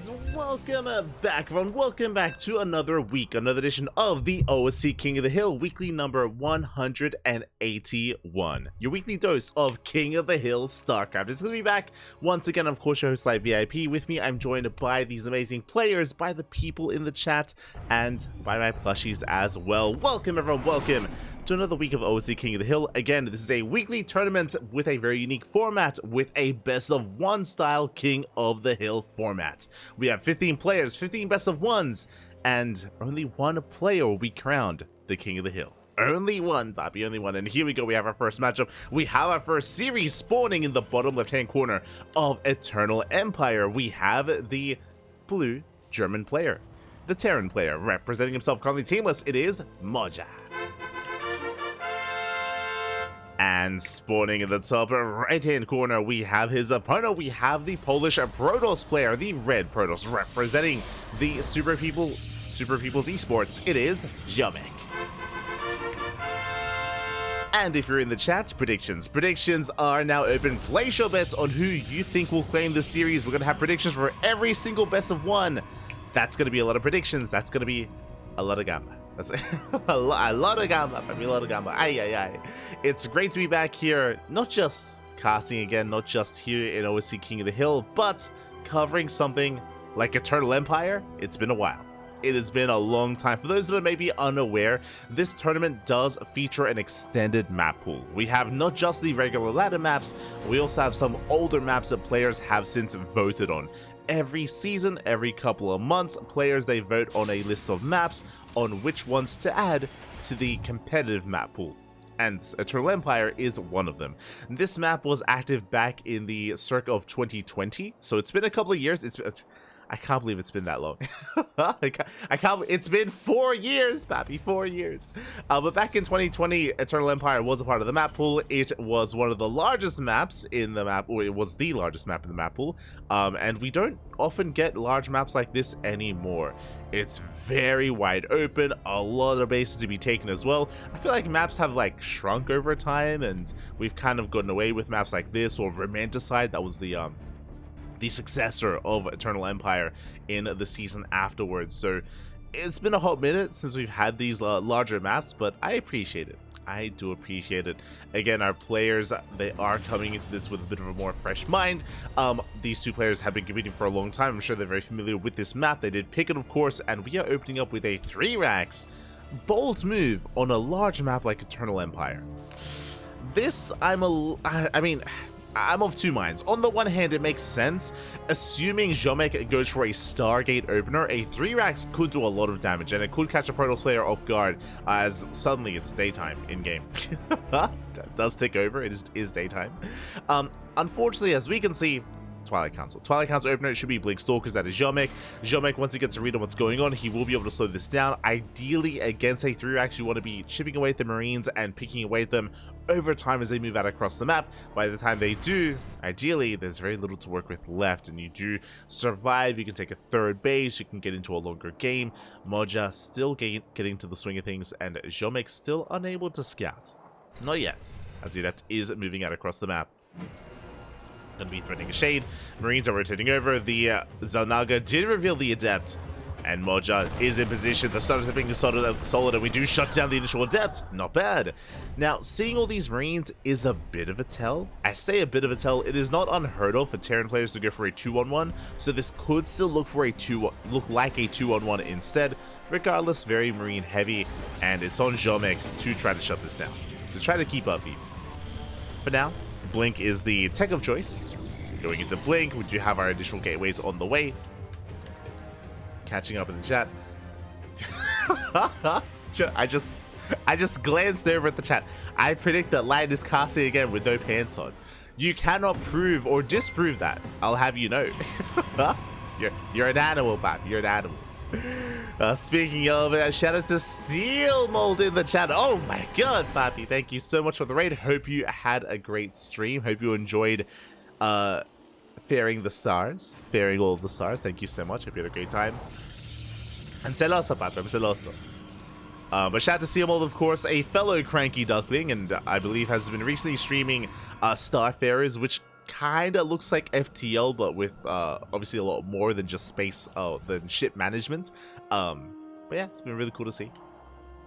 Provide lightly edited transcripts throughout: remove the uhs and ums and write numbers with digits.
And welcome back, everyone. Welcome back to another week, another edition of the OSC King of the Hill, weekly number 181. Your weekly dose of King of the Hill StarCraft. It's going to be back once again. Of course, your host, like VIP. With me, I'm joined by these amazing players, by the people in the chat, and by my plushies as well. Welcome, everyone. Welcome to another week of OSC King of the Hill. Again, this is a weekly tournament with a very unique format, with a best of one style King of the Hill format. We have 15 players, 15 best of ones, and only one player will be crowned the King of the Hill. Only one, Bobby, only one. And here we go, we have our first matchup. We have our first series spawning in the bottom left-hand corner of Eternal Empire. We have the blue German player, the Terran player, representing himself currently teamless. It is Moja. And spawning in the top right-hand corner, we have his opponent. We have the Polish Protoss player, the red Protoss, representing the Super People's Esports. It is Ziomek. And if you're in the chat, predictions are now open. Place your bets on who you think will claim the series. We're going to have predictions for every single best of one. That's going to be a lot of predictions. That's going to be a lot of gamba. That's a lot of gamba. I mean, a lot of gamba. Aye. It's great to be back here, not just casting again, not just here in OSC King of the Hill, but covering something like Eternal Empire. It's been a while. It has been a long time. For those that are maybe unaware, this tournament does feature an extended map pool. We have not just the regular ladder maps, we also have some older maps that players have since voted on. Every season, every couple of months, players, they vote on a list of maps on which ones to add to the competitive map pool. And Eternal Empire is one of them. This map was active back in the circa of 2020, so it's been a couple of years. I can't believe it's been that long. I can't. It's been 4 years, Pappy, 4 years. But back in 2020, Eternal Empire was a part of the map pool. It was one of the largest maps in the map, or it was the largest map in the map pool. And we don't often get large maps like this anymore. It's very wide open, a lot of bases to be taken as well. I feel like maps have like shrunk over time, and we've kind of gotten away with maps like this, or Romanticide. That was the successor of Eternal Empire in the season afterwards. So it's been a hot minute since we've had these larger maps, but I appreciate it. I do appreciate it. Again, our players, they are coming into this with a bit of a more fresh mind. These two players have been competing for a long time. I'm sure they're very familiar with this map. They did pick it, of course, and we are opening up with a 3 racks bold move on a large map like Eternal Empire. This, I'm of two minds. On the one hand, it makes sense. Assuming Ziomek goes for a Stargate opener, a 3 racks could do a lot of damage, and it could catch a Protoss player off guard, as suddenly it's daytime in-game. That does tick over, it is daytime. Unfortunately, as we can see, Twilight Council opener, it should be Blink Stalkers. That is Ziomek. Ziomek, once he gets a read on what's going on, he will be able to slow this down. Ideally, against a 3 racks, you want to be chipping away at the Marines and picking away at them over time as they move out across the map. By the time they do, ideally, there's very little to work with left, and you do survive. You can take a 3rd base, you can get into a longer game. Moja still getting to the swing of things, and Ziomek still unable to scout. Not yet, as the Adept is moving out across the map. Going to be threatening a shade. Marines are rotating over. The Zalnaga did reveal the Adept, and Moja is in position. The starters are being solid, and we do shut down the initial Adept. Not bad. Now, seeing all these Marines is a bit of a tell. I say a bit of a tell. It is not unheard of for Terran players to go for a 2-on-1, so this could still look like a 2-on-1 instead. Regardless, very Marine heavy, and it's on Ziomek to try to shut this down, to try to keep up even. For now, Blink is the tech of choice. Going into Blink, we do have our additional gateways on the way. Catching up in the chat. I just glanced over at the chat. I predict that Light is casting again with no pants on. You cannot prove or disprove that. I'll have you know. You're an animal, Pap. You're an animal. Speaking of, shout out to Steel Mold in the chat. Oh my god, Pappy, thank you so much for the raid. Hope you had a great stream. Hope you enjoyed faring all of the stars. Thank you so much. Hope you had a great time. I'm celoso, Pappy. I'm celoso. But shout out to Steel Mold, of course, a fellow CranKy Duckling, and I believe has been recently streaming Starfarers, which kind of looks like FTL, but with obviously a lot more than just space, than ship management. But yeah, it's been really cool to see.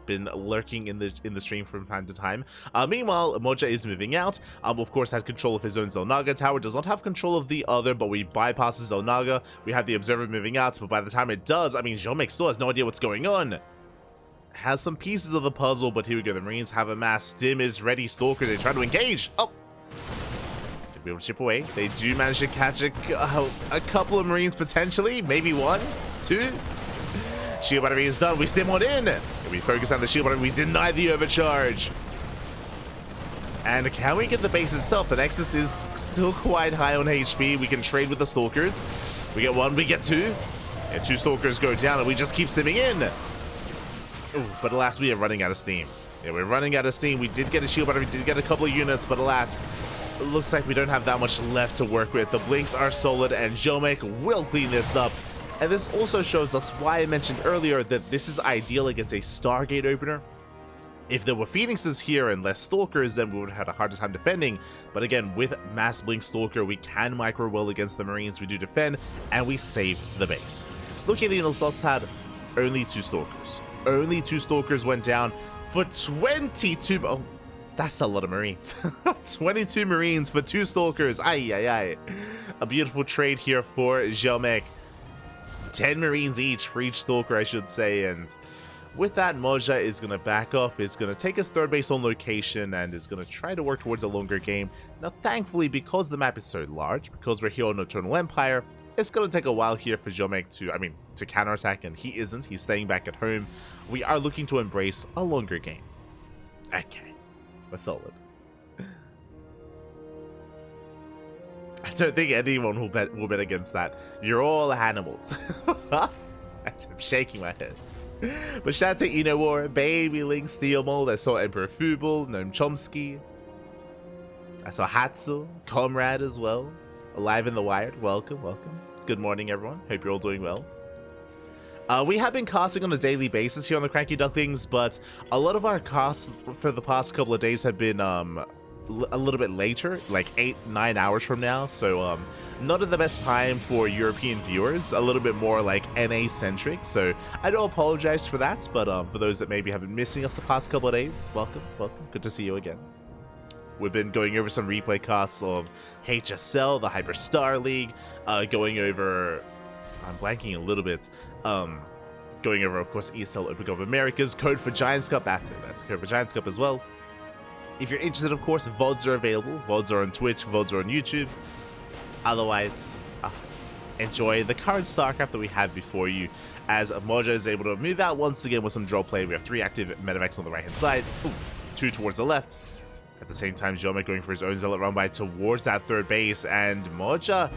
Been lurking in the stream from time to time. Meanwhile, Moja is moving out. Of course, had control of his own Xel'Naga tower. Does not have control of the other, but we bypass the Xel'Naga. We have the Observer moving out, but by the time it does, I mean, Ziomek still has no idea what's going on. Has some pieces of the puzzle, but here we go. The Marines have amassed. Stim is ready. Stalker, they try to engage. Oh! Could be able to chip away. They do manage to catch a couple of Marines, potentially. Maybe 1, 2. Shield battery is done. We stim one in. We focus on the shield battery. We deny the overcharge. And can we get the base itself? The Nexus is still quite high on HP. We can trade with the Stalkers. We get 1, we get 2. Yeah, 2 Stalkers go down, and we just keep stimming in. Ooh, but alas, we are running out of steam. Yeah, we're running out of steam. We did get a shield battery. We did get a couple of units, but alas, it looks like we don't have that much left to work with. The blinks are solid, and Ziomek will clean this up. And this also shows us why I mentioned earlier that this is ideal against a Stargate opener. If there were Phoenixes here and less Stalkers, then we would have had a harder time defending. But again, with Mass Blink Stalker, we can micro well against the Marines. We do defend, and we save the base. Looking at the Intel's had only 2 Stalkers. Only 2 Stalkers went down for 22... Oh, that's a lot of Marines. 22 Marines for 2 Stalkers. Ay, ay, ay. A beautiful trade here for Ziomek. 10 Marines each for each Stalker, I should say, and with that, Moja is going to back off, is going to take his 3rd base on location, and is going to try to work towards a longer game. Now, thankfully, because the map is so large, because we're here on Eternal Empire, it's going to take a while here for Ziomek to counterattack, and he isn't. He's staying back at home. We are looking to embrace a longer game. Okay, we're solid. I don't think anyone will bet against that. You're all animals. I'm shaking my head. But shout out to Inowar, Baby Link, Steel Mold. I saw Emperor Fubel, Noam Chomsky. I saw Hatsu, Comrade as well. Alive in the Wired. Welcome, welcome. Good morning, everyone. Hope you're all doing well. We have been casting on a daily basis here on the CranKy Ducklings, but a lot of our casts for the past couple of days have been a little bit later, like 8-9 hours from now, so not at the best time for European viewers, a little bit more like NA centric, so I do apologize for that, but for those that maybe have been missing us the past couple of days, welcome, good to see you again. We've been going over some replay casts of HSL, the Hyper Star League, going over, I'm blanking a little bit, going over, of course, ESL Open Cup of Americas, Code for Giants Cup, that's Code for Giants Cup as well. If you're interested, of course, VODs are available. VODs are on Twitch, VODs are on YouTube. Otherwise, enjoy the current StarCraft that we have before you, as Moja is able to move out once again with some draw play. We have 3 active medevacs on the right-hand side, 2 towards the left. At the same time, Ziomek going for his own Zealot run by towards that 3rd base, and Moja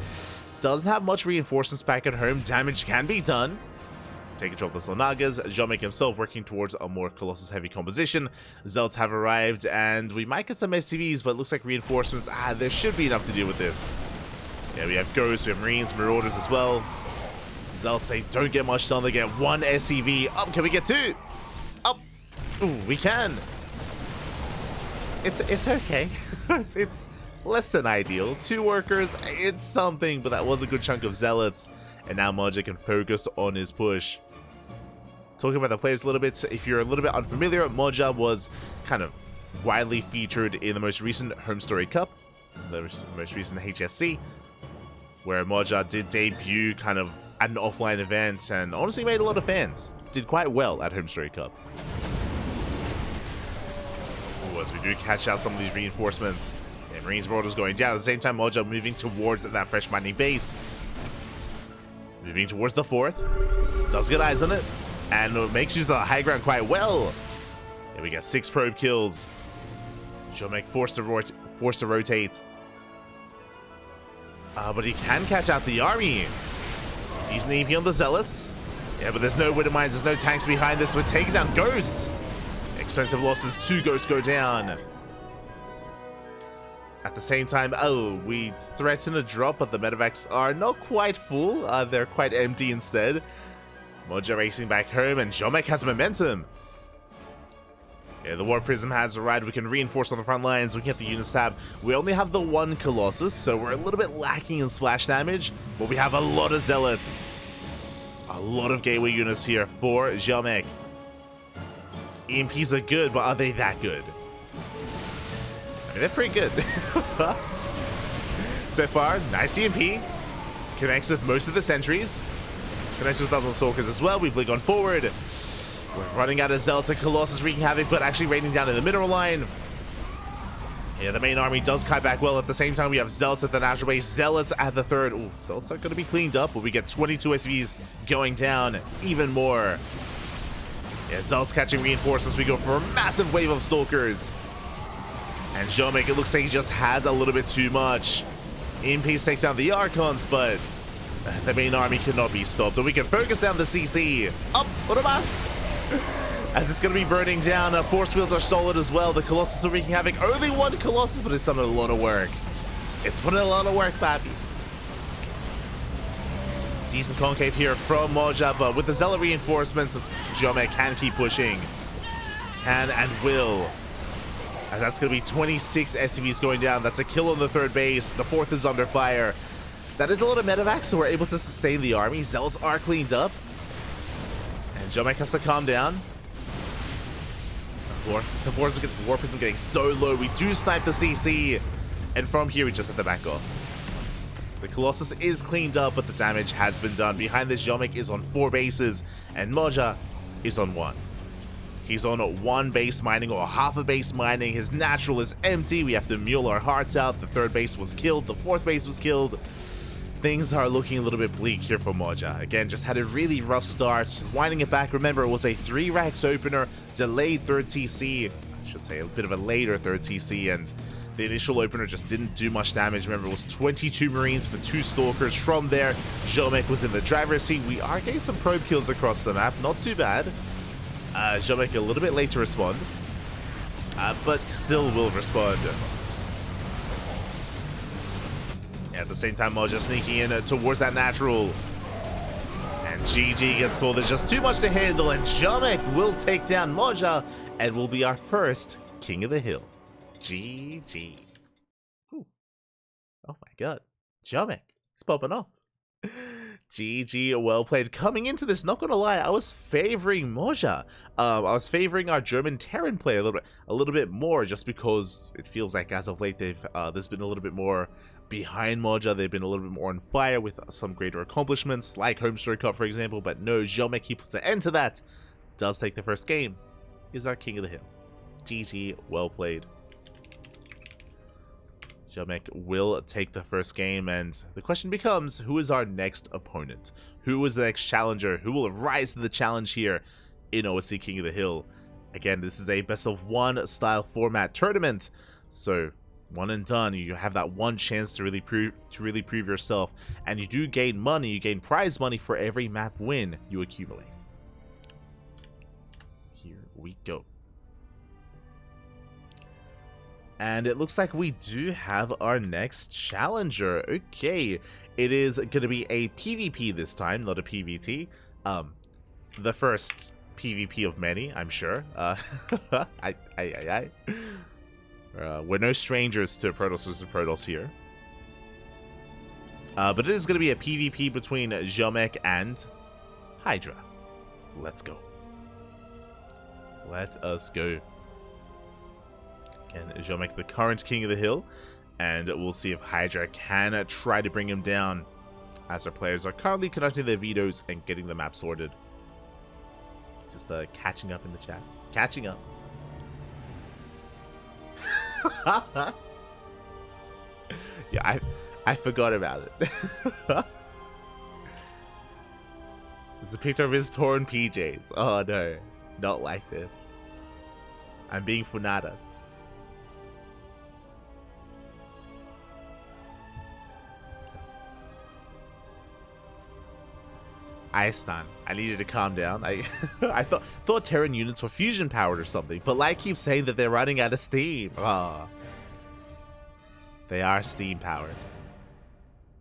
doesn't have much reinforcements back at home. Damage can be done. Take control of the Xel'Nagas. Ziomek himself working towards a more Colossus heavy composition. Zelts have arrived, and we might get some SCVs, but it looks like reinforcements. There should be enough to deal with this. Yeah, we have Ghosts, we have Marines, Marauders as well. Zelts, they don't get much done. They get 1 SCV. Up, can we get 2? Up. Ooh, we can. It's okay. it's less than ideal. 2 workers, it's something, but that was a good chunk of Zealots. And now Moja can focus on his push. Talking about the players a little bit, if you're a little bit unfamiliar, Moja was kind of widely featured in the most recent Home Story Cup, the most recent HSC, where Moja did debut kind of at an offline event and honestly made a lot of fans. Did quite well at Home Story Cup. Ooh, as we do catch out some of these reinforcements. And Marines Marauders going down. At the same time, Moja moving towards that fresh mining base. Moving towards the 4th. Does get eyes on it. And makes use of the high ground quite well. Here we get 6 probe kills. Ziomek forced to rotate. But he can catch out the army. Decent EP on the Zealots. Yeah, but there's no Widow Mines, there's no tanks behind this. We're taking down Ghosts. Expensive losses, 2 Ghosts go down. At the same time, we threaten a drop, but the medevacs are not quite full. They're quite empty instead. Moja racing back home, and Ziomek has momentum. Yeah, the War Prism has arrived. We can reinforce on the front lines. We can get the units tab. We only have the one Colossus, so we're a little bit lacking in splash damage, but we have a lot of Zealots. A lot of gateway units here for Ziomek. EMPs are good, but are they that good? I mean, they're pretty good. So far, nice EMP. Connects with most of the sentries. Connects with other Stalkers as well. We've gone forward. We're running out of Zealots and Colossus wreaking havoc, but actually raining down in the mineral line. Yeah, the main army does kite back well. At the same time, we have Zealots at the natural base, Zealots at the third. Ooh, Zealots are going to be cleaned up, but we get 22 SVs going down even more. Yeah, Zealots catching reinforcements. We go for a massive wave of Stalkers. And Ziomek, it looks like he just has a little bit too much. EMPs take down the Archons, but the main army cannot be stopped. And we can focus down the CC. Up, Urabas! As it's going to be burning down. Force fields are solid as well. The Colossus are wreaking havoc. Only one Colossus, but it's done a lot of work. It's put in a lot of work, baby. Decent concave here from Moja, but with the Zealot reinforcements, Ziomek can keep pushing. Can and will. And that's going to be 26 SCVs going down. That's a kill on the third base. The fourth is under fire. That is a lot of medevacs, so we're able to sustain the army. Zealots are cleaned up. And Ziomek has to calm down. The War Prism getting so low. We do snipe the CC. And from here, we just have to back off. The Colossus is cleaned up, but the damage has been done. Behind this, Ziomek is on 4 bases, and Moja is on 1. He's on 1 base mining, or half a base mining. His natural is empty. We have to mule our hearts out. The 3rd base was killed. The 4th base was killed. Things are looking a little bit bleak here for Moja. Again, just had a really rough start. Winding it back, remember, it was a 3 racks opener, delayed 3rd TC. I should say a bit of a later 3rd TC, and the initial opener just didn't do much damage. Remember, it was 22 Marines for 2 Stalkers. From there, Ziomek was in the driver's seat. We are getting some probe kills across the map. Not too bad. Ziomek a little bit late to respond, but still will respond. At the same time, Moja sneaking in towards that natural. And GG gets called. There's just too much to handle, and Ziomek will take down Moja and will be our first King of the Hill. GG. Ooh. Oh my god. Ziomek. It's popping off. GG, well played. Coming into this, not gonna lie, I was favoring Moja. I was favoring our German Terran player a little bit more, just because it feels like as of late there's been a little bit more behind Moja. They've been a little bit more on fire with some greater accomplishments, like Homestory Cup, for example. But no, Ziomek, he puts an end to that. Does take the first game. Is our King of the Hill. GG, well played. Ziomek will take the first game, and the question becomes, who is our next opponent? Who is the next challenger? Who will rise to the challenge here in OSC King of the Hill? Again, this is a best-of-1 style format tournament, so one and done. You have that one chance to really prove yourself, and you do gain money. You gain prize money for every map win you accumulate. Here we go. And it looks like we do have our next challenger. Okay, it is going to be a PvP this time, not a PvT. The first PvP of many, I'm sure. We're no strangers to Protoss vs. Protoss here. But it is going to be a PvP between Ziomek and HiGhDrA. Let's go. Let us go. And Ziomek, the current King of the Hill, and we'll see if HiGhDrA can try to bring him down, as our players are currently conducting their vetoes and getting the map sorted. Just catching up in the chat. Catching up. Yeah, I forgot about it. There's a picture of his torn PJs. Oh no, not like this. I'm being funada. Stan, I need you to calm down. I thought Terran units were fusion powered or something, but Light keeps saying that they're running out of steam. Oh. They are steam powered.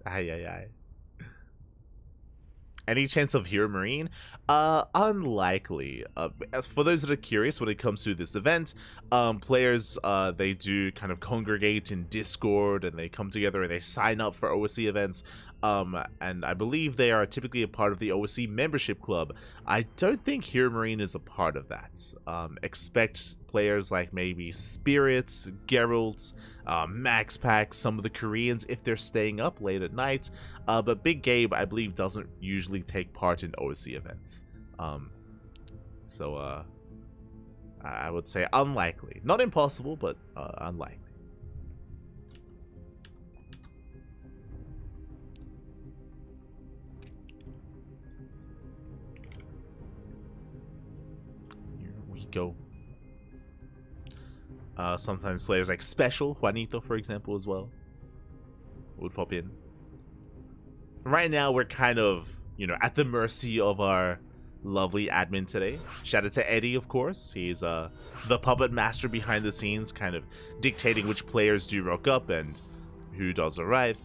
Ay. Any chance of HiGhDrA? Unlikely. As for those that are curious when it comes to this event, players, they do kind of congregate in Discord, and they come together and they sign up for OSC events. And I believe they are typically a part of the OSC membership club. I don't think HiGhDrA is a part of that. Expect players like maybe Spirits, Gerald, Max Pack, some of the Koreans if they're staying up late at night. But Big Gabe, I believe, doesn't usually take part in OSC events. So I would say unlikely. Not impossible, but unlikely. Here we go. Sometimes players like Special, Juanito, for example, as well, would pop in. Right now, we're kind of, you know, at the mercy of our lovely admin today. Shout out to Eddie, of course. He's the puppet master behind the scenes, kind of dictating which players do rock up and who does arrive,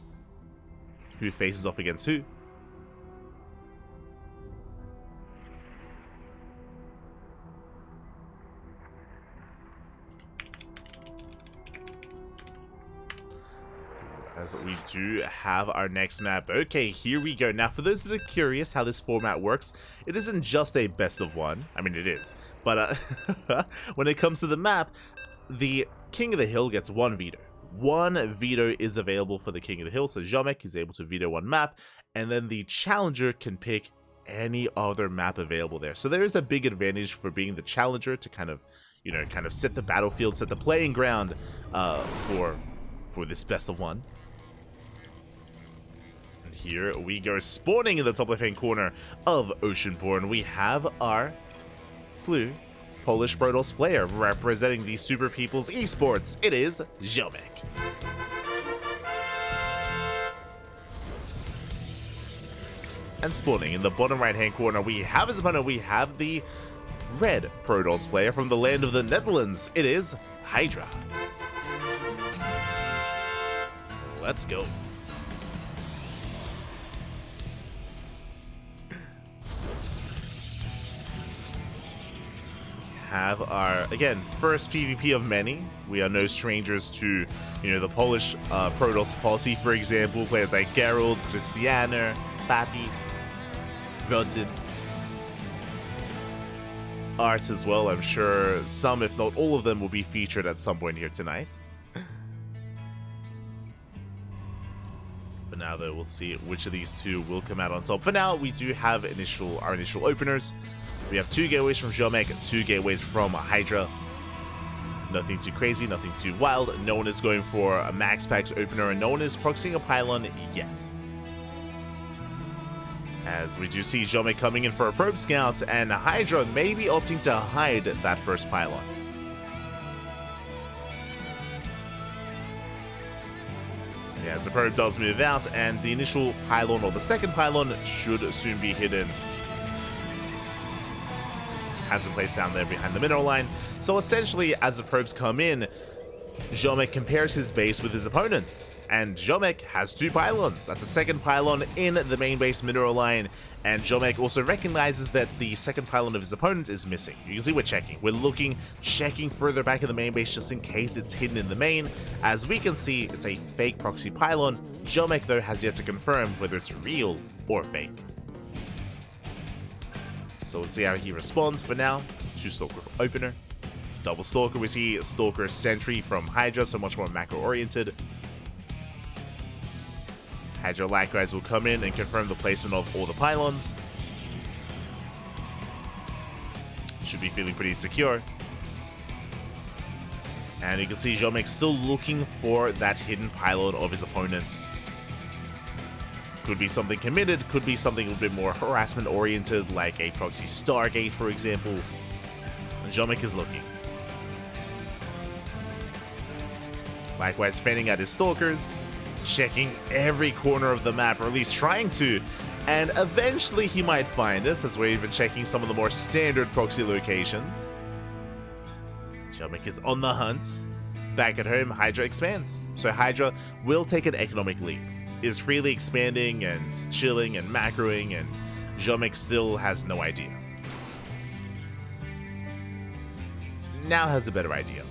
who faces off against who. As we do have our next map. Okay, here we go. Now, for those that are curious how this format works, it isn't just a best of one. I mean, it is. But when it comes to the map, the King of the Hill gets one veto. One veto is available for the King of the Hill. So Ziomek is able to veto one map, and then the challenger can pick any other map available there. So there is a big advantage for being the challenger to kind of, you know, kind of set the battlefield, set the playing ground for this best of one. Here we go, spawning in the top left-hand corner of Oceanborn. We have our blue Polish Protoss player representing the Super People's Esports. It is Ziomek. And spawning in the bottom right-hand corner, we have his opponent. We have the red Protoss player from the land of the Netherlands. It is HiGhDrA. Let's go. Have our, again, first PvP of many. We are no strangers to, you know, the Polish Protoss policy, for example. Players like Gerald, Krystianer, Papi, Rodin, Arts as well. I'm sure some, if not all of them, will be featured at some point here tonight. But now, though, we'll see which of these two will come out on top. For now, we do have our initial openers. We have 2 gateways from Ziomek, 2 gateways from HiGhDrA. Nothing too crazy, nothing too wild. No one is going for a Max Packs opener, and no one is proxying a pylon yet. As we do see Ziomek coming in for a probe scout, and HiGhDrA may be opting to hide that first pylon. Yeah, as the probe does move out, and the initial pylon, or the second pylon, should soon be hidden. Has been placed down there behind the mineral line. So essentially, as the probes come in, Ziomek compares his base with his opponent's, and Ziomek has 2 pylons. That's a second pylon in the main base mineral line, and Ziomek also recognizes that the second pylon of his opponent is missing. You can see we're checking. We're looking, checking further back in the main base just in case it's hidden in the main. As we can see, it's a fake proxy pylon. Ziomek, though, has yet to confirm whether it's real or fake. So we'll see how he responds. For now, 2 Stalker opener, double Stalker. We see Stalker Sentry from HiGhDrA, so much more macro-oriented. HiGhDrA likewise will come in and confirm the placement of all the pylons. Should be feeling pretty secure. And you can see Ziomek still looking for that hidden pylon of his opponent. Could be something committed, could be something a little bit more harassment-oriented, like a proxy Stargate, for example. Ziomek is looking. Likewise, fanning out his Stalkers, checking every corner of the map, or at least trying to, and eventually he might find it, as we're even checking some of the more standard proxy locations. Ziomek is on the hunt. Back at home, HiGhDrA expands. So HiGhDrA will take an economic lead. Is freely expanding and chilling and macroing, and Ziomek still has no idea. Now has a better idea.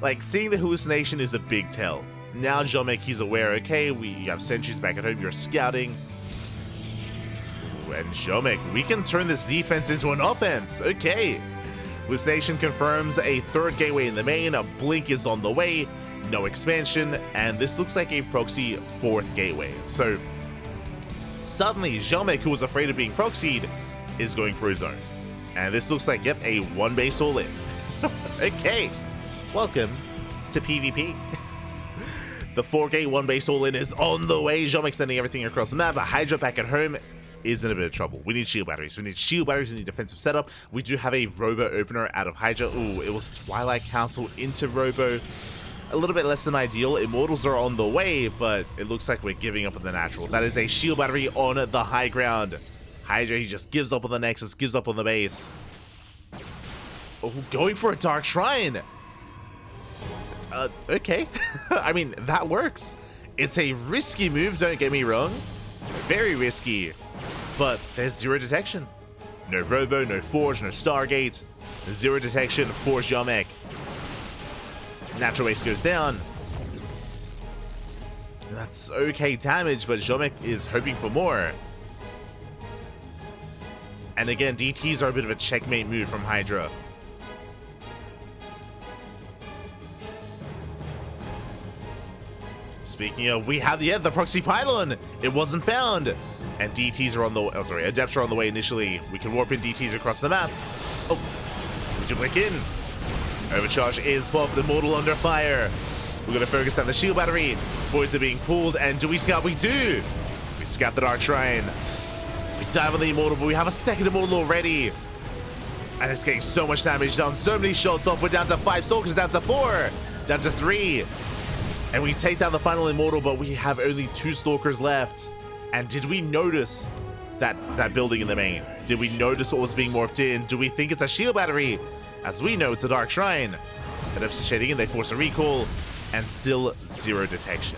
Like, seeing the hallucination is a big tell. Now Ziomek, he's aware, okay, we have sentries back at home, you're scouting. Ooh, and Ziomek, we can turn this defense into an offense. Okay. Hallucination confirms a third gateway in the main, a blink is on the way, no expansion, and this looks like a proxy fourth gateway. So suddenly Ziomek, who was afraid of being proxied, is going for his own. And this looks like, yep, a one base all in. Okay, welcome to PvP. The 4-gate one base all in is on the way. Ziomek sending everything across the map, but HiGhDrA back at home is in a bit of trouble. We need shield batteries. We need shield batteries. We need defensive setup. We do have a Robo opener out of HiGhDrA. Ooh, it was Twilight Council into Robo. A little bit less than ideal. Immortals are on the way, but it looks like we're giving up on the natural. That is a shield battery on the high ground. HiGhDrA, he just gives up on the Nexus, gives up on the base. Oh, going for a Dark Shrine. Okay. I mean, that works. It's a risky move, don't get me wrong. Very risky. But there's zero detection. No Robo, no Forge, no Stargate. Zero detection for Ziomek. Natural Waste goes down. That's okay damage, but Ziomek is hoping for more. And again, DTs are a bit of a checkmate move from HiGhDrA. Speaking of, we have the proxy pylon. It wasn't found. And DTs are on the way. Oh, sorry, adepts are on the way initially. We can warp in DTs across the map. Oh, would you click in? Overcharge is popped. Immortal under fire. We're going to focus on the shield battery. Boys are being pulled. And do we scout? We do. We scout the Dark Shrine. We dive on the Immortal, but we have a second Immortal already. And it's getting so much damage done. So many shots off. We're down to 5 Stalkers, down to 4, down to 3. And we take down the final Immortal, but we have only 2 Stalkers left. And did we notice that building in the main? Did we notice what was being morphed in? Do we think it's a shield battery? As we know, it's a Dark Shrine. And Epsi shading in, they force a recall, and still zero detection.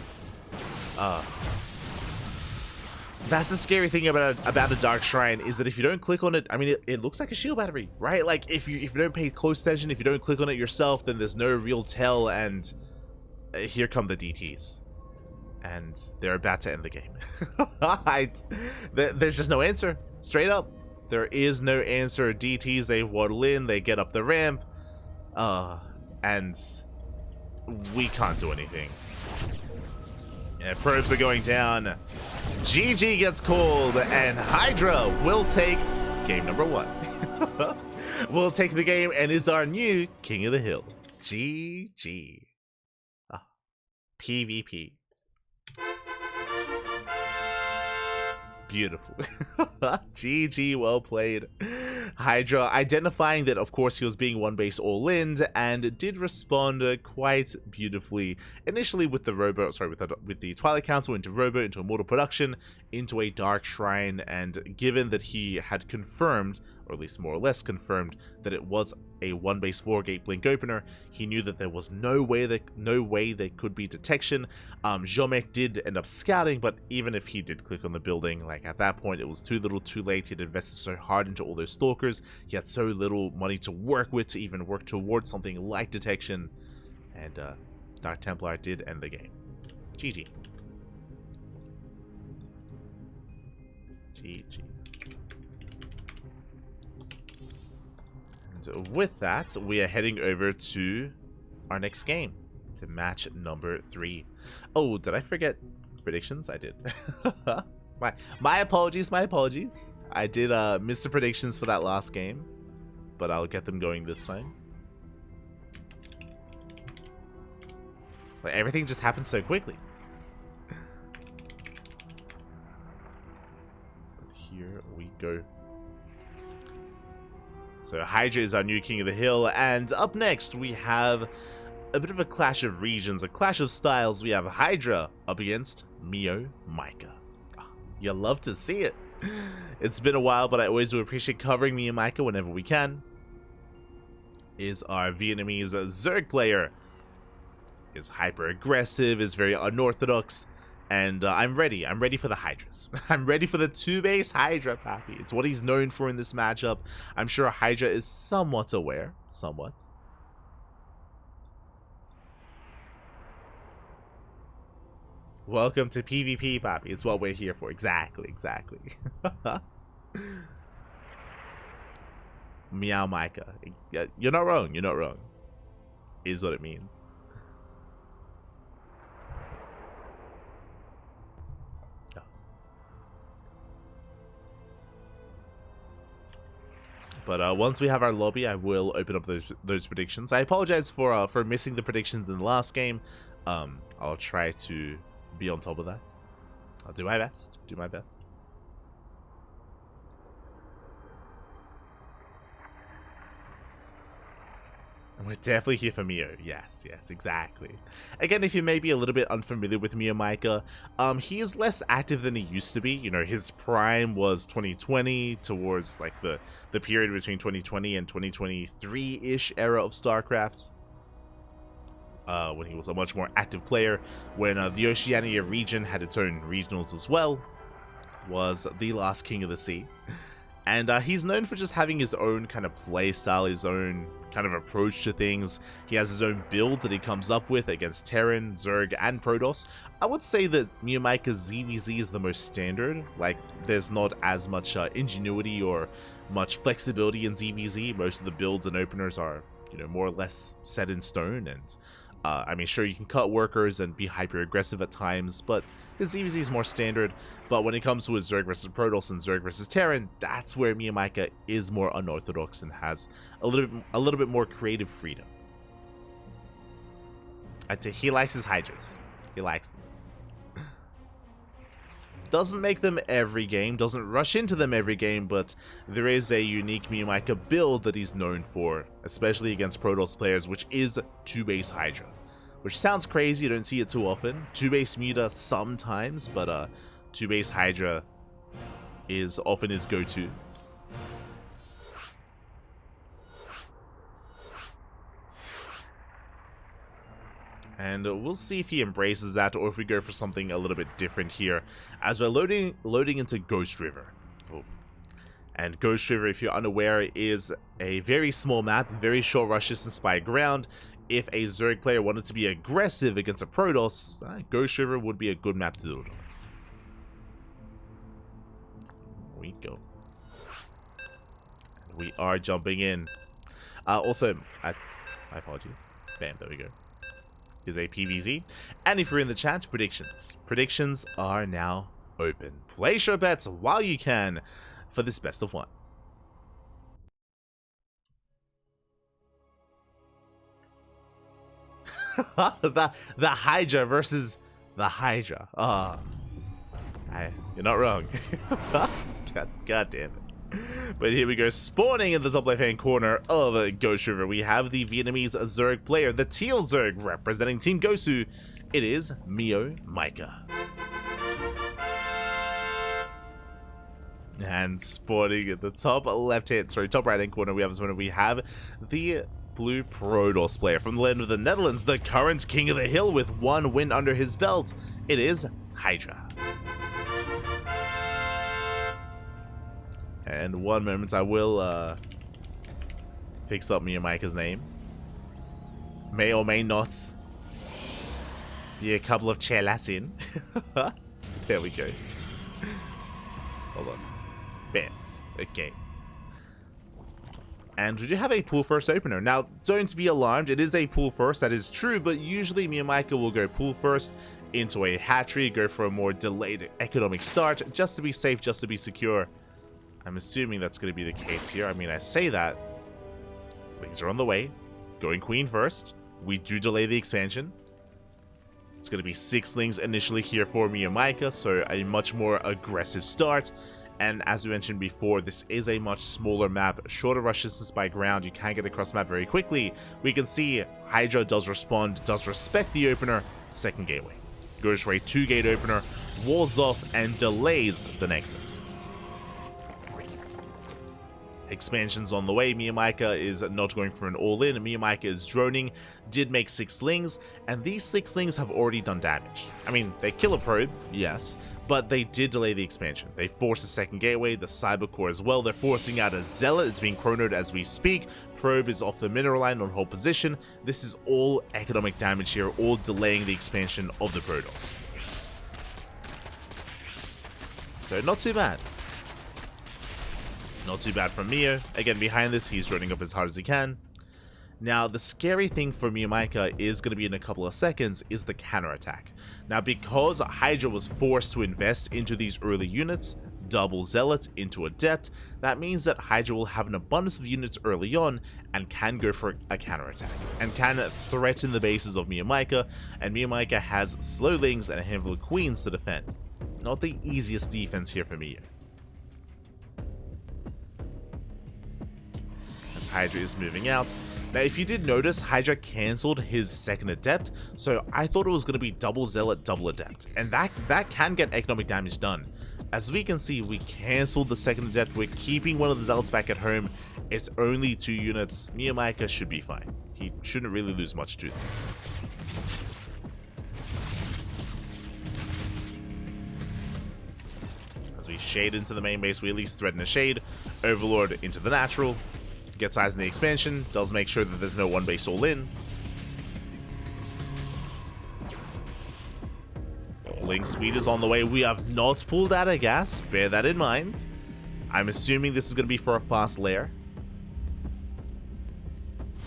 That's the scary thing about a Dark Shrine, is that if you don't click on it, I mean, it looks like a shield battery, right? Like, if you don't pay close attention, if you don't click on it yourself, then there's no real tell, and here come the DTs. And they're about to end the game. There's just no answer. Straight up. There is no answer. DTs, they waddle in, they get up the ramp. And we can't do anything. And probes are going down. GG gets called, and HiGhDrA will take game number 1. We'll take the game and is our new King of the Hill. GG. PvP. Beautiful. GG, well played. HiGhDrA identifying that, of course, he was being one base all in, and did respond quite beautifully. Initially with the with the Twilight Council into Robo, into Immortal Production, into a Dark Shrine, and given that he had confirmed, or at least more or less confirmed, that it was a one base 4-gate blink opener, he knew that there was no way there could be detection. Ziomek did end up scouting, but even if he did click on the building, like at that point it was too little too late. He'd invested so hard into all those stalkers, he had so little money to work with to even work towards something like detection, and Dark Templar did end the game. GG. GG. With that, we are heading over to our next game, to match number 3. Oh, did I forget predictions? I did. my apologies, my apologies. I did miss the predictions for that last game, but I'll get them going this time. Like, everything just happened so quickly. But here we go. So HiGhDrA is our new King of the Hill, and up next we have a bit of a clash of regions, a clash of styles. We have HiGhDrA up against MeomaikA. You love to see it. It's been a while, but I always do appreciate covering MeomaikA whenever we can. Is our Vietnamese Zerg player. Is hyper aggressive, is very unorthodox, And I'm ready. I'm ready for the HiGhDRAs. I'm ready for the 2-base HiGhDRA, Pappy. It's what he's known for in this matchup. I'm sure HiGhDRA is somewhat aware. Somewhat. Welcome to PvP, Pappy. It's what we're here for. Exactly, exactly. MeomaikA. You're not wrong. You're not wrong. Is what it means. But once we have our lobby, I will open up those predictions. I apologize for missing the predictions in the last game. I'll try to be on top of that. I'll do my best. Do my best. And we're definitely here for Meo. Yes, yes, exactly. Again, if you may be a little bit unfamiliar with MeomaikA, he is less active than he used to be. You know, his prime was 2020 towards like the period between 2020 and 2023-ish era of StarCraft. When he was a much more active player, when the Oceania region had its own regionals as well, was the last king of the sea. And he's known for just having his own kind of play style, his own kind of approach to things. He has his own builds that he comes up with against Terran, Zerg, and Protoss. I would say that MeomaikA's ZVZ is the most standard. Like, there's not as much ingenuity or much flexibility in ZVZ. Most of the builds and openers are, you know, more or less set in stone. And I mean, sure, you can cut workers and be hyper aggressive at times, but his ZVZ is more standard. But when it comes to his Zerg versus Protoss and Zerg versus Terran, that's where MeomaikA is more unorthodox and has a little bit more creative freedom. He likes his HiGhDRAs. He likes them. Doesn't make them every game, doesn't rush into them every game, but there is a unique MeomaikA build that he's known for, especially against Protoss players, which is 2-base HiGhDRA. Which sounds crazy, you don't see it too often. 2-base Muta sometimes, but 2-base HiGhDRA is often his go-to. And we'll see if he embraces that or if we go for something a little bit different here as we're loading into Ghost River. Oh. And Ghost River, if you're unaware, is a very small map, very short rush distance by ground. If a Zerg player wanted to be aggressive against a Protoss, Ghost River would be a good map to do it on. Here we go. And we are jumping in. Also, my apologies. Bam, there we go. Is a PVZ. And if you're in the chat, predictions. Predictions are now open. Place your bets while you can for this best of one. the HiGhDRA versus the HiGhDRA. You're not wrong. God damn it. But here we go, spawning in the top left-hand corner of Ghost River. We have the Vietnamese Zerg player, the Teal Zerg, representing Team Gosu. It is MeomaikA. And spawning at the top right-hand corner, we have the blue Protoss player from the land of the Netherlands, the current king of the hill with 1 win under his belt. It is HiGhDrA. And one moment, I will fix up MeomaikA's name. May or may not be a couple of chelas in. There we go. Hold on. Bam. Okay. And we do have a pool first opener. Now, don't be alarmed, it is a pool first, that is true, but usually MeomaikA will go pool first into a hatchery, go for a more delayed economic start, just to be safe, just to be secure. I'm assuming that's going to be the case here. I mean, I say that. Things are on the way. Going queen first. We do delay the expansion. It's going to be 6 lings initially here for MeomaikA, so a much more aggressive start. And as we mentioned before, this is a much smaller map, shorter rush distance by ground. You can get across the map very quickly. We can see HiGhDrA does respond, does respect the opener. Second gateway. Goes for a 2-gate opener, walls off, and delays the Nexus. Expansion's on the way. MeomaikA is not going for an all-in. MeomaikA is droning, did make 6 slings, and these 6 slings have already done damage. I mean, they kill a probe, yes, but they did delay the expansion. They forced a second gateway, the cyber core as well. They're forcing out a zealot. It's being chronoed as we speak. Probe is off the mineral line on hold position. This is all economic damage here, all delaying the expansion of the Protoss. So not too bad. Not too bad from Meo. Again, behind this, he's droning up as hard as he can. Now, the scary thing for MeomaikA is going to be in a couple of seconds is the counterattack. Now, because HiGhDrA was forced to invest into these early units, double Zealot into Adept, that means that HiGhDrA will have an abundance of units early on and can go for a counterattack and can threaten the bases of MeomaikA, and MeomaikA has Slowlings and a handful of Queens to defend. Not the easiest defense here for Meo. As HiGhDrA is moving out. Now, if you did notice, HiGhDrA cancelled his second Adept, so I thought it was going to be double Zealot, double Adept, and that can get economic damage done. As we can see, we cancelled the second Adept, we're keeping one of the Zealots back at home, it's only 2 units, MeomaikA should be fine. He shouldn't really lose much to this. As we shade into the main base, we at least threaten a shade, Overlord into the natural, gets eyes in the expansion, does make sure that there's no one base all in. Link speed is on the way. We have not pulled out a gas, bear that in mind. I'm assuming this is going to be for a fast lair.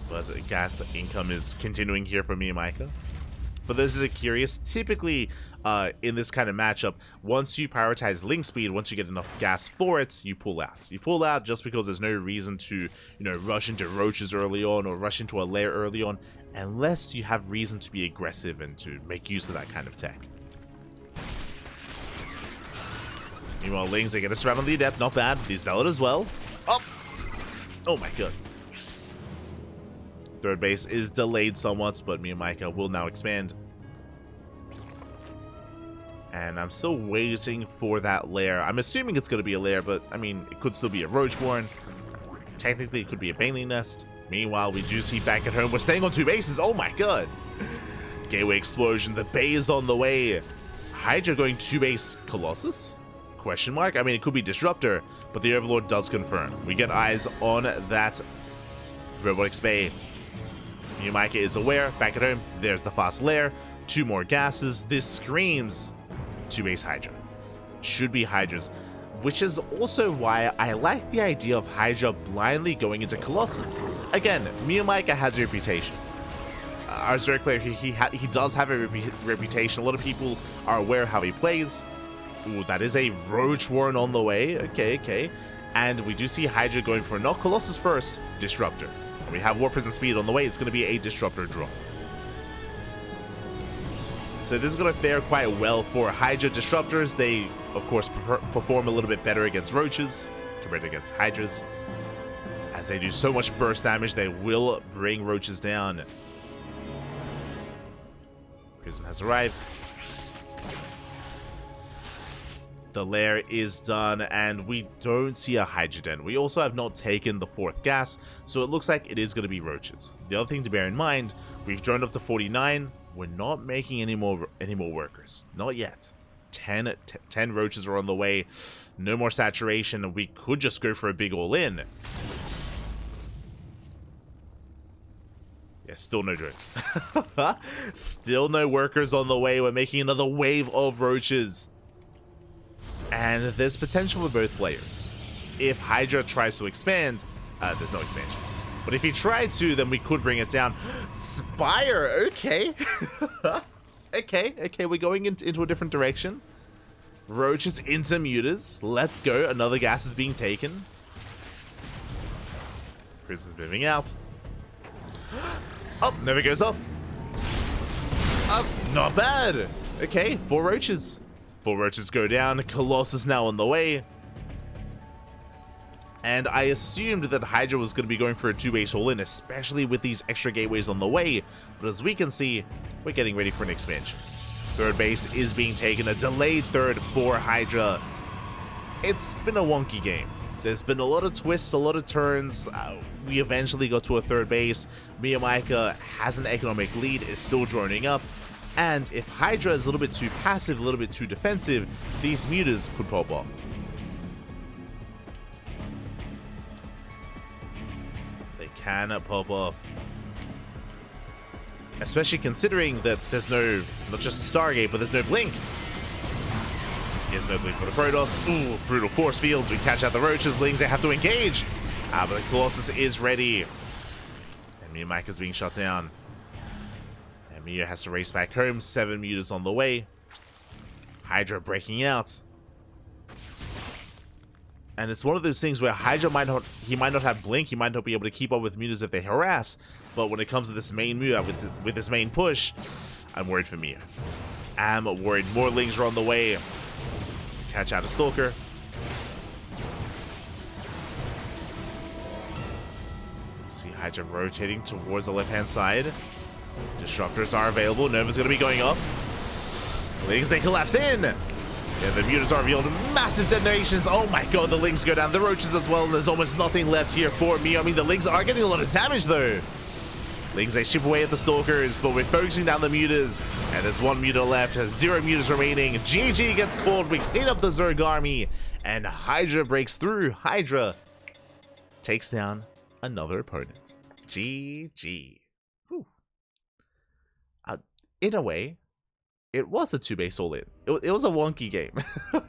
But gas income is continuing here for MeomaikA. For those that are curious, typically in this kind of matchup, once you prioritize link speed, once you get enough gas for it, you pull out. You pull out just because there's no reason to, rush into roaches early on or rush into a lair early on, unless you have reason to be aggressive and to make use of that kind of tech. Meanwhile, Lings, they get a surround on the Adept, not bad. The Zealot as well. Oh my god. Third base is delayed somewhat, but MeomaikA will now expand. And I'm still waiting for that lair. I'm assuming it's going to be a lair, but I mean, it could still be a Roachborn. Technically, it could be a Baneling Nest. Meanwhile, we do see back at home. We're staying on 2 bases. Oh my god. Gateway explosion. The Bay is on the way. HiGhDrA going 2 base Colossus? Question mark? I mean, it could be Disruptor, but the Overlord does confirm. We get eyes on that Robotics Bay. MeomaikA is aware. Back at home, there's the fast lair. 2 more gases. This screams 2 base HiGhDrA. Should be HiGhDRA's. Which is also why I like the idea of HiGhDrA blindly going into Colossus. Again, MeomaikA has a reputation. Our Zerg player, he does have a reputation. A lot of people are aware of how he plays. Ooh, that is a Roach Warren on the way. Okay. And we do see HiGhDrA going for not Colossus first, Disruptor. We have War Prison Speed on the way. It's going to be a Disruptor draw. So this is going to fare quite well for HiGhDRA Disruptors. They, of course, perform a little bit better against Roaches compared to against HiGhDRAs. As they do so much burst damage, they will bring Roaches down. Prism has arrived. The lair is done, and we don't see a HiGhDRA den. We also have not taken the 4th gas, so it looks like it is going to be Roaches. The other thing to bear in mind, we've droned up to 49. We're not making any more workers. Not yet. 10 Roaches are on the way. No more saturation. We could just go for a big all-in. Yeah, still no drones. Still no workers on the way. We're making another wave of Roaches. And there's potential for both players. If HiGhDRA tries to expand, there's no expansion. But if he tried to, then we could bring it down. Spire, okay. okay, we're going into a different direction. Roaches into Mutas. Let's go. Another gas is being taken. Prison's moving out. Oh, never goes off. Not bad. Okay, 4 Roaches. 4 Roaches go down. Colossus now on the way. And I assumed that HiGhDRA was going to be going for a 2 base all-in, especially with these extra gateways on the way. But as we can see, we're getting ready for an expansion. 3rd base is being taken. A delayed 3rd for HiGhDRA. It's been a wonky game. There's been a lot of twists, a lot of turns. We eventually got to a third base. MeomaikA has an economic lead, is still droning up. And if HiGhDrA is a little bit too passive, a little bit too defensive, these mutas could pop off. They can pop off. Especially considering that there's no, not just a Stargate, but there's no blink. Here's no blink for the Protoss. Ooh, brutal force fields. We catch out the roaches. Lings, they have to engage. But the Colossus is ready. And MeomaikA's being shut down. And Mio has to race back home. 7 mutas on the way. HiGhDrA breaking out. And it's one of those things where HiGhDrA might not have blink. He might not be able to keep up with mutas if they harass. But when it comes to this main move, with this main push, I'm worried for Mio. I'm worried. More Lings are on the way. Catch out a Stalker. See HiGhDrA rotating towards the left-hand side. Disruptors are available. Nova's going to be going off. Lings, they collapse in. Yeah, the mutas are revealed. Massive detonations. Oh my god, the Lings go down. The roaches as well. And there's almost nothing left here for Mio. I mean, the Lings are getting a lot of damage though. Lings, they chip away at the Stalkers, but we're focusing down the mutas. And there's 1 muta left, 0 mutas remaining. GG gets called, we clean up the Zerg army, and HiGhDrA breaks through. HiGhDrA takes down another opponent. GG. Whew. In a way, it was a 2-base all-in. It was a wonky game.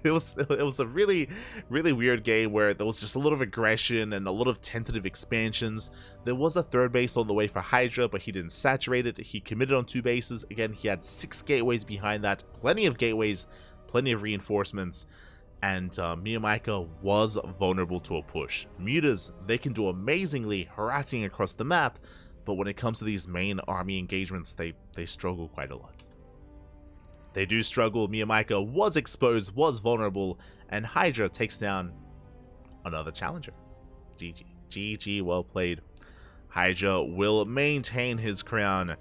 it was a really, really weird game where there was just a lot of aggression and a lot of tentative expansions. There was a 3rd base on the way for HiGhDrA, but he didn't saturate it. He committed on 2 bases. Again, he had 6 gateways behind that. Plenty of gateways, plenty of reinforcements. And MeomaikA was vulnerable to a push. Mutas, they can do amazingly harassing across the map, but when it comes to these main army engagements, they struggle quite a lot. They do struggle. MeomaikA was exposed, was vulnerable, and HiGhDrA takes down another challenger. GG. GG, well played. HiGhDrA will maintain his crown.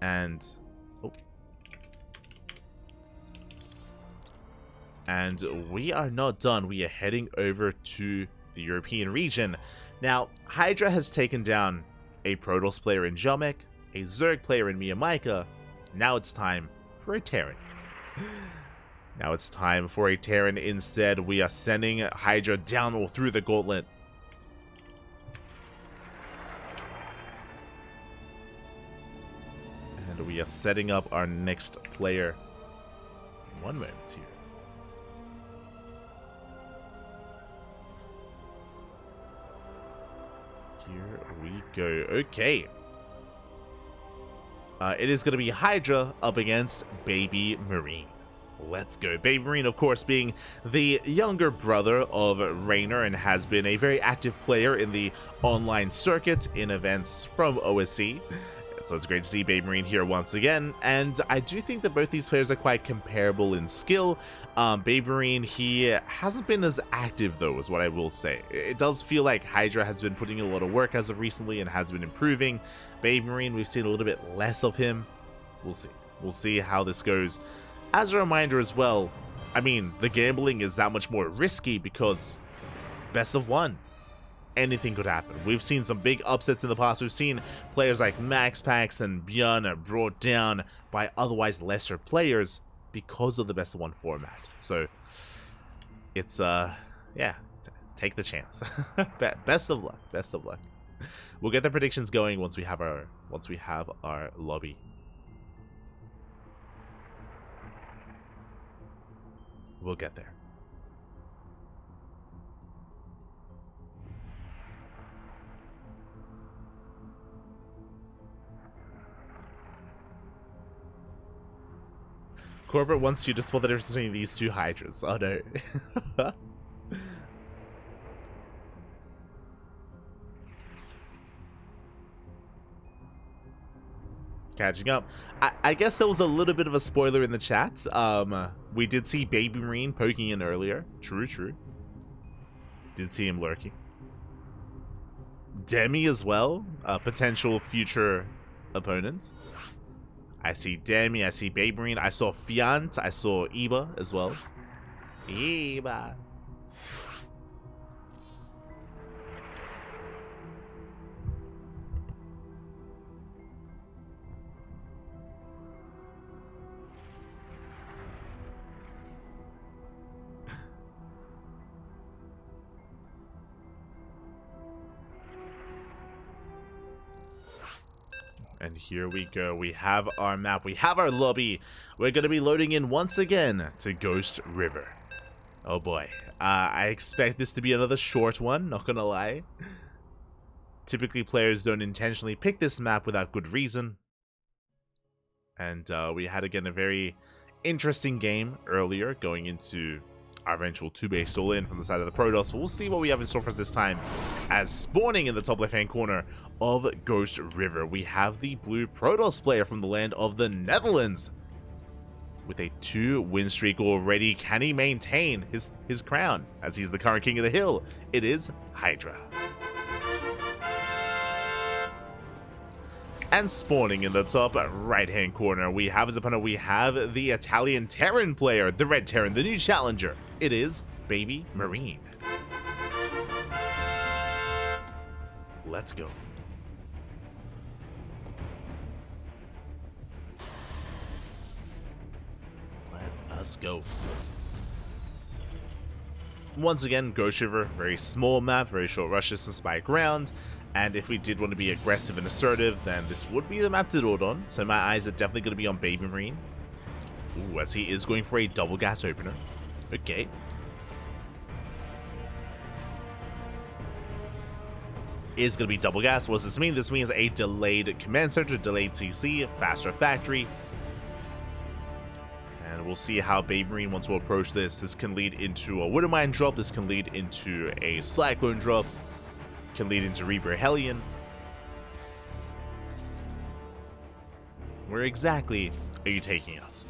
And... oh. And we are not done. We are heading over to the European region. Now, HiGhDrA has taken down a Protoss player in Ziomek, a Zerg player in MeomaikA. Now it's time for a Terran. Now it's time for a Terran instead. We are sending HiGhDrA down or through the gauntlet. And we are setting up our next player. 1 moment here. Here we go. Okay. It is going to be HiGhDrA up against BabyMarine. Let's go. BabyMarine, of course, being the younger brother of Raynor and has been a very active player in the online circuit in events from OSC. So it's great to see BabyMarine here once again, and I do think that both these players are quite comparable in skill. BabyMarine, he hasn't been as active though, is what I will say. It does feel like HiGhDrA has been putting in a lot of work as of recently and has been improving. BabyMarine, we've seen a little bit less of him. We'll see. We'll see how this goes. As a reminder as well, I mean, the gambling is that much more risky because best of 1. Anything could happen. We've seen some big upsets in the past. We've seen players like MaxPax and Bjorn are brought down by otherwise lesser players because of the best of 1 format. So it's yeah, take the chance. Best of luck. Best of luck. We'll get the predictions going once we have our lobby. We'll get there. Corporate wants you to spell the difference between these 2 HiGhDRAs. Oh no. Catching up. I guess there was a little bit of a spoiler in the chat. We did see BabyMarine poking in earlier. True. Did see him lurking. Demi as well. Potential future opponents. I see Demi, I see BabyMarine, I saw Fiant, I saw Iba as well. Iba. And here we go. We have our map. We have our lobby. We're going to be loading in once again to Ghost River. Oh boy. I expect this to be another short one, not going to lie. Typically, players don't intentionally pick this map without good reason. And we had, again, a very interesting game earlier going into our eventual 2-base all-in from the side of the Protoss. We'll see what we have in store for us this time. As spawning in the top left-hand corner of Ghost River, we have the blue Protoss player from the land of the Netherlands. With a 2-win streak already, can he maintain his crown as he's the current king of the hill? It is HiGhDrA. And spawning in the top right-hand corner, we have as opponent, we have the Italian Terran player, the Red Terran, the new challenger. It is BabyMarine. Let's go. Let us go. Once again, Ghost River, very small map, very short rush distance by ground. And if we did want to be aggressive and assertive, then this would be the map to do it on. So my eyes are definitely going to be on BabyMarine. Ooh, as he is going for a double gas opener. Okay. Is going to be double gas. What does this mean? This means a delayed command center, delayed CC, faster factory. And we'll see how BabyMarine wants to approach this. This can lead into a Widow Mine drop. This can lead into a Cyclone drop. Can lead into Reaper Hellion. Where exactly are you taking us?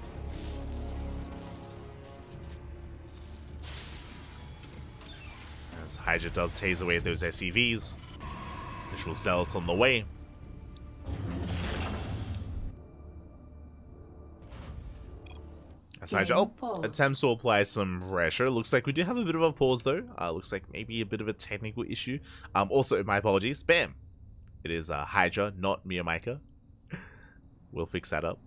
As HiGhDrA does tase away those SCVs. Initial Zealots on the way. As HiGhDrA attempts to apply some pressure. Looks like we do have a bit of a pause though. Looks like maybe a bit of a technical issue. Also, my apologies. Bam! It is HiGhDrA, not MeomaikA. We'll fix that up.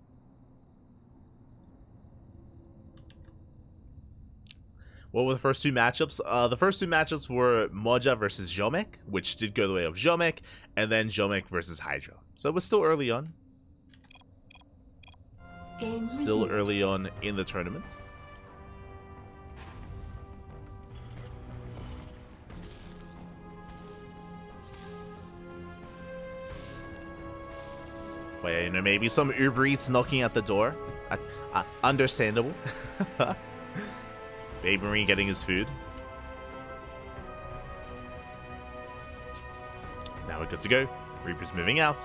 What were the first two matchups? The first two matchups were Moja versus Ziomek, which did go the way of Ziomek, and then Ziomek versus HiGhDrA. So we're still early on. Still early on in the tournament. Well, yeah, you know, maybe some Uber Eats knocking at the door. Understandable. BabyMarine getting his food. Now we're good to go. Reaper's moving out.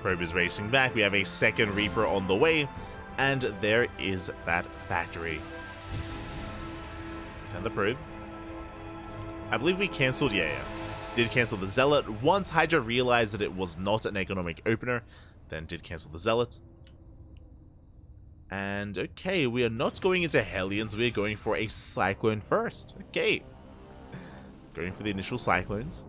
Probe is racing back. We have a second Reaper on the way. And there is that factory. And the probe. I believe we cancelled, yeah. Did cancel the Zealot. Once HiGhDrA realized that it was not an economic opener, then did cancel the Zealot. And okay, we are not going into Hellions. We are going for a Cyclone first. Okay. Going for the initial Cyclones.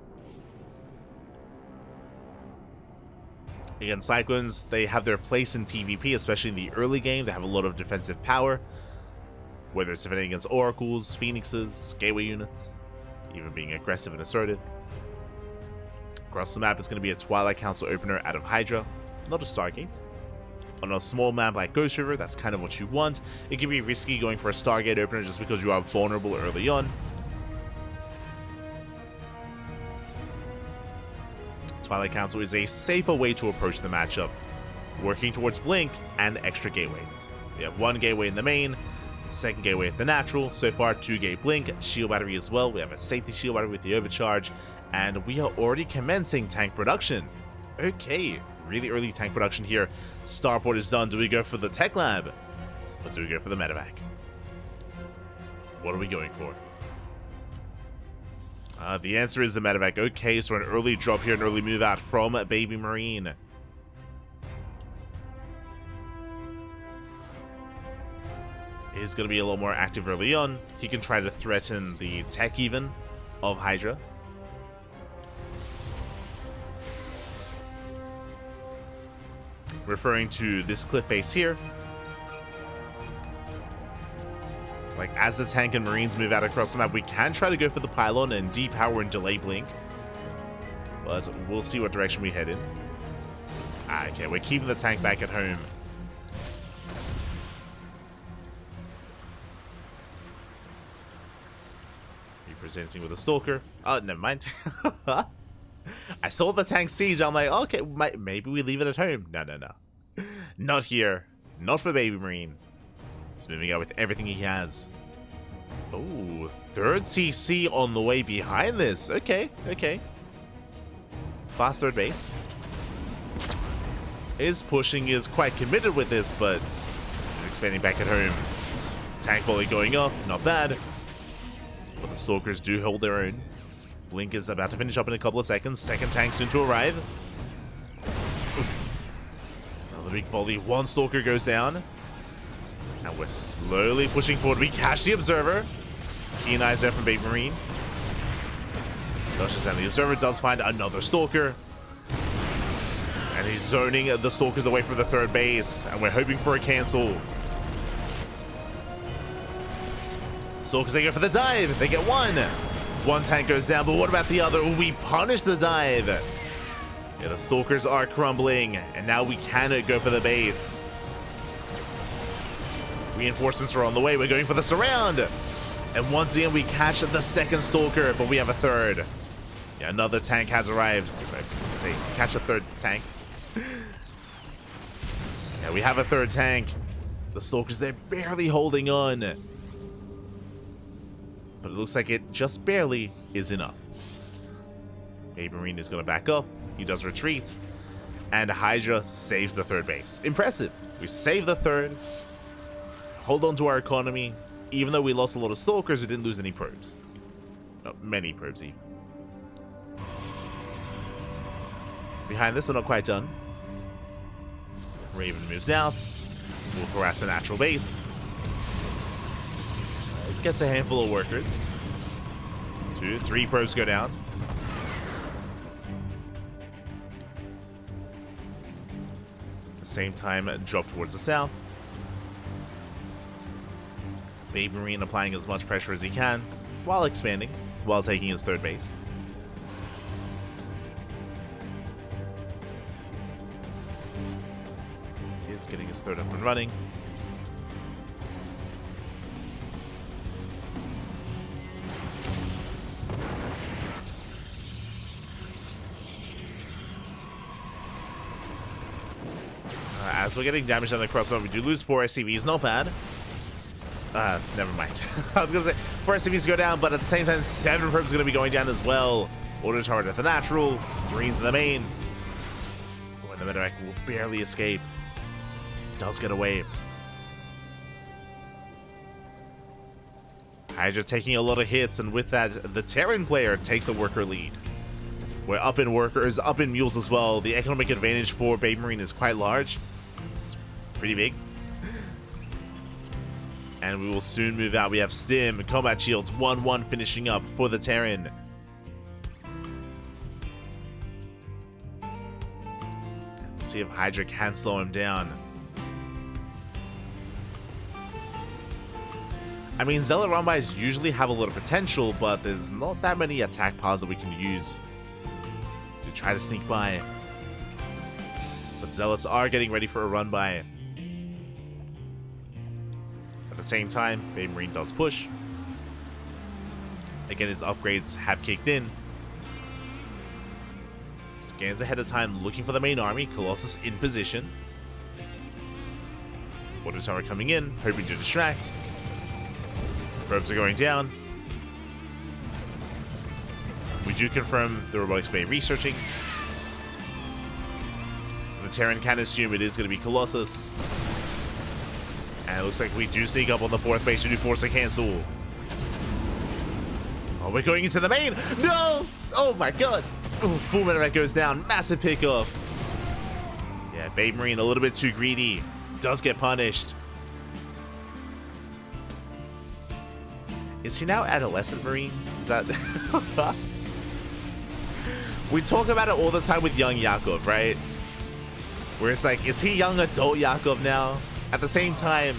Again, Cyclones, they have their place in TVP, especially in the early game. They have a lot of defensive power. Whether it's defending against Oracles, Phoenixes, Gateway units, even being aggressive and assertive. Across the map, it's going to be a Twilight Council opener out of HiGhDrA, not a Stargate. On a small map like Ghost River, that's kind of what you want. It can be risky going for a Stargate opener just because you are vulnerable early on. Twilight Council is a safer way to approach the matchup, working towards Blink and extra gateways. We have one gateway in the main, second gateway at the natural, so far 2-gate Blink, shield battery as well. We have a safety shield battery with the overcharge, and we are already commencing tank production. Okay, really early tank production here. Starport is done. Do we go for the Tech Lab, or do we go for the Medevac? What are we going for? The answer is the Medevac. Okay, so an early drop here, an early move out from BabyMarine. Is going to be a lot more active early on. He can try to threaten the tech even of HiGhDrA. Referring to this cliff face here. Like, as the tank and Marines move out across the map, we can try to go for the pylon and depower and delay blink. But we'll see what direction we head in. Ah, okay, we're keeping the tank back at home. Presenting with a stalker. Oh, never mind. I saw the tank siege. I'm like, okay, maybe we leave it at home. No. Not here. Not for BabyMarine. He's moving out with everything he has. Oh, third CC on the way behind this. Okay. Fast third base. His pushing is quite committed with this, but he's expanding back at home. Tank volley going up. Not bad. But the Stalkers do hold their own. Blink is about to finish up in a couple of seconds. Second tank soon to arrive. Another big volley. One Stalker goes down. And we're slowly pushing forward. We catch the Observer. Keen eyes there from BabyMarine. Dushes down. The Observer does find another Stalker. And he's zoning the Stalkers away from the third base. And we're hoping for a cancel. Stalkers, they go for the dive. They get one. One tank goes down, but what about the other? We punish the dive. Yeah, the Stalkers are crumbling. And now we cannot go for the base. Reinforcements are on the way. We're going for the surround. And once again, we catch the second Stalker, but we have a third. Yeah, another tank has arrived. Say, catch a third tank. Yeah, we have a third tank. The Stalkers, they're barely holding on. But it looks like it just barely is enough. BabyMarine is going to back up. He does retreat. And HiGhDrA saves the third base. Impressive. We save the third. Hold on to our economy. Even though we lost a lot of Stalkers, we didn't lose any probes. No, many probes even. Behind this, we're not quite done. Raven moves out. We'll harass the natural base. Gets a handful of workers. 2, 3 probes go down. At the same time, drop towards the south. BabyMarine applying as much pressure as he can while expanding, while taking his third base. He's getting his third up and running. As we're getting damage on the crossbow, we do lose 4 SCVs. Not bad. Never mind. I was going to say 4 SCVs go down, but at the same time, 7 probes going to be going down as well. Auto turret at the natural. Marines in the main. Oh, and the Nicoract will barely escape. Does get away. HiGhDrA taking a lot of hits, and with that, the Terran player takes a worker lead. We're up in workers, up in mules as well. The economic advantage for BabyMarine is quite large. It's pretty big. And we will soon move out. We have Stim, combat shields, 1-1 finishing up for the Terran. We'll see if HiGhDrA can slow him down. I mean, Zealot Rumbys usually have a lot of potential, but there's not that many attack paths that we can use to try to sneak by. But Zealots are getting ready for a run by. At the same time, BabyMarine does push. Again, his upgrades have kicked in. Scans ahead of time, looking for the main army. Colossus in position. Water Tower coming in, hoping to distract. Probes are going down. We do confirm the Robotics Bay researching. The Terran can assume it is going to be Colossus. And it looks like we do sneak up on the 4th base to do force a cancel. Oh, we're going into the main. No! Oh my god. Oh, full Nicoract goes down. Massive pickup. Yeah, BabyMarine a little bit too greedy. Does get punished. Is he now Adolescent Marine? Is that... We talk about it all the time with young Yakov, right? Where it's like, is he young adult Yakov now? At the same time,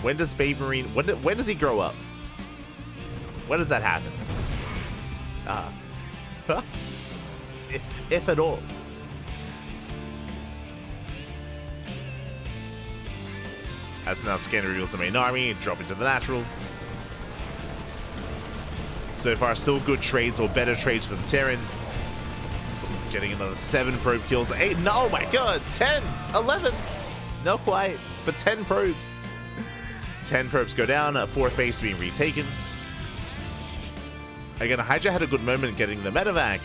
When does BabyMarine... When does he grow up? When does that happen? If at all. As now Scanner reveals the main army, drop into the natural. So far, still good trades or better trades for the Terran. Getting another 7 probe kills. 8, no, oh my god, 10, 11. Not quite, but 10 probes. 10 probes go down, a 4th base being retaken. Again, HiGhDrA had a good moment getting the medevac.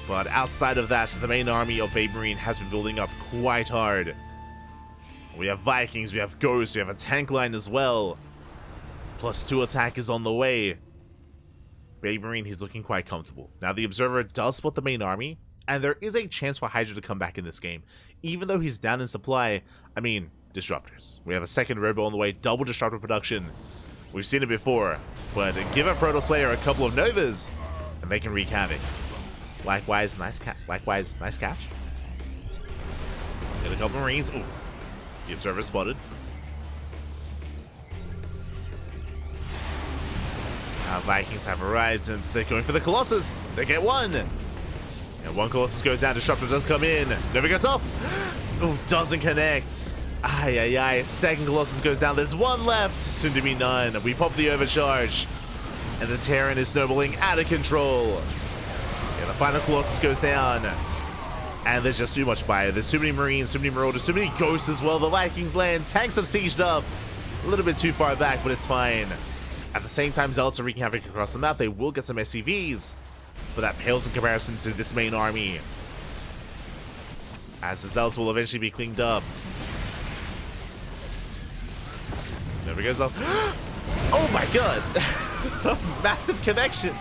But outside of that, the main army of BabyMarine has been building up quite hard. We have Vikings, we have Ghosts, we have a tank line as well. +2 attack is on the way. BabyMarine, he's looking quite comfortable. Now, the Observer does spot the main army, and there is a chance for HiGhDrA to come back in this game. Even though he's down in supply, I mean, disruptors. We have a 2nd Robo on the way, double disruptor production. We've seen it before, but give a Protoss player a couple of Novas, and they can wreak havoc. Likewise, nice catch. Get a couple Marines. Ooh. The Observer spotted. Vikings have arrived, and they're going for the Colossus. They get 1. And 1 Colossus goes down. Disruptor does come in. Never goes off. Oh, doesn't connect. Ay, ay, ay. 2nd Colossus goes down. There's 1 left. Soon to be none. We pop the overcharge. And the Terran is snowballing out of control. Yeah, the final Colossus goes down. And there's just too much fire. There's too many Marines, too many Marauders, too many Ghosts as well. The Vikings land. Tanks have sieged up. A little bit too far back, but it's fine. At the same time, Zealots are wreaking havoc across the map. They will get some SCVs, but that pales in comparison to this main army. As the Zealots will eventually be cleaned up. There we go. Oh my god! Massive connection!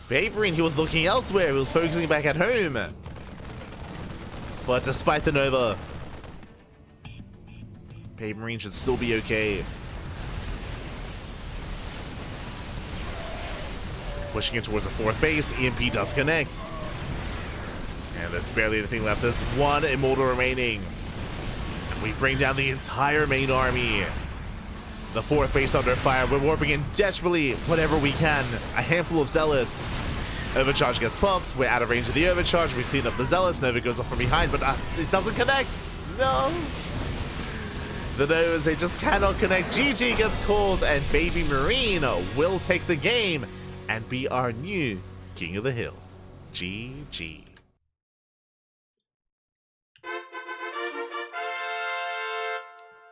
BabyMarine, he was looking elsewhere. He was focusing back at home. But despite the Nova, BabyMarine should still be okay. Pushing it towards the 4th base. EMP does connect. And there's barely anything left. There's 1 Immortal remaining. And we bring down the entire main army. The 4th base under fire. We're warping in desperately whatever we can. A handful of Zealots. Overcharge gets popped. We're out of range of the overcharge. We clean up the Zealots. Nova goes off from behind, but it doesn't connect. No. The Novas, they just cannot connect. GG gets called, and BabyMarine will take the game and be our new King of the Hill. GG.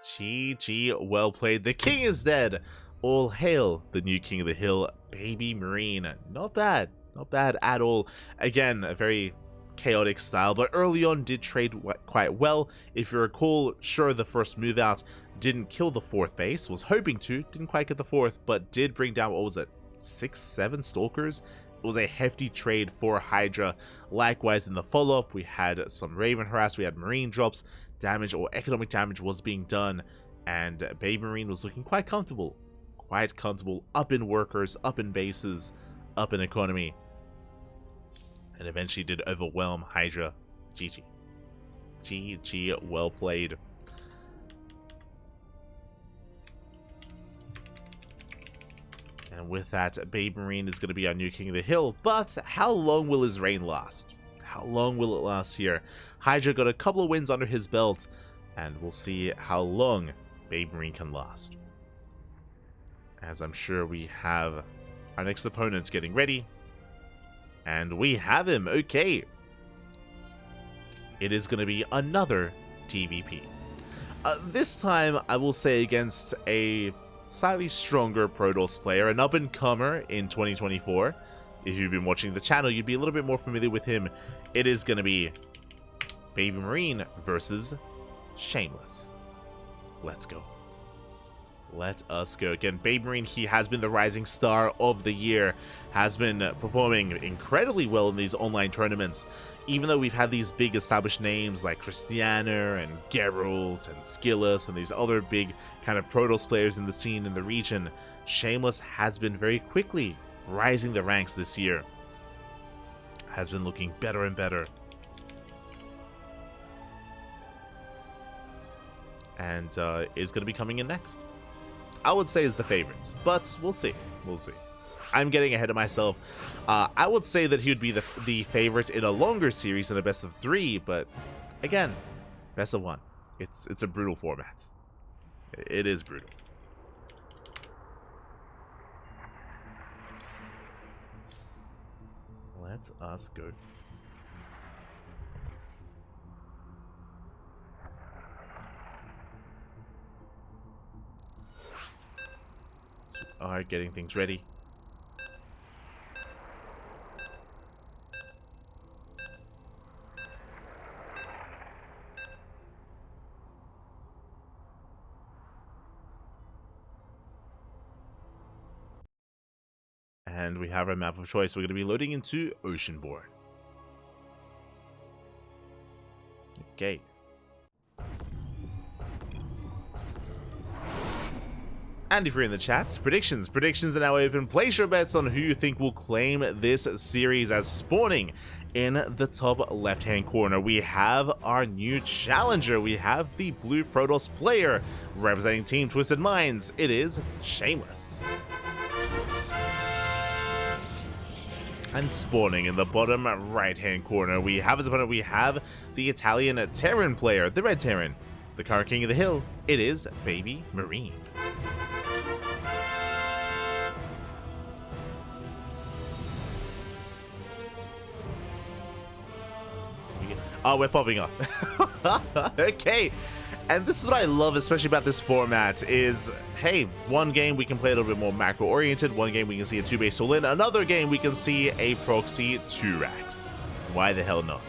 GG, well played. The king is dead. All hail the new King of the Hill, BabyMarine. Not bad. Not bad at all. Again, a very chaotic style, but early on did trade quite well. If you recall, sure, the first move out didn't kill the 4th base. Was hoping to. Didn't quite get the 4th, but did bring down, what was it? 6, 7 Stalkers. It was a hefty trade for HiGhDrA. Likewise, in the follow-up, we had some Raven harass, we had Marine drops, damage or economic damage was being done, and BabyMarine was looking quite comfortable. Quite comfortable, up in workers, up in bases, up in economy. And eventually did overwhelm HiGhDrA. GG. GG, well played. And with that, BabyMarine is going to be our new King of the Hill. But how long will his reign last? How long will it last here? HiGhDrA got a couple of wins under his belt, and we'll see how long BabyMarine can last. As I'm sure we have our next opponents getting ready. And we have him. Okay. It is going to be another TVP. This time, I will say against a slightly stronger Protoss player, an up-and-comer in 2024. If you've been watching the channel, you'd be a little bit more familiar with him. It is going to be BabyMarine versus Shameless. Let's go. Let us go. Again, BabyMarine, he has been the rising star of the year, has been performing incredibly well in these online tournaments. Even though we've had these big established names like Krystianer and Gerald and Skillus and these other big kind of Protoss players in the scene in the region, Shameless has been very quickly rising the ranks this year. Has been looking better and better. and is going to be coming in next. I would say is the favorite, but we'll see. We'll see. I'm getting ahead of myself. I would say that he would be the favorite in a longer series than a best of 3, but again, best of 1. It's a brutal format. It is brutal. Let us go. So we are getting things ready. And we have our map of choice. We're going to be loading into Oceanborn. Okay. And if you're in the chat, predictions. Predictions are now open. Place your bets on who you think will claim this series as spawning. In the top left-hand corner, we have our new challenger. We have the Blue Protoss player representing Team Twisted Minds. It is Shameless. And spawning in the bottom right-hand corner, we have as opponent, we have the Italian Terran player, the Red Terran, the current king of the hill. It is BabyMarine. Oh, we're popping up. Okay. And this is what I love, especially about this format, is, hey, one game we can play a little bit more macro-oriented, one game we can see a 2-base all-in, another game we can see a proxy 2 racks. Why the hell not?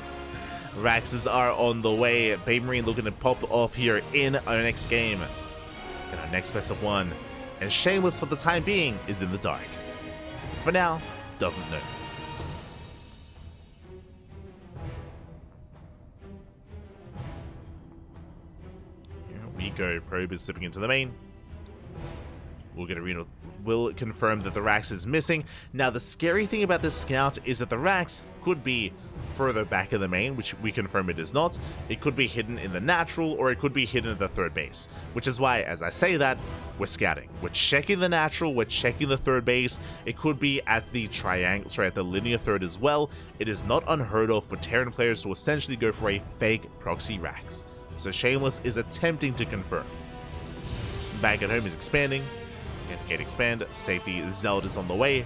Raxes are on the way. BabyMarine looking to pop off here in our next game, in our next best of 1. And Shameless, for the time being, is in the dark. For now, doesn't know. We go. Probe is slipping into the main. We'll get a will confirm that the Rax is missing. Now, the scary thing about this scout is that the Rax could be further back in the main, which we confirm it is not. It could be hidden in the natural, or it could be hidden at the third base, which is why, as I say that, we're scouting. We're checking the natural, we're checking the third base. It could be at the triangle, sorry, at the linear third as well. It is not unheard of for Terran players to essentially go for a fake proxy Rax. So Shameless is attempting to confirm. Back at home is expanding. Gate expand. Safety Zeld is on the way.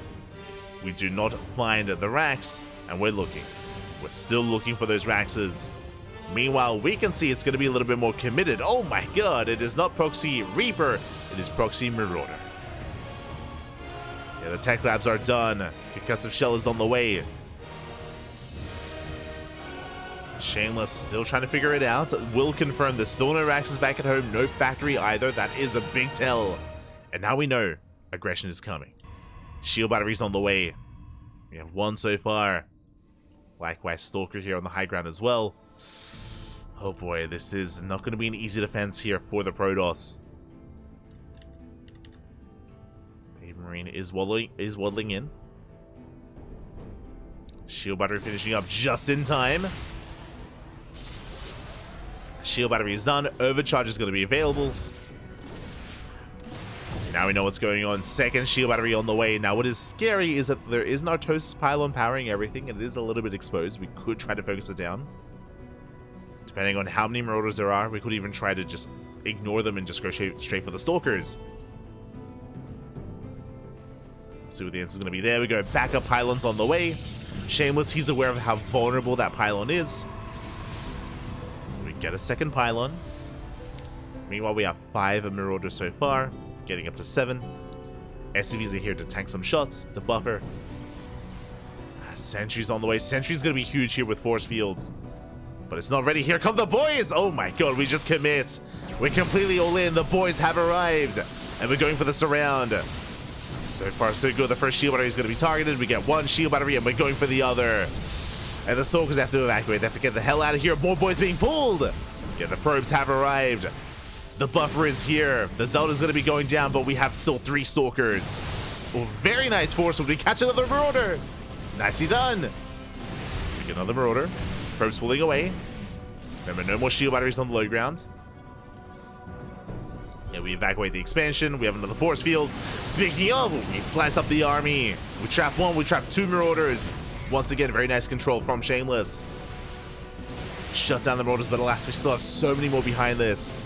We do not find the Rax, and we're looking. We're still looking for those Raxes. Meanwhile, we can see it's going to be a little bit more committed. Oh my god, it is not Proxy Reaper, it is Proxy Marauder. Yeah, the tech labs are done. Concussive Shell is on the way. Shameless still trying to figure it out. Will confirm there's still no Raxes back at home, no factory either. That is a big tell. And now we know aggression is coming. Shield batteries on the way. We have 1 so far. Likewise, Stalker here on the high ground as well. Oh boy, this is not going to be an easy defense here for the Protoss. BabyMarine is waddling in. Shield battery finishing up just in time. Shield battery is done. Overcharge is going to be available. Now we know what's going on. Second shield battery on the way. Now what is scary is that there is an Artosis pylon powering everything, and it is a little bit exposed. We could try to focus it down. Depending on how many Marauders there are, we could even try to just ignore them and just go straight for the Stalkers. See what the answer is going to be. There we go. Backup pylons on the way. Shameless, he's aware of how vulnerable that pylon is. So we get a second pylon. Meanwhile, we have 5 Marauders so far. Getting up to 7. SCVs are here to tank some shots, to buffer. Sentry's on the way. Sentry's going to be huge here with force fields. But it's not ready. Here come the boys! Oh my god, we just commit. We're completely all in. The boys have arrived. And we're going for the surround. So far, so good. The first shield battery is going to be targeted. We get 1 shield battery and we're going for the other. And the Stalkers have to evacuate. They have to get the hell out of here. More boys being pulled. Yeah, the probes have arrived. The buffer is here. The Zeld is going to be going down, but we have still 3 Stalkers. Oh, very nice force. We catch another Marauder. Nicely done. We get another Marauder. Probes pulling away. Remember, no more shield batteries on the low ground. Yeah, we evacuate the expansion. We have another force field. Speaking of, we slice up the army. We trap one, we trap two Marauders. Once again, very nice control from Shameless. Shut down the Marauders, but alas, we still have so many more behind this.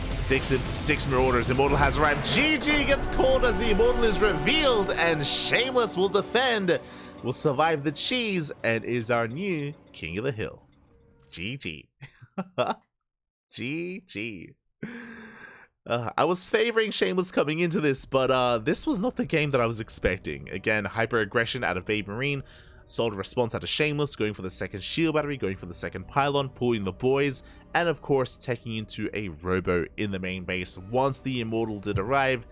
Six Marauders. Immortal has arrived. GG gets called as the Immortal is revealed, and Shameless will defend, will survive the cheese, and is our new King of the Hill. GG. GG. I was favoring Shameless coming into this, but this was not the game that I was expecting. Again, hyper aggression out of BabyMarine, solid response out of Shameless, going for the second shield battery, going for the second pylon, pulling the boys, and of course taking into a robo in the main base. Once the Immortal did arrive,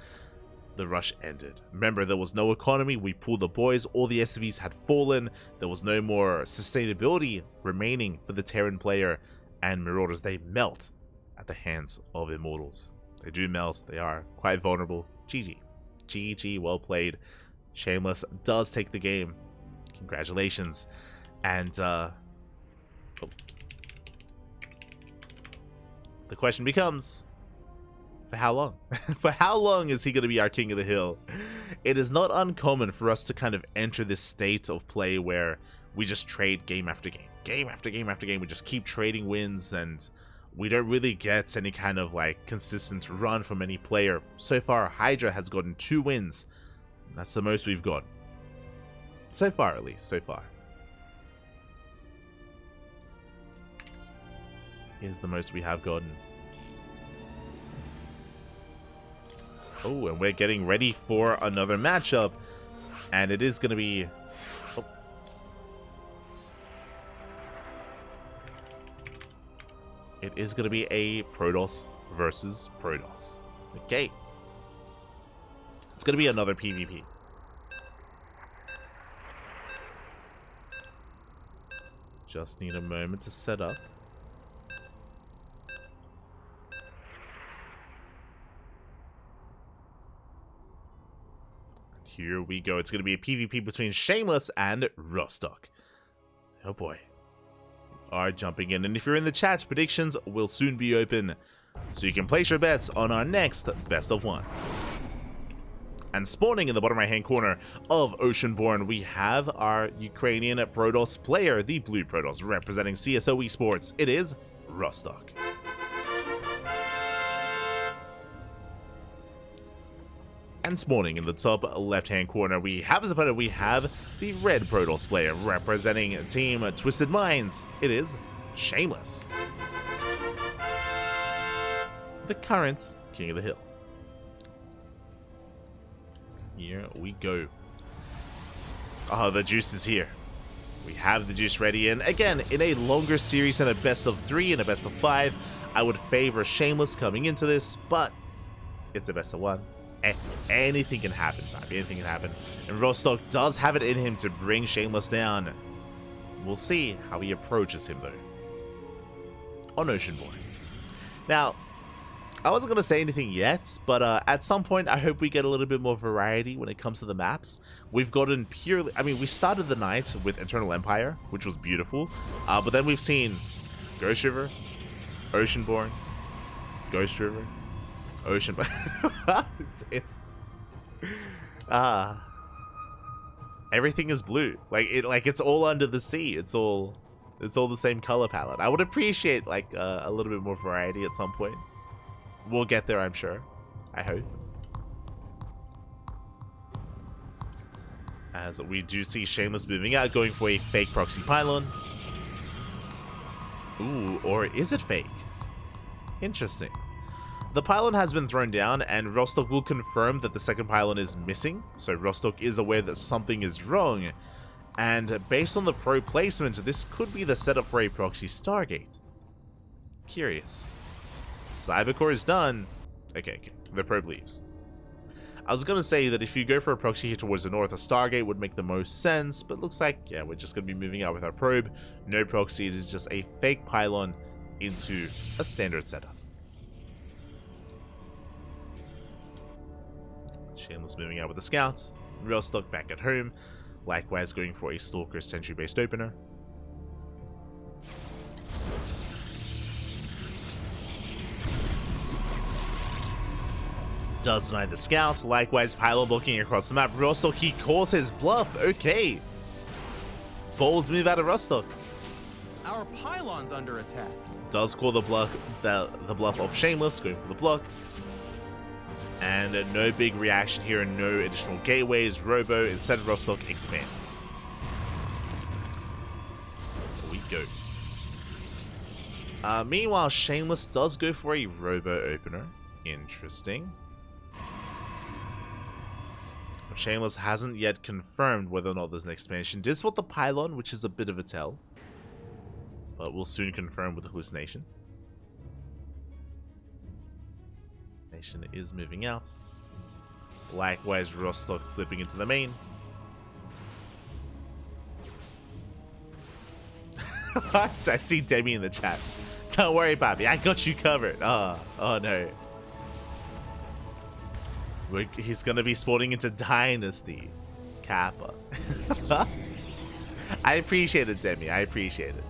the rush ended. Remember, there was no economy. We pulled the boys, all the SCVs had fallen, there was no more sustainability remaining for the Terran player, and Marauders, they melt at the hands of Immortals. They do melt, they are quite vulnerable. GG. GG, well played. Shameless does take the game. Congratulations. And the question becomes, for how long? For how long is he going to be our King of the Hill? It is not uncommon for us to kind of enter this state of play where we just trade game after game. Game after game after game. We just keep trading wins, and we don't really get any kind of like consistent run from any player. So far, HiGhDrA has gotten 2 wins. That's the most we've got. So far, at least. So far. Is the most we have gotten. Oh, and we're getting ready for another matchup. And it is going to be... Oh. It is going to be a Protoss versus Protoss. Okay. It's going to be another PvP. Just need a moment to set up. Here we go. It's going to be a PvP between Shameless and Rostok. Oh boy. Are jumping in, and if you're in the chat, predictions will soon be open, so you can place your bets on our next best of 1. And spawning in the bottom right hand corner of Oceanborn, we have our Ukrainian Protoss player, the blue Protoss, representing CSO Esports. It is Rostok. And spawning in the top left hand corner, we have as opponent, we have the red Protoss player, representing Team Twisted Minds. It is Shameless, the current King of the Hill. Here we go. Oh, the juice is here. We have the juice ready, and again, in a longer series than a best of 3 and a best of 5, I would favor Shameless coming into this, but it's a best of 1. Anything can happen, anything can happen. And Rostok does have it in him to bring Shameless down. We'll see how he approaches him, though, on Oceanborn. Now, I wasn't going to say anything yet, but at some point, I hope we get a little bit more variety when it comes to the maps. We've gotten purely... I mean, we started the night with Eternal Empire, which was beautiful. But then we've seen Ghost River, Oceanborn, Ghost River, Oceanborn. Everything is blue. Like it's all under the sea. It's all the same color palette. I would appreciate like a little bit more variety at some point. We'll get there, I'm sure. I hope. As we do see Shameless moving out, going for a fake proxy pylon. Ooh, or is it fake? Interesting. The pylon has been thrown down, and Rostok will confirm that the second pylon is missing. So Rostok is aware that something is wrong. And based on the probe placement, this could be the setup for a proxy Stargate. Curious. Cybercore is done. Okay, the probe leaves. I was gonna say that if you go for a proxy here towards the north, a Stargate would make the most sense, but looks like, yeah, we're just gonna be moving out with our probe. No proxy, it is just a fake pylon into a standard setup. Shameless moving out with the scouts. Rostok back at home. Likewise going for a Stalker Sentry-based opener. Does deny the scouts. Likewise, Pylon blocking across the map. Rostok, he calls his bluff. Okay. Bold move out of Rostok. Our pylon's under attack. Does call the bluff of Shameless, going for the block. And no big reaction here, and no additional gateways. Robo, instead Rostok expands. Here we go. Meanwhile, Shameless does go for a Robo opener. Interesting. Shameless hasn't yet confirmed whether or not there's an expansion. Did spot the pylon, which is a bit of a tell. But we'll soon confirm with the hallucination. Nation is moving out. Likewise, Rostok slipping into the main. I see Demi in the chat. Don't worry, Bobby. I got you covered. Oh no. He's gonna be sporting into Dynasty. Kappa. I appreciate it, Demi. I appreciate it.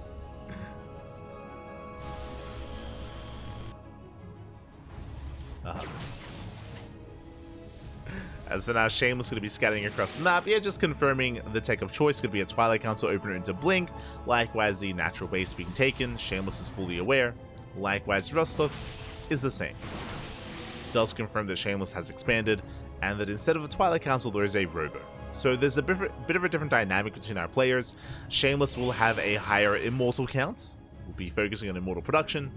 As for now, Shameless is going to be scattering across the map. Yeah, just confirming the tech of choice could be a Twilight Council opener into Blink. Likewise, the natural base being taken. Shameless is fully aware. Likewise, Rostok is the same. Does confirm that Shameless has expanded, and that instead of a Twilight Council, there is a Robo. So there's a bit of a different dynamic between our players. Shameless will have a higher Immortal count. We'll be focusing on Immortal production,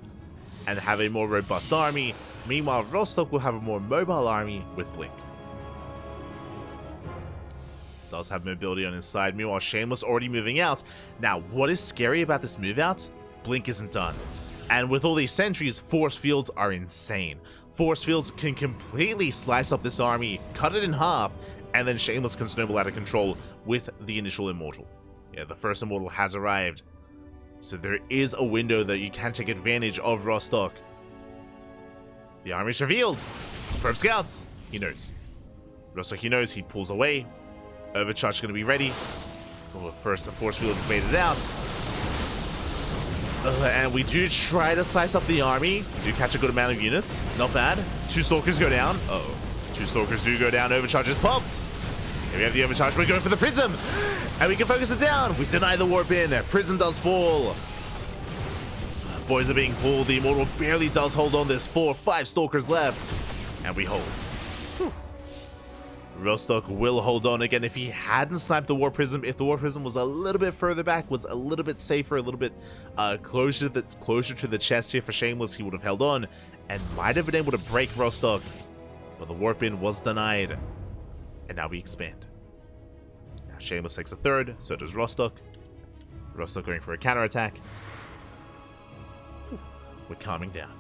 and have a more robust army. Meanwhile, Rostok will have a more mobile army with Blink. Does have mobility on his side. Meanwhile, Shameless already moving out. Now, what is scary about this move out? Blink isn't done. And with all these sentries, force fields are insane. Force fields can completely slice up this army, cut it in half, and then Shameless can snowball out of control with the initial Immortal. Yeah, the first Immortal has arrived. So there is a window that you can take advantage of Rostok. The army's revealed. Probe scouts. He knows. Rostok, he knows. He pulls away. Overcharge going to be ready. Oh, first, the force field is made it out. And we do try to slice up the army. Do catch a good amount of units. Not bad. 2 Stalkers go down. Uh-oh. 2 Stalkers do go down. Overcharge is popped. Here we have the Overcharge. We're going for the Prism. And we can focus it down. We deny the Warp in. Prism does fall. Boys are being pulled. The Immortal barely does hold on. There's 4 or 5 Stalkers left. And we hold. Whew. Rostok will hold on again. If he hadn't sniped the Warp Prism, if the Warp Prism was a little bit further back, was a little bit safer, a little bit closer to the chest here for Shameless, he would have held on and might have been able to break Rostok. But the Warp in was denied. And now we expand. Now Shameless takes a third, so does Rostok. Rostok going for a counterattack. We're calming down.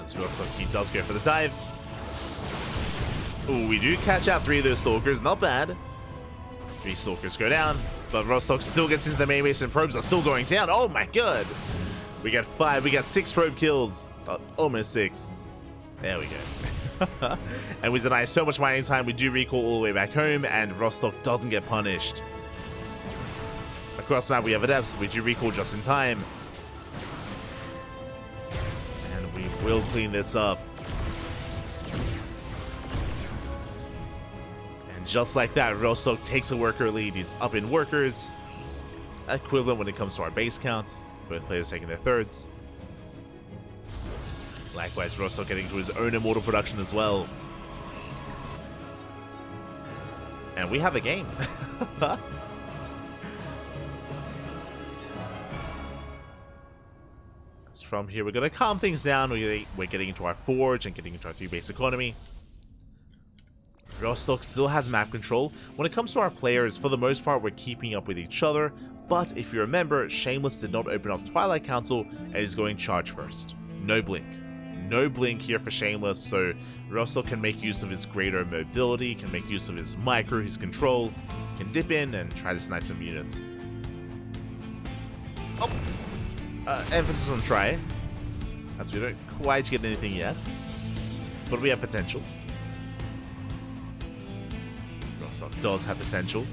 As Rostok, he does go for the dive. Ooh, we do catch out 3 of those Stalkers, not bad. 3 Stalkers go down, but Rostok still gets into the main base and probes are still going down. Oh my god! We got 5, we got 6 probe kills. Almost 6. There we go. And we deny so much mining time, we do recall all the way back home, and Rostok doesn't get punished. Across the map we have adepts, we do recall just in time. And we will clean this up. And just like that, Rostok takes a worker lead. He's up in workers. Equivalent when it comes to our base counts. Both players taking their thirds. Likewise, Rostok getting to his own Immortal production as well. And we have a game. From here, we're going to calm things down. We're getting into our Forge and getting into our 3-base economy. Rostok still has map control. When it comes to our players, for the most part, we're keeping up with each other. But if you remember, Shameless did not open up Twilight Council and is going charge first. No blink. No blink here for Shameless, so Rostok can make use of his greater mobility, can make use of his micro, his control, can dip in and try to snipe some units. Oh! Emphasis on try, as we don't quite get anything yet, but we have potential. Rostok does have potential.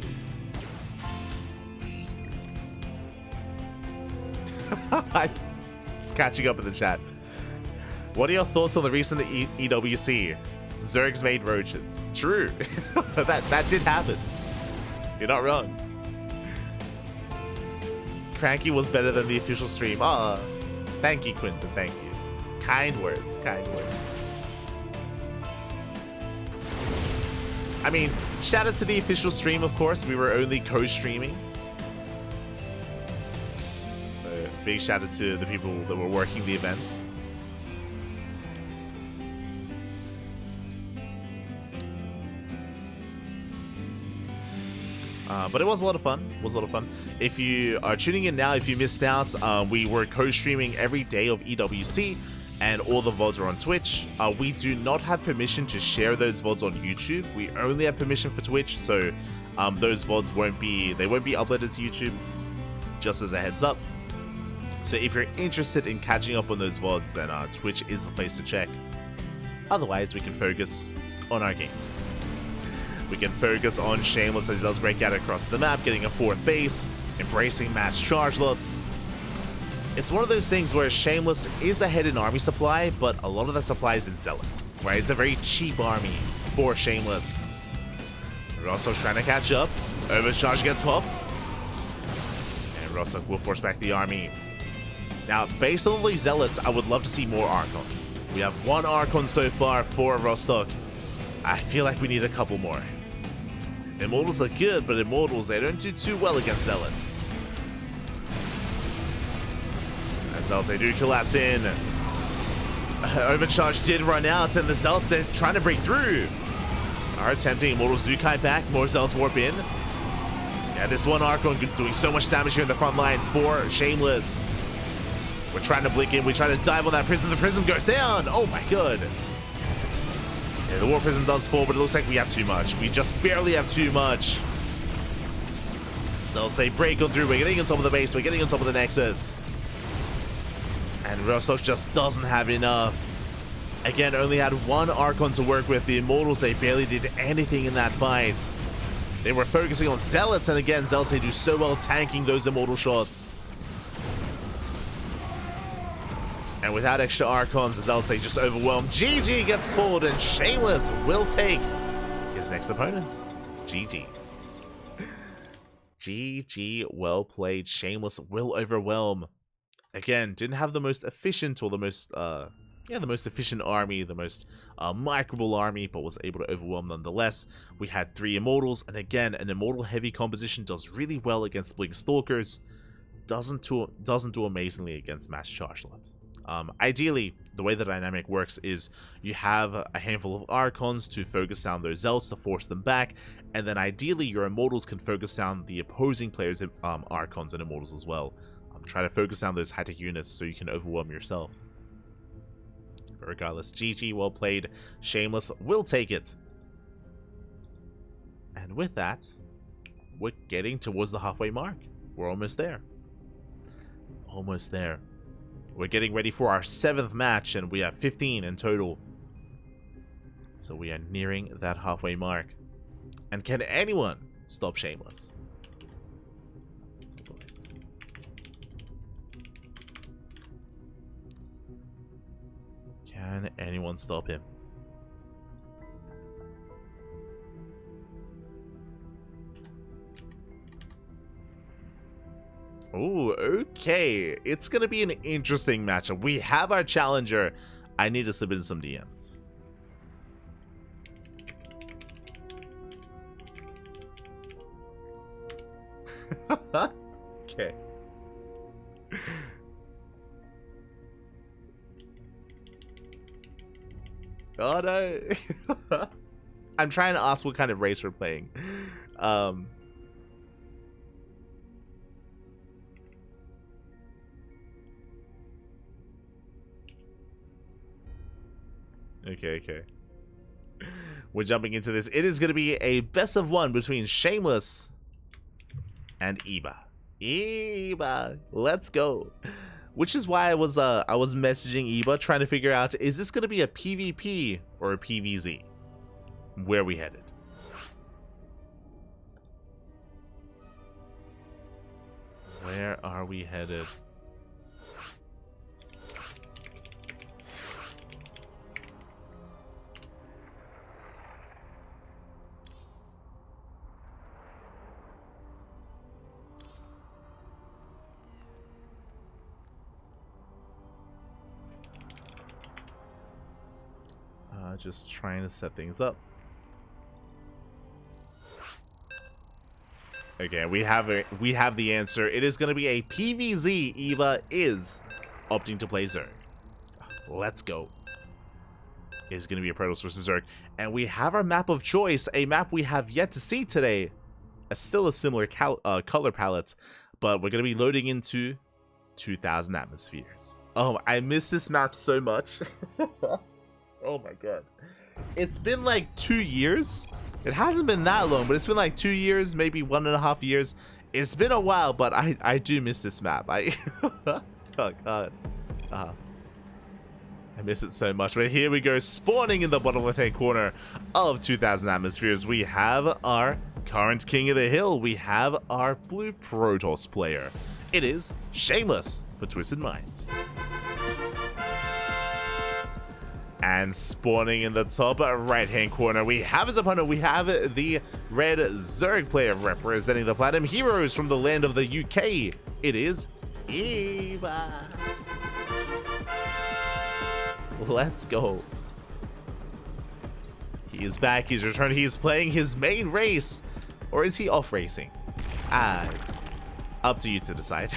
Just catching up in the chat. What are your thoughts on the recent EWC? Zerg's made roaches. True. that did happen. You're not wrong. CranKy was better than the official stream. Ah, thank you, Quinton. Thank you. Kind words. Kind words. I mean, shout out to the official stream, of course. We were only co-streaming. So, big shout out to the people that were working the event. But it was a lot of fun. It was a lot of fun. If you are tuning in now, if you missed out, we were co-streaming every day of EWC, and all the VODs are on Twitch. We do not have permission to share those VODs on YouTube. We only have permission for Twitch, so those VODs won't be uploaded to YouTube. Just as a heads up. So if you're interested in catching up on those VODs, then Twitch is the place to check. Otherwise, we can focus on our games. We can focus on Shameless as he does break out across the map, getting a 4th base, embracing mass charge lots. It's one of those things where Shameless is ahead in army supply, but a lot of the supply is in Zealot, right? It's a very cheap army for Shameless. Rostok's trying to catch up. Overcharge gets popped. And Rostok will force back the army. Now, based on these Zealots, I would love to see more Archons. We have 1 Archon so far for Rostok. I feel like we need a couple more. Immortals are good, but Immortals, they don't do too well against Zealots. As Zealots, they do collapse in. Overcharge did run out, and the Zealots, they're trying to break through. Are attempting. Immortals do kite back. More Zealots warp in. Yeah, this one Archon doing so much damage here in the front line for Shameless. We're trying to blink in. We try to dive on that prism. The prism goes down. Oh my god. Yeah, the War Prism does fall, but it looks like we have too much. We just barely have too much. So they break on through. We're getting on top of the base. We're getting on top of the Nexus. And Rostok just doesn't have enough. Again, only had 1 Archon to work with. The Immortals, they barely did anything in that fight. They were focusing on Zealots, and again, Zealots, they do so well tanking those Immortal shots. And without extra Archons, the Zealots, they just overwhelm. GG gets called, and Shameless will take his next opponent. GG. GG, well played. Shameless will overwhelm. Again, didn't have the most efficient or the most, the most efficient army, the most micrable army, but was able to overwhelm nonetheless. We had 3 Immortals, and again, an Immortal heavy composition does really well against Blink Stalkers. Doesn't do amazingly against mass charge lots. Ideally, the way the dynamic works is you have a handful of Archons to focus down those Zealots to force them back, and then ideally your Immortals can focus down the opposing players' Archons and Immortals as well. Try to focus down those high-tech units so you can overwhelm yourself. But regardless, GG, well played. Shameless will take it. And with that, we're getting towards the halfway mark. We're almost there. Almost there. We're getting ready for our 7th match, and we have 15 in total. So we are nearing that halfway mark. And can anyone stop Shameless? Can anyone stop him? Ooh, okay. It's gonna be an interesting matchup. We have our challenger. I need to slip in some DMs. Okay. Oh no. I'm trying to ask what kind of race we're playing. Okay. We're jumping into this. It is going to be a best of 1 between Shameless and Eba. Let's go. Which is why I was messaging Eba trying to figure out, is this going to be a PvP or a PvZ? Where are we headed? Where are we headed? Just trying to set things up. Okay, we have the answer. It is going to be a PvZ. Eva is opting to play Zerg. Let's go. It's going to be a Protoss versus Zerg. And we have our map of choice, a map we have yet to see today. Still a similar color palette, but we're going to be loading into 2,000 atmospheres. Oh, I miss this map so much. Oh my god. It's been like 2 years. It hasn't been that long, but it's been like 2 years, maybe 1.5 years. It's been a while, but I do miss this map. Oh god. I miss it so much. But here we go, spawning in the bottom left-hand corner of 2,000 atmospheres. We have our current king of the hill. We have our blue Protoss player. It is Shameless for Twisted Minds. And spawning in the top right-hand corner, we have his opponent. We have the red Zerg player representing the Platinum Heroes from the land of the UK. It is Eva. Let's go. He is back. He's returned. He's playing his main race. Or is he off racing? It's up to you to decide.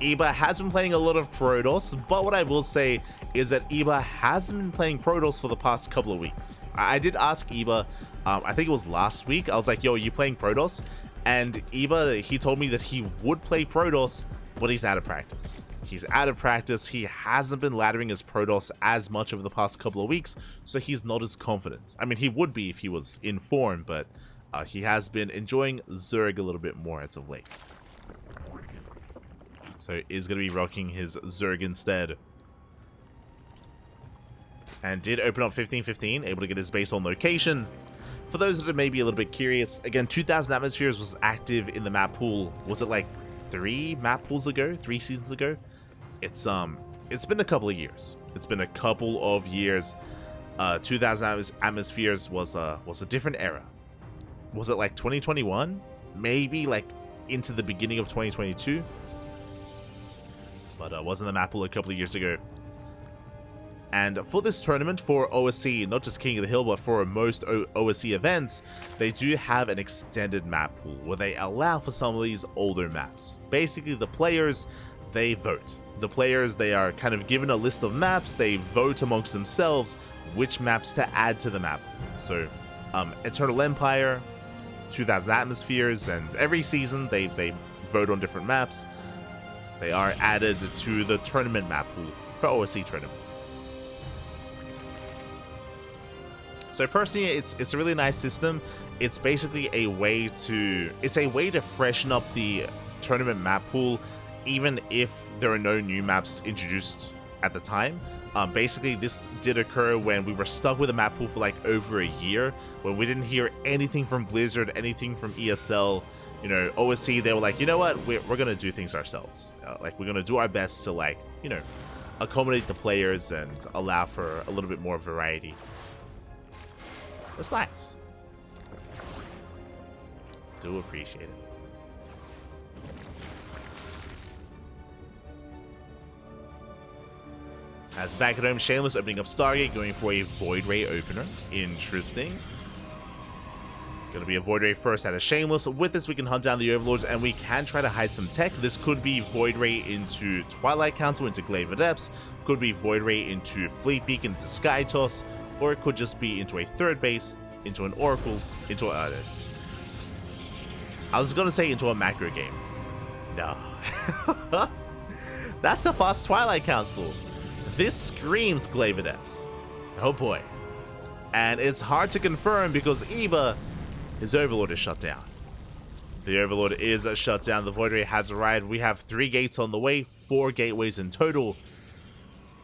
Eba has been playing a lot of Protoss, but what I will say is that Eba hasn't been playing Protoss for the past couple of weeks. I did ask Eba, I think it was last week, I was like, yo, are you playing Protoss? And Eba, he told me that he would play Protoss, but he's out of practice. He's out of practice. He hasn't been laddering his Protoss as much over the past couple of weeks, so he's not as confident. I mean, he would be if he was in form, but he has been enjoying Zerg a little bit more as of late. So is going to be rocking his Zerg instead. And did open up 1515, able to get his base on location. For those that are maybe a little bit curious, again, 2,000 atmospheres was active in the map pool. Was it like 3 map pools ago? 3 seasons ago? It's been a couple of years. It's been a couple of years. 2,000 atmospheres was a different era. Was it like 2021? Maybe like into the beginning of 2022? But wasn't the map pool a couple of years ago. And for this tournament, for OSC, not just King of the Hill, but for most OSC events, they do have an extended map pool where they allow for some of these older maps. Basically, the players, they vote. The players, they are kind of given a list of maps, they vote amongst themselves which maps to add to the map. So, Eternal Empire, 2,000 atmospheres, and every season they vote on different maps. They are added to the tournament map pool for OSC tournaments. So personally, it's a really nice system. It's basically a way to freshen up the tournament map pool, even if there are no new maps introduced at the time. Basically, this did occur when we were stuck with a map pool for like over a year, when we didn't hear anything from Blizzard, anything from ESL. You know, OSC, they were like, you know what, we're gonna do things ourselves. Like, we're gonna do our best to, like, you know, accommodate the players and allow for a little bit more variety. That's nice. Do appreciate it. As back at home, Shameless opening up Stargate, going for a Void Ray opener. Interesting. Going to be a Void Ray first out of Shameless. With this, we can hunt down the Overlords, and we can try to hide some tech. This could be Void Ray into Twilight Council, into Glaive of Depths. Could be Void Ray into Fleet Beacon, into Sky Toss. Or it could just be into a third base, into an Oracle, into a... I was going to say into a macro game. No. That's a fast Twilight Council. This screams Glaive of Depths. Oh boy. And it's hard to confirm because Eva... his Overlord is shut down. The Overlord is shut down. The Void Ray has arrived. We have 3 gates on the way, 4 gateways in total.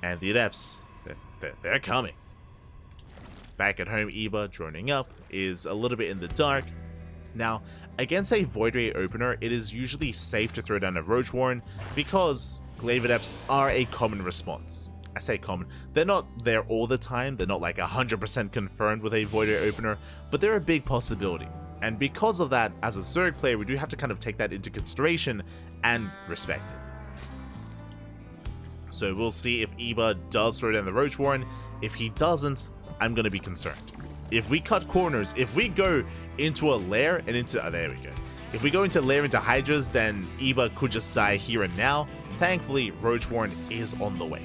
And the Adepts, they're coming. Back at home, Eva, droning up, is a little bit in the dark. Now, against a Void Ray opener, it is usually safe to throw down a Roach Warren because Glaive Adepts are a common response. I say common. They're not there all the time. They're not like 100% confirmed with a Void Ray opener, but they're a big possibility. And because of that, as a Zerg player, we do have to kind of take that into consideration and respect it. So we'll see if Eba does throw down the Roach Warren. If he doesn't, I'm going to be concerned. If we cut corners, if we go into a lair and into... Oh, there we go. If we go into lair into HiGhDRAs, then Eba could just die here and now. Thankfully, Roach Warren is on the way.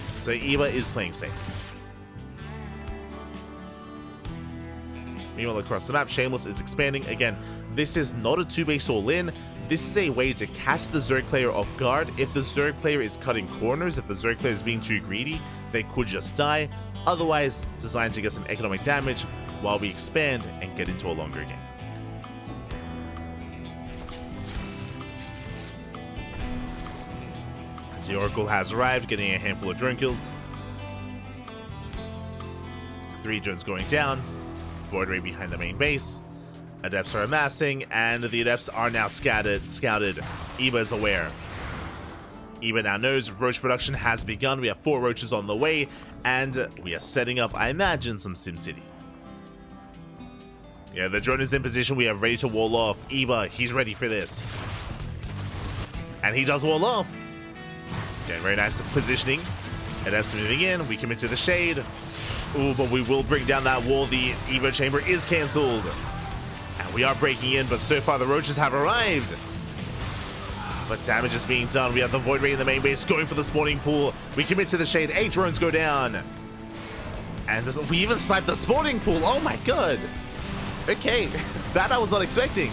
So Eba is playing safe. Meanwhile, across the map, Shameless is expanding. Again, this is not a 2-base all-in. This is a way to catch the Zerg player off guard. If the Zerg player is cutting corners, if the Zerg player is being too greedy, they could just die. Otherwise, designed to get some economic damage while we expand and get into a longer game. As the Oracle has arrived, getting a handful of drone kills. 3 drones going down. ForJumy behind the main base. Adepts are amassing, and the Adepts are now scouted. Eba is aware. Eba now knows Roach production has begun. We have 4 Roaches on the way, and we are setting up, I imagine, some SimCity. Yeah, the drone is in position. We are ready to wall off. Eba, he's ready for this. And he does wall off. Okay, very nice positioning. Adepts moving in. We commit to the shade. Ooh, but we will bring down that wall. The Eba chamber is cancelled. And we are breaking in, but so far the Roaches have arrived. But damage is being done. We have the Void Ray in the main base going for the spawning pool. We commit to the shade. 8 drones go down. And we even sniped the spawning pool. Oh my god. Okay, that I was not expecting.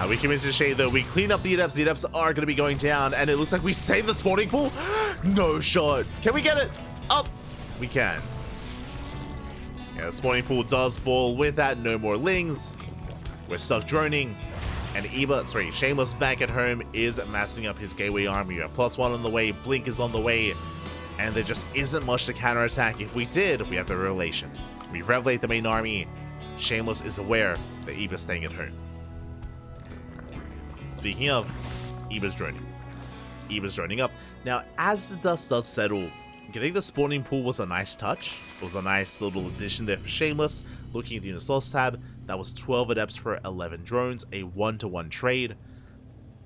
We commit to the shade though. We clean up the Adepts. The Adepts are going to be going down. And it looks like we saved the spawning pool. No shot. Can we get it? Up. We can. Yeah, the spawning pool does fall. With that, no more lings. We're stuck droning. And Shameless back at home is massing up his gateway army. We have +1 on the way. Blink is on the way. And there just isn't much to counterattack. If we did, we have the relation. We revelate the main army. Shameless is aware that Eba's staying at home. Speaking of, Eba's droning. Eba's droning up. Now, as the dust does settle, getting the spawning pool was a nice touch. It was a nice little addition there for Shameless. Looking at the units lost tab, that was 12 Adepts for 11 drones, a 1-to-1 trade.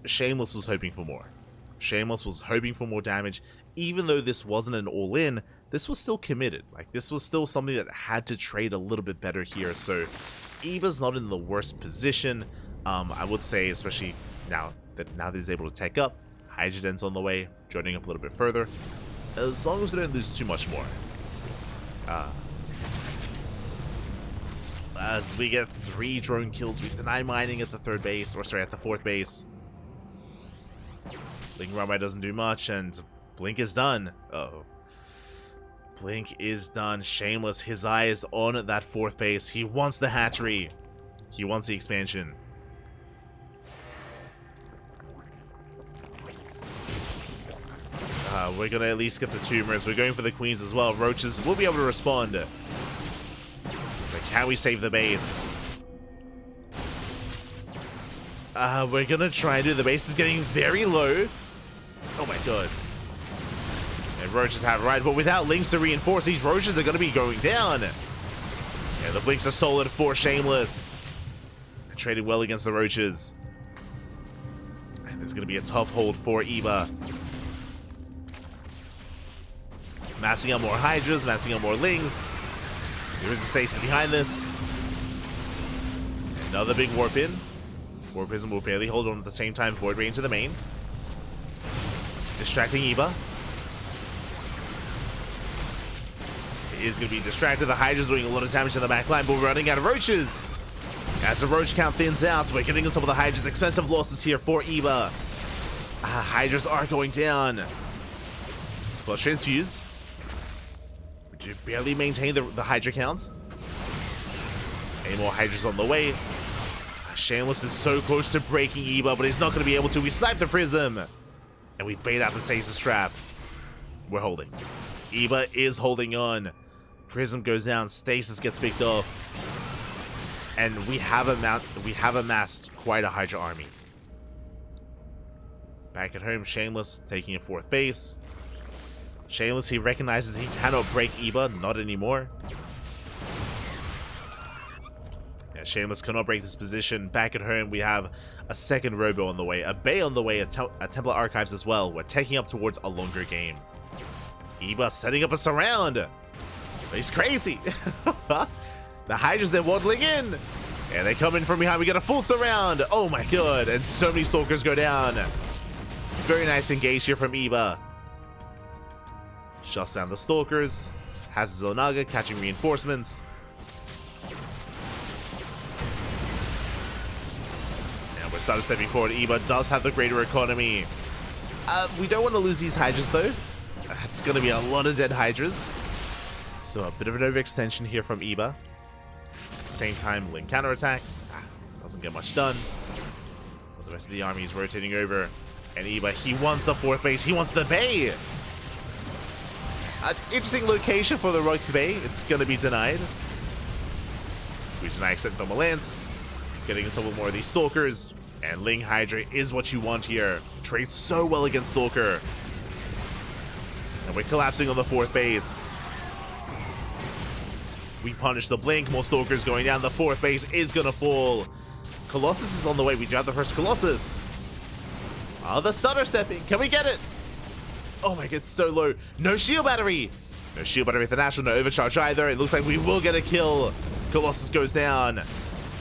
Shameless was hoping for more. Shameless was hoping for more damage. Even though this wasn't an all-in, this was still committed. Like, this was still something that had to trade a little bit better here. So, Eba's not in the worst position. I would say, especially now that he's able to tech up. HiGhDRA's on the way, joining up a little bit further. As long as we don't lose too much more. As we get 3 drone kills, we deny mining at the 3rd base, or sorry, at the 4th base. Blink Runway doesn't do much, and Blink is done. Uh-oh. Blink is done. Shameless, his eye is on that 4th base. He wants the hatchery. He wants the expansion. We're going to at least get the tumors. We're going for the queens as well. Roaches will be able to respond. But can we save the base? We're going to try and do. The base is getting very low. Oh my god. And Roaches have right, but without links to reinforce, these Roaches are going to be going down. Yeah, the blinks are solid for Shameless. Traded well against the Roaches. And this is going to be a tough hold for Eba. Massing out more HiGhDRAs, massing out more lings. There is a stasis behind this. Another big warp in. Warp Prism will barely hold on at the same time. Void Ray into the main. Distracting Eba. It is going to be distracted. The HiGhDRA's doing a lot of damage to the back line, but we're running out of Roaches. As the Roach count thins out, we're getting on some of the HiGhDRA's. Expensive losses here for Eba. HiGhDRA's are going down. Flush Transfuse. To barely maintain the HiGhDRA count. Any more HiGhDRAs on the way. Shameless is so close to breaking Eba, but he's not going to be able to. We snipe the Prism. And we bait out the Stasis Trap. We're holding. Eba is holding on. Prism goes down. Stasis gets picked off. And we have amassed quite a HiGhDRA army. Back at home, Shameless taking a 4th base. Shameless, he recognizes he cannot break Eba, not anymore. Yeah, Shameless cannot break this position. Back at home, we have a second Robo on the way, a Bay on the way, a Templar Archives as well. We're taking up towards a longer game. Eba setting up a surround. He's crazy. The HiGhDRA's then waddling in. And they come in from behind. We get a full surround. Oh my god. And so many Stalkers go down. Very nice engage here from Eba. Shuts down the Stalkers. Has his Onaga catching reinforcements. And we're starting stepping forward. Eba does have the greater economy. We don't want to lose these HiGhDRAs though. That's going to be a lot of dead HiGhDRAs. So a bit of an overextension here from Eba. At the same time, Link counterattack. Doesn't get much done. But the rest of the army is rotating over. And Eba, he wants the 4th base. He wants the Bay. An interesting location for the Rock's Bay. It's going to be denied. We deny extend Thermal Lance. Getting into a little more of these Stalkers. And Ling HiGhDRA is what you want here. Trades so well against Stalker. And we're collapsing on the 4th base. We punish the blink. More Stalkers going down. The 4th base is going to fall. Colossus is on the way. We drive the first Colossus. Oh, the stutter stepping. Can we get it? Oh my god, it's so low. No shield battery. No shield battery at the National. No overcharge either. It looks like we will get a kill. Colossus goes down.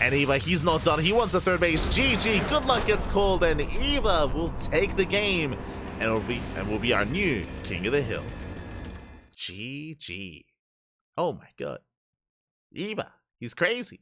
And Eba, he's not done. He wants a 3rd base. GG. Good luck gets called. And Eba will take the game. And will be our new King of the Hill. GG. Oh my god. Eba, he's crazy.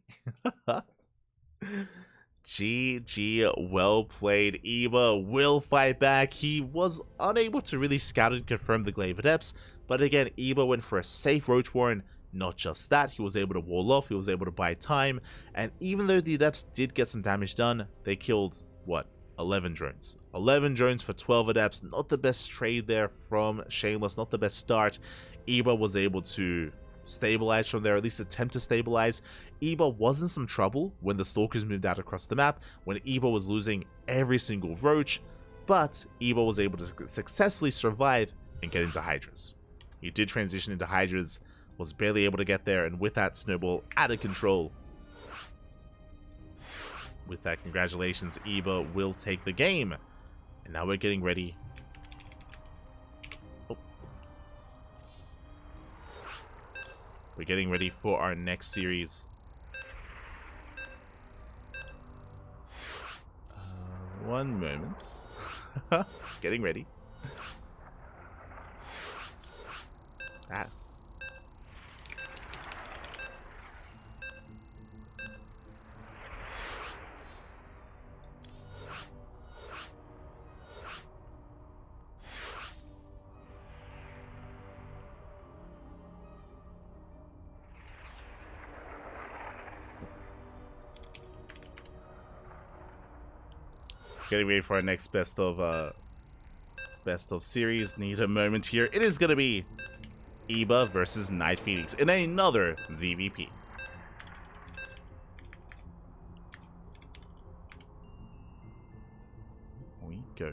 GG, well played. Eba will fight back. He was unable to really scout and confirm the Glaive Adepts, but again, Eba went for a safe Roach Warren. Not just that, he was able to wall off, he was able to buy time, and even though the Adepts did get some damage done, they killed, what, 11 drones. 11 drones for 12 Adepts. Not the best trade there from Shameless, not the best start. Eba was able to stabilize from there, at least attempt to stabilize. Eba was in some trouble when the Stalkers moved out across the map, when Eba was losing every single Roach, but Eba was able to successfully survive and get into HiGhDRAs. He did transition into HiGhDRAs, was barely able to get there, and with that, Snowball out of control. With that, congratulations, Eba will take the game. And now we're getting ready. We're getting ready for our next series. One moment. Getting ready. That. Getting ready for our next best of series. Need a moment here. It is gonna be Eba versus NightPhoenix in another ZVP. Here we go.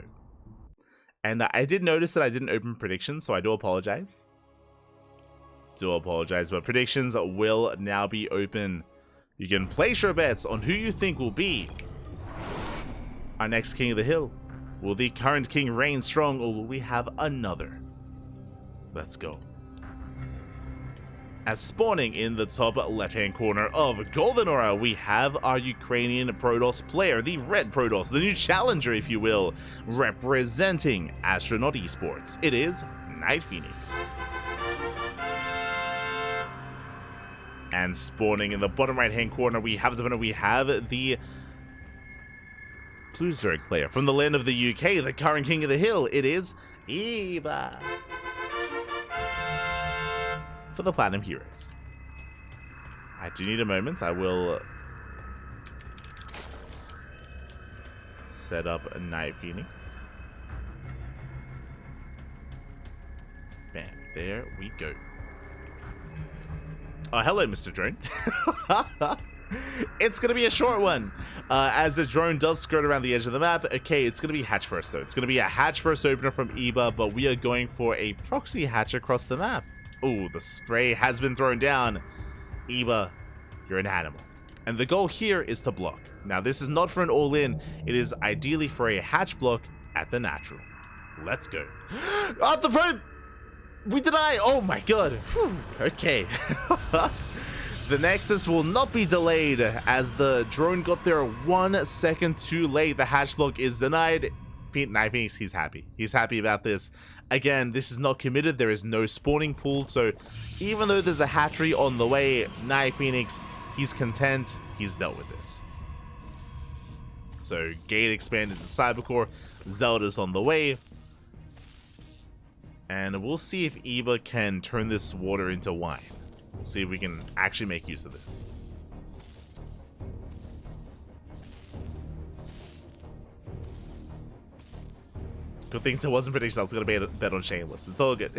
And I did notice that I didn't open predictions, so I do apologize. But predictions will now be open. You can place your bets on who you think will be our next King of the Hill. Will the current king reign strong, or will we have another? Let's go. As spawning in the top left-hand corner of Golden Aura, we have our Ukrainian Protoss player, the Red Protoss, the new challenger, if you will, representing Astronaut Esports. It is NightPhoenix. And spawning in the bottom right-hand corner, we have the Blue Zerg player from the land of the UK, the current King of the Hill. It is Eba. For the Platinum Heroes. I do need a moment. I will set up a NightPhoenix. Bam. There we go. Oh, hello, Mr. Drone. It's going to be a short one, as the drone does skirt around the edge of the map. Okay, it's going to be hatch first, though. It's going to be a hatch first opener from Eba, but we are going for a proxy hatch across the map. Oh, the spray has been thrown down. Eba, you're an animal. And the goal here is to block. Now, this is not for an all-in. It is ideally for a hatch block at the natural. Let's go. Out the front! We deny! Oh my god. Whew. Okay. The Nexus will not be delayed as the drone got there 1 second too late. The hatch block is denied. NightPhoenix, he's happy. He's happy about this. Again, this is not committed. There is no spawning pool. So even though there's a hatchery on the way, NightPhoenix, he's content. He's dealt with this. So gate expanded to Cybercore. Zelda's on the way. And we'll see if Eva can turn this water into wine. We'll see if we can actually make use of this. Good things it wasn't prediction. I was going to bet on Shameless. It's all good.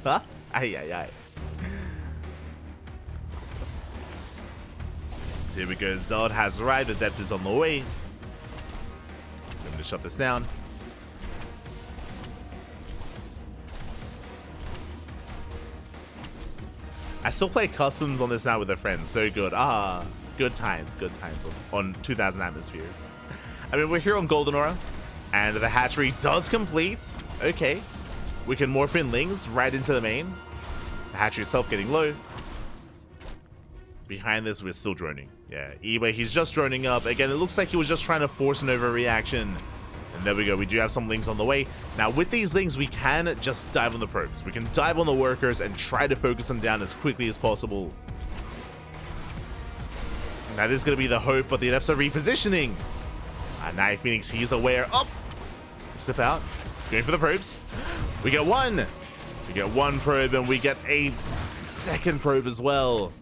Aye, aye, aye. Here we go. Zod has arrived. Adept is on the way. I'm going to shut this down. I still play customs on this now with a friend. So good. Ah, good times on 2000 atmospheres. I mean, we're here on Golden Aura, and the hatchery does complete. Okay, we can morph in Lings right into the main. The hatchery itself getting low. Behind this, we're still droning. Yeah, Eba, he's just droning up. Again, it looks like he was just trying to force an overreaction. And there we go. We do have some Lings on the way. Now, with these Lings, we can just dive on the probes. We can dive on the workers and try to focus them down as quickly as possible. And that is going to be the hope, but the Adepts are repositioning. NightPhoenix, he's aware. Up! Step out. Going for the probes. We get one. We get one probe, and we get a second probe as well.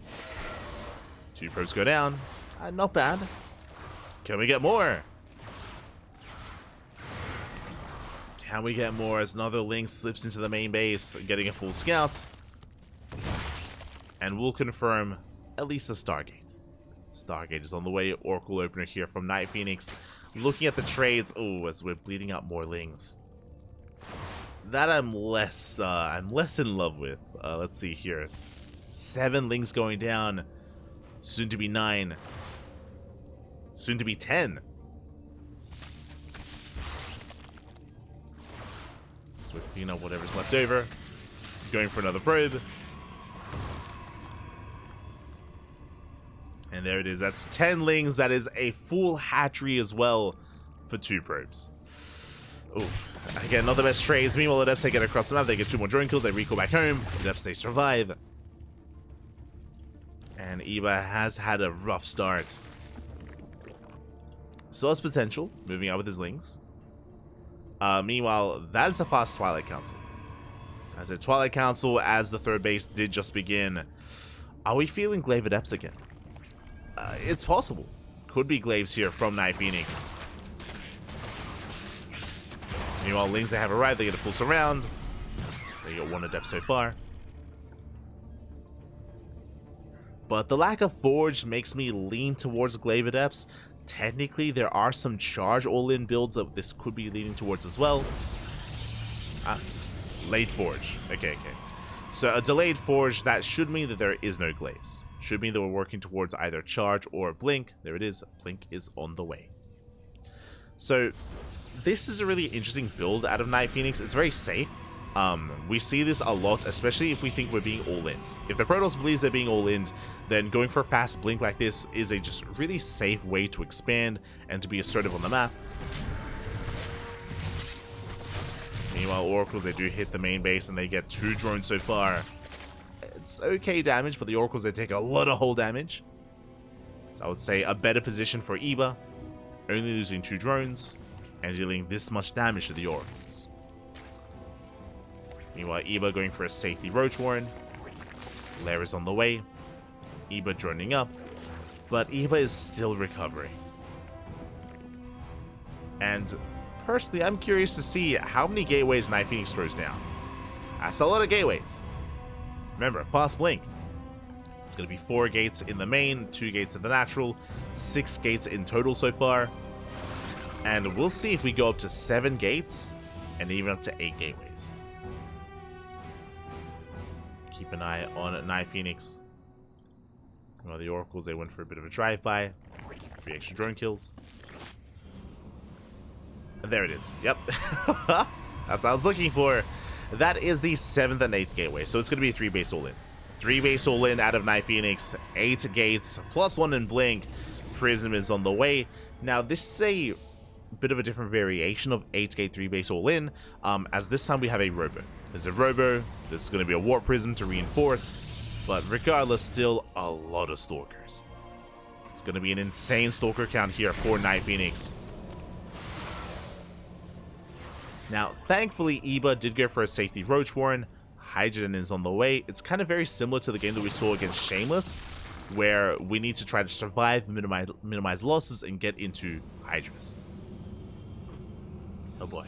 2 probes go down. Not bad. Can we get more? Can we get more as another Link slips into the main base, getting a full scout? And we'll confirm at least a Stargate. Stargate is on the way. Oracle opener here from NightPhoenix. Looking at the trades, oh, as we're bleeding out more Lings. That I'm less in love with. Let's see here. 7 Lings going down. Soon to be 9. Soon to be 10. So we're cleaning up whatever's left over. Going for another probe. And there it is. That's 10 Lings. That is a full hatchery as well for 2 probes. Oof. Again, not the best trades. Meanwhile, the Adepts, they get across the map. They get 2 more drone kills. They recall back home. The Adepts, they survive. And Eva has had a rough start. Still has potential. Moving out with his Lings. Meanwhile, that is a fast Twilight Council. As a Twilight Council, as the 3rd base did just begin. Are we feeling Glaive Adepts again? It's possible. Could be Glaives here from NightPhoenix. Meanwhile, Lings, they have arrived. They get a full surround. They got 1 Adept so far. But the lack of Forge makes me lean towards Glaive Adepts. Technically, there are some charge all-in builds that this could be leaning towards as well. Late Forge. Okay. So a delayed Forge, that should mean that there is no Glaives. Should mean that we're working towards either charge or blink. There it is. Blink is on the way. So this is a really interesting build out of NightPhoenix. It's very safe. We see this a lot, especially if we think we're being all-in. If the Protoss believes they're being all-in, then going for a fast blink like this is a just really safe way to expand and to be assertive on the map. Meanwhile, Oracles, they do hit the main base and they get 2 drones so far. It's okay damage, but the Oracles, they take a lot of hull damage. So I would say a better position for Eba, only losing 2 drones and dealing this much damage to the Oracles. Meanwhile, Eba going for a safety Roach Warren. Lair is on the way. Eba droning up, but Eba is still recovering. And personally, I'm curious to see how many gateways NightPhoenix throws down. That's a lot of gateways. Remember, fast blink. It's going to be 4 gates in the main, 2 gates in the natural, 6 gates in total so far. And we'll see if we go up to 7 gates and even up to 8 gateways. Keep an eye on NightPhoenix. Well, the Oracles, they went for a bit of a drive-by. 3 extra drone kills. And there it is. Yep. That's what I was looking for. That is the 7th and 8th gateway. So it's going to be a 3 base all-in. 3 base all-in out of NightPhoenix. 8 gates, +1 in Blink. Prism is on the way. Now, this is a bit of a different variation of 8 gate 3 base all-in, as this time we have a Robo. There's a Robo, there's going to be a Warp Prism to reinforce, but regardless, still a lot of Stalkers. It's going to be an insane Stalker count here for NightPhoenix. Now, thankfully, Eba did go for a safety Roach Warren. HiGhDrA is on the way. It's kind of very similar to the game that we saw against Shameless, where we need to try to survive, minimize losses, and get into HiGhDRAs. Oh boy.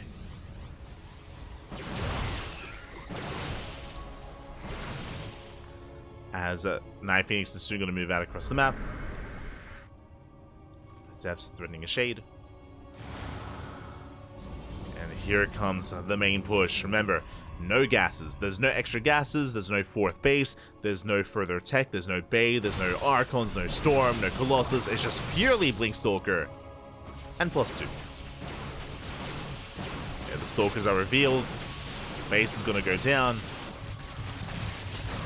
As NightPhoenix is soon going to move out across the map. Depths threatening a shade. And here comes the main push. Remember, no gases. There's no extra gases. There's no 4th base. There's no further tech. There's no Bay. There's no Archons. No Storm. No Colossus. It's just purely Blink Stalker. And +2. Yeah, the Stalkers are revealed. Base is going to go down.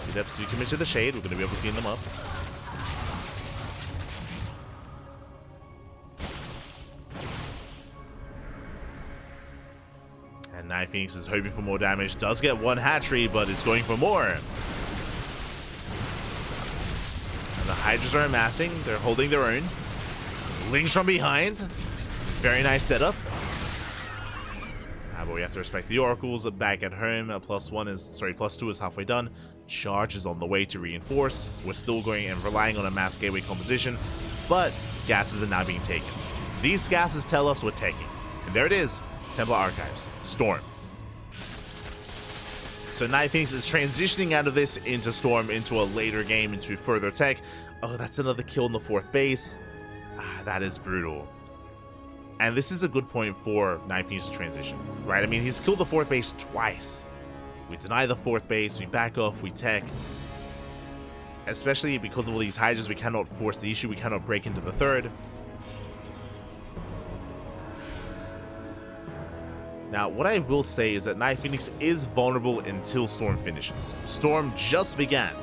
The Depths do commit to the shade. We're going to be able to clean them up. And NightPhoenix is hoping for more damage. Does get 1 hatchery, but is going for more. And the HiGhDRAs are amassing. They're holding their own. Lings from behind. Very nice setup. But we have to respect the Oracles back at home. +2 is halfway done. Charge is on the way to reinforce. We're still going and relying on a mass gateway composition, but gases are now being taken. These gases tell us we're taking. And there it is. Temple Archives. Storm. So NightPhoenix is transitioning out of this into Storm, into a later game, into further tech. Oh, that's another kill in the 4th base. That is brutal. And this is a good point for NightPhoenix's transition, right? I mean, he's killed the 4th base twice. We deny the 4th base, we back off, we tech. Especially because of all these HiGhDRAs, we cannot force the issue, we cannot break into the 3rd. Now, what I will say is that NightPhoenix is vulnerable until Storm finishes. Storm just began.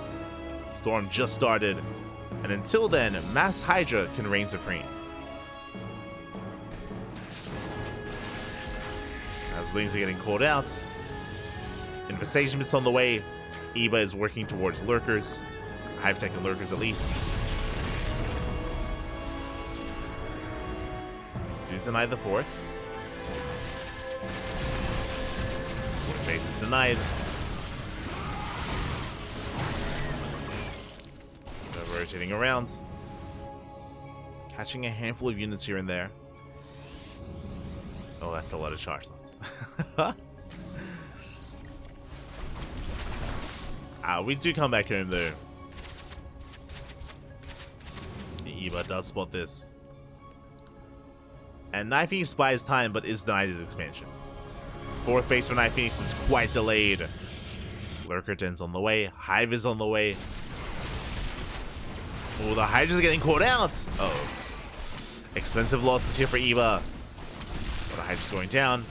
Storm just started. And until then, Mass HiGhDRA can reign supreme. As Lings are getting called out. Infestation bits on the way. Eba is working towards Lurkers. Hive Tech and Lurkers at least. To deny the 4th. Base is denied. They're rotating around. Catching a handful of units here and there. Oh, that's a lot of charge lots. We do come back home though. Eba does spot this. And NightPhoenix buys time but is denied his expansion. 4th base for NightPhoenix is quite delayed. Lurker Den's on the way. Hive is on the way. Oh, the HiGhDRAs are getting caught out. Uh-oh. Expensive losses here for Eba. But the HiGhDRAs going down.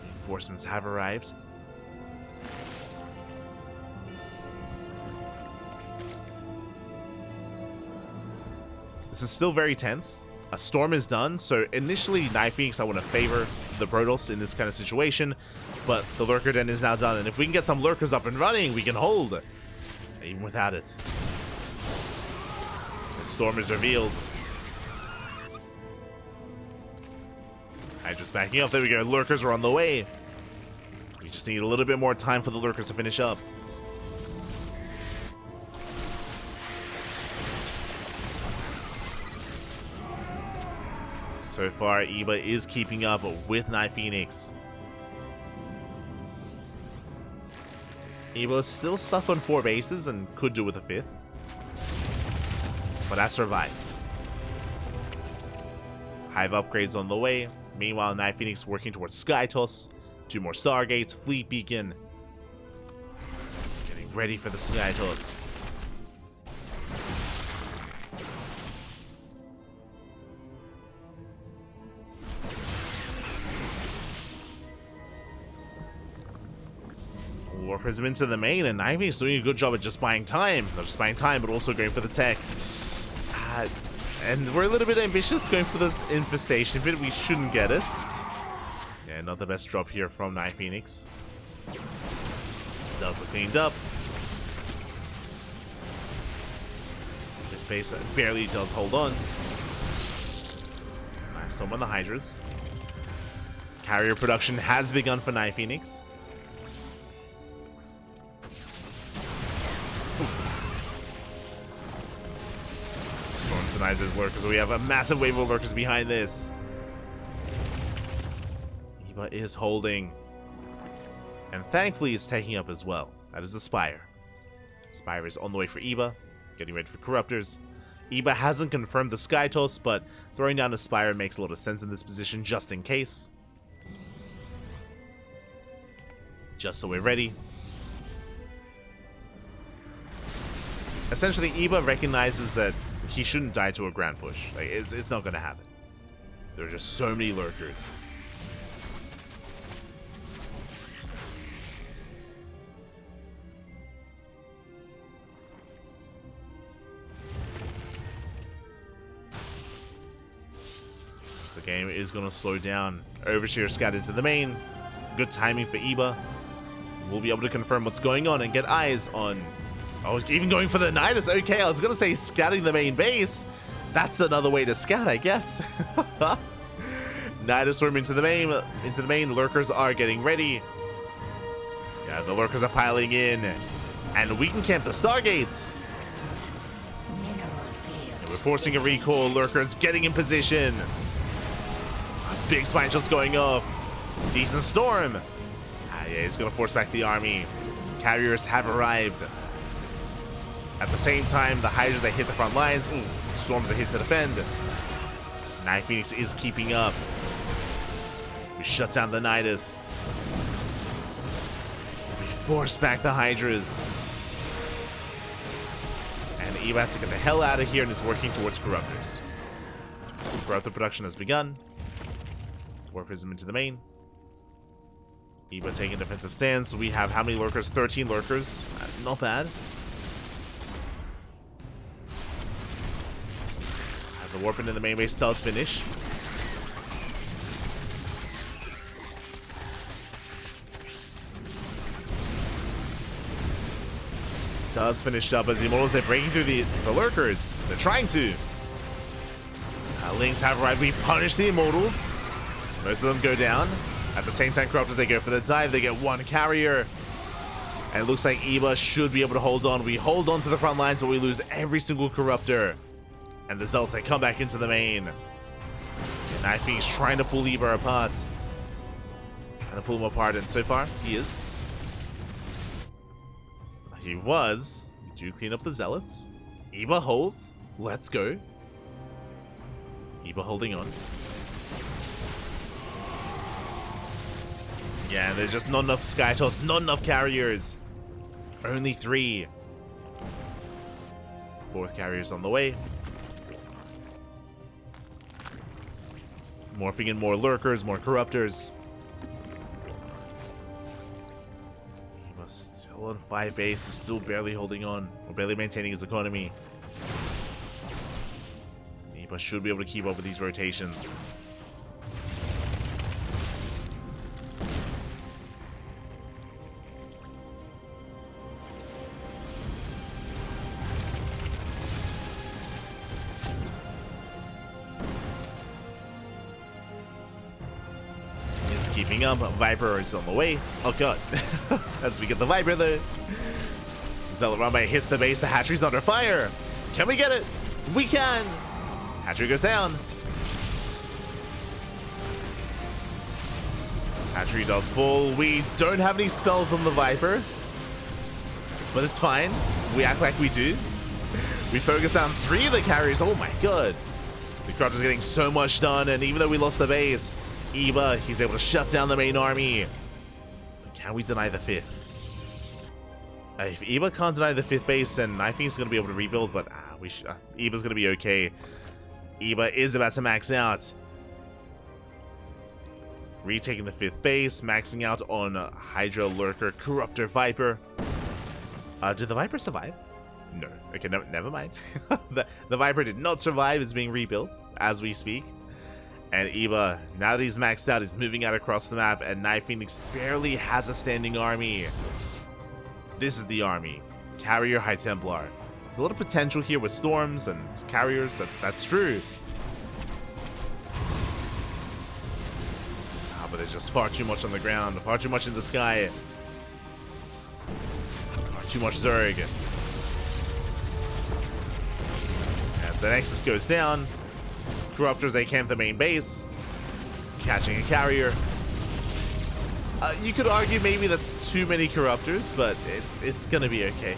Reinforcements have arrived. This is still very tense. A Storm is done, so initially NightPhoenix I want to favor the Protoss in this kind of situation, but the Lurker Den is now done, and if we can get some Lurkers up and running, we can hold, even without it. The Storm is revealed. HiGhDRA's backing up, there we go, Lurkers are on the way. We just need a little bit more time for the Lurkers to finish up. So far, Eba is keeping up with NightPhoenix. Eba is still stuck on 4 bases and could do with a 5th. But has survived. Hive upgrades on the way. Meanwhile, NightPhoenix working towards Sky Toss. 2 more Stargates, Fleet Beacon. Getting ready for the Sky Toss. Warp Prism into the main, and NightPhoenix doing a good job at just buying time. Not just buying time, but also going for the tech. And we're a little bit ambitious going for the infestation, but we shouldn't get it. Yeah, not the best drop here from NightPhoenix. Zelda cleaned up. The face barely does hold on. Nice storm on the HiGhDRAs. Carrier production has begun for NightPhoenix. Storms and HiGhDRAs lurkers. We have a massive wave of lurkers behind this. Eva is holding. And thankfully is taking up as well. That is the Spire. Spire is on the way for Eva. Getting ready for Corruptors. Eva hasn't confirmed the Sky Toss, but throwing down a Spire makes a lot of sense in this position just in case. Just so we're ready. Essentially, Eva recognizes that he shouldn't die to a ground push. Like, it's not going to happen. There are just so many lurkers. The game is going to slow down. Overseer scattered to the main. Good timing for Eva. We'll be able to confirm what's going on and get eyes on... Oh, even going for the Nidus. Okay, I was going to say scouting the main base. That's another way to scout, I guess. Nidus swarm into the main. Lurkers are getting ready. Yeah, the lurkers are piling in. And we can camp the Stargates. And we're forcing a recall. Lurkers getting in position. Big spine shots going off. Decent storm. Yeah, he's going to force back the army. Carriers have arrived. At the same time, the HiGhDRAs that hit the front lines. Storms that hit to defend. NightPhoenix is keeping up. We shut down the Nidus. We force back the HiGhDRAs. And Eva has to get the hell out of here and is working towards Corruptors. Corruptor production has begun. Warp Prism into the main. Eva taking a defensive stance. We have how many lurkers? 13 lurkers. Not bad. The warp into the main base does finish. Does finish up as the Immortals are breaking through the lurkers. They're trying to. Lings have arrived. We punish the Immortals. Most of them go down. At the same time, Corruptors, they go for the dive. They get one carrier. And it looks like Eva should be able to hold on. We hold on to the front lines, but we lose every single Corruptor. And the Zealots, they come back into the main. And NightPhoenix trying to pull Eva apart. Trying to pull him apart, and so far, he is. He was. We do clean up the Zealots. Eva holds. Let's go. Eva holding on. Yeah, there's just not enough Sky Toss, not enough carriers. Only 3. 4th carrier's on the way. Morphing in more lurkers, more corruptors. He was still on 5 base, is still barely holding on, or barely maintaining his economy. Eva should be able to keep up with these rotations. Keeping up, Viper is on the way. Oh god. As we get the Viper though. Zealot Runway hits the base, the hatchery's under fire. Can we get it? We can! Hatchery goes down. Hatchery does fall. We don't have any spells on the Viper. But it's fine. We act like we do. We focus on 3 of the carriers. Oh my god. The Corruptor's getting so much done, and even though we lost the base, Eva, he's able to shut down the main army. Can we deny the 5th? If Eva can't deny the 5th base, then NightPhoenix is going to be able to rebuild, but Eva's going to be okay. Eva is about to max out. retaking the 5th base, maxing out on HiGhDrA, Lurker, Corruptor, Viper. Did the Viper survive? No. Okay, no, never mind. the Viper did not survive. It's being rebuilt as we speak. And Eva, now that he's maxed out, is moving out across the map, and NightPhoenix barely has a standing army. This is the army. Carrier, High Templar. There's a lot of potential here with Storms and Carriers. That's true. But there's just far too much on the ground, far too much in the sky. Far too much Zerg. As the Nexus goes down, Corruptors, they camp the main base, catching a Carrier. You could argue maybe that's too many Corruptors, but it's gonna be okay.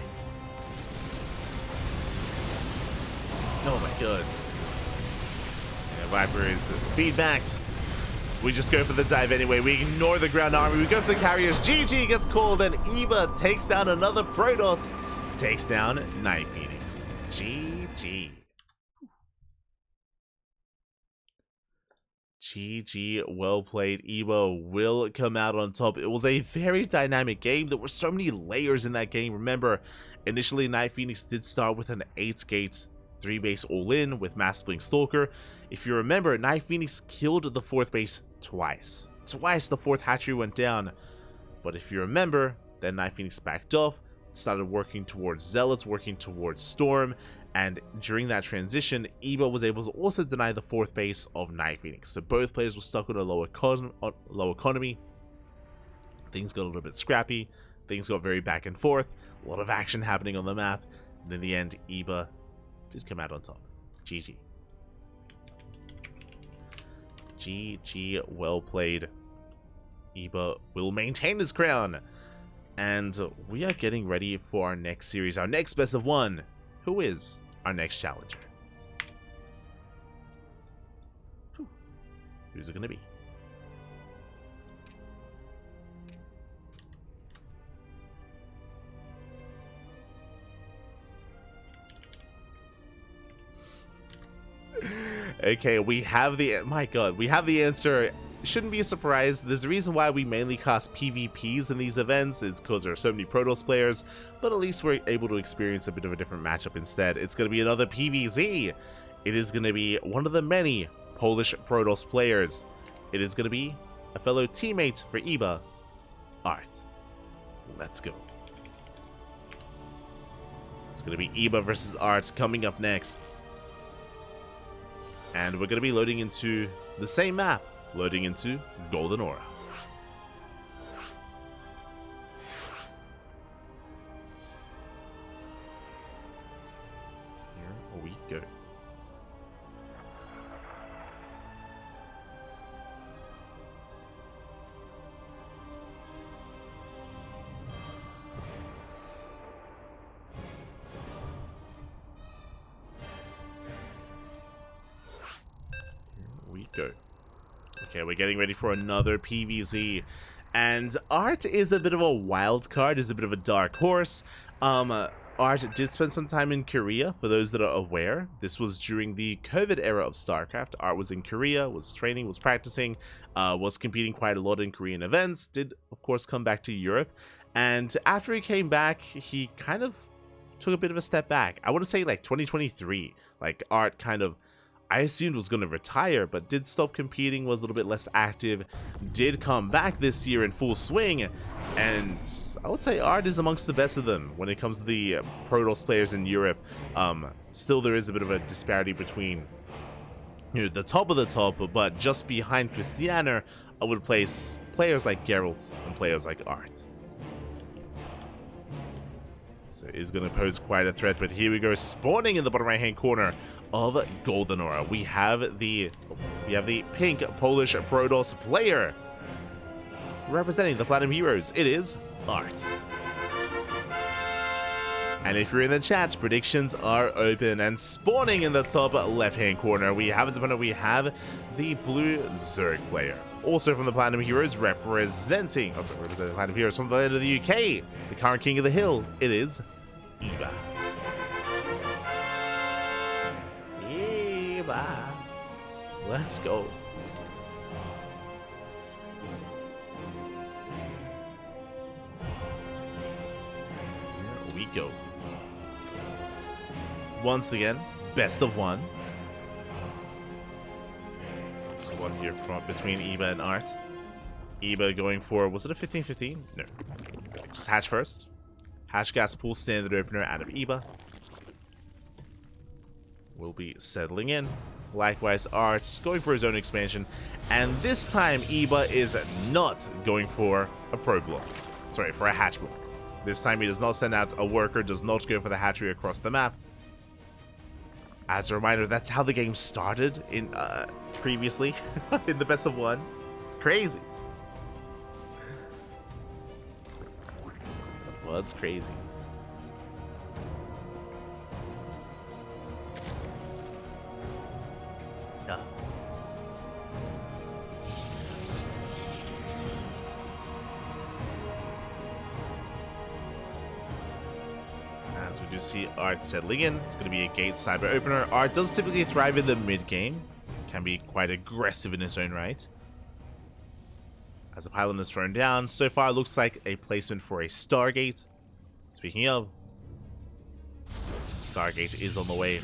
Oh my god. Yeah, Viper is feedbacked. We just go for the dive anyway. We ignore the ground army. We go for the Carriers. GG gets called, and Eva takes down another Protoss. Takes down NightPhoenix. GG. GG, well played. Eva will come out on top. It was a very dynamic game. There were so many layers in that game. Remember, initially NightPhoenix did start with an 8-gate 3-base all-in with Mass Blink Stalker. If you remember, NightPhoenix killed the 4th base twice. Twice the 4th hatchery went down. But if you remember, then NightPhoenix backed off, started working towards Zealots, working towards Storm, and during that transition, Eva was able to also deny the 4th base of NightPhoenix. So both players were stuck with a low economy. Things got a little bit scrappy. Things got very back and forth. A lot of action happening on the map. And in the end, Eva did come out on top. GG. GG, well played. Eva will maintain his crown. And we are getting ready for our next series, our next best of 1. Who is our next challenger? Who's it going to be? Okay, we have the... My god, we have the answer. Shouldn't be a surprise. There's a reason why we mainly cast PvPs in these events, is because there are so many Protoss players, but at least we're able to experience a bit of a different matchup instead. It's going to be another PvZ. It is going to be one of the many Polish Protoss players. It is going to be a fellow teammate for Eva, Art. Let's go. It's going to be Eva versus Art coming up next. And we're going to be loading into the same map. Loading into Golden Aura. Here we go. Here we go. Okay, we're getting ready for another PvZ, and Art is a bit of a wild card, is a bit of a dark horse. Art did spend some time in Korea, for those that are aware. This was during the COVID era of StarCraft. Art was in Korea, was training, was practicing, was competing quite a lot in Korean events, did of course come back to Europe, and after he came back, he kind of took a bit of a step back. I want to say like 2023, like Art kind of, I assumed was going to retire, but did stop competing, was a little bit less active, did come back this year in full swing, and I would say Art is amongst the best of them when it comes to the Protoss players in Europe. Still, there is a bit of a disparity between, you know, the top of the top, but just behind Krystianer, I would place players like Gerald and players like Art. So it is going to pose quite a threat, but here we go, spawning in the bottom right-hand corner of Golden Aura. We have the pink Polish Protoss player representing the Platinum Heroes. It is Art. And if you're in the chat, predictions are open, and spawning in the top left-hand corner, we have as opponent, we have the blue Zerg player. Also from the Platinum Heroes, representing the Platinum Heroes from the land of the UK, the current king of the hill, it is Eva. Eva. Let's go. go. Once again, best of one. So one here from between Eba and Art. Eba going for, was it a 15-15? No. Just hatch first. Hatch gas pool standard opener out of Eba. Will be settling in. Likewise, Art going for his own expansion. And this time, Eba is not going for a probe block. Sorry, for a hatch block. This time he does not send out a worker, does not go for the hatchery across the map. As a reminder, that's how the game started in previously in the best of one. It's crazy. It was crazy. Yeah. As we do see Art settling in, it's going to be a gate cyber opener. Art does typically thrive in the mid game, can be quite aggressive in its own right. As the pylon is thrown down, so far it looks like a placement for a Stargate. Speaking of, Stargate is on the way.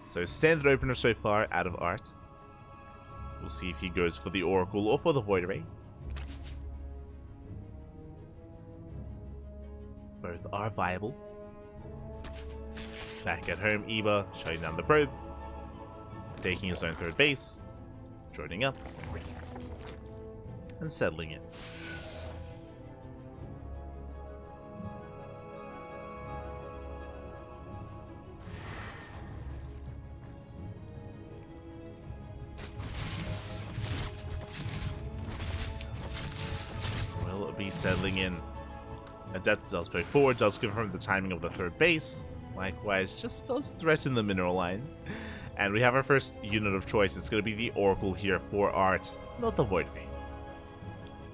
So standard opener so far out of Art. We'll see if he goes for the Oracle or for the Void Ray. Both are viable. Back at home, Eba shutting down the probe, taking his own third base, joining up, and settling in. Will be settling in. Adept does play forward, does confirm the timing of the third base. Likewise, just does threaten the mineral line. And we have our first unit of choice. It's going to be the Oracle here for Art, not the Void Ray.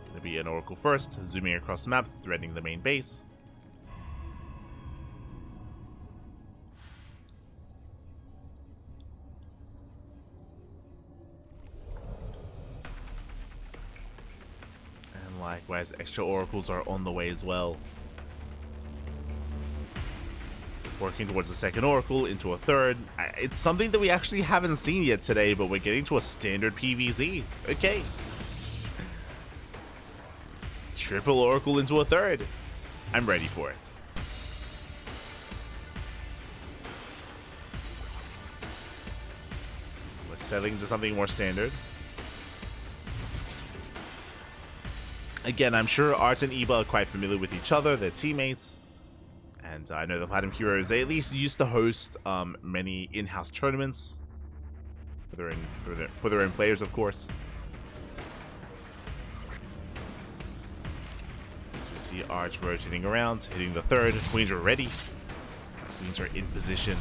Going to be an Oracle first, zooming across the map, threatening the main base. And likewise, extra Oracles are on the way as well. Working towards the second Oracle, into a third. It's something that we actually haven't seen yet today, but we're getting to a standard PvZ. Okay. Triple Oracle into a third. I'm ready for it. So we're settling to something more standard. Again, I'm sure Art and Eba are quite familiar with each other, they're teammates. And I know the Platinum Heroes, they at least used to host many in-house tournaments for their own players, of course. As you see Arch rotating around, hitting the third. Queens are ready. Queens are in position.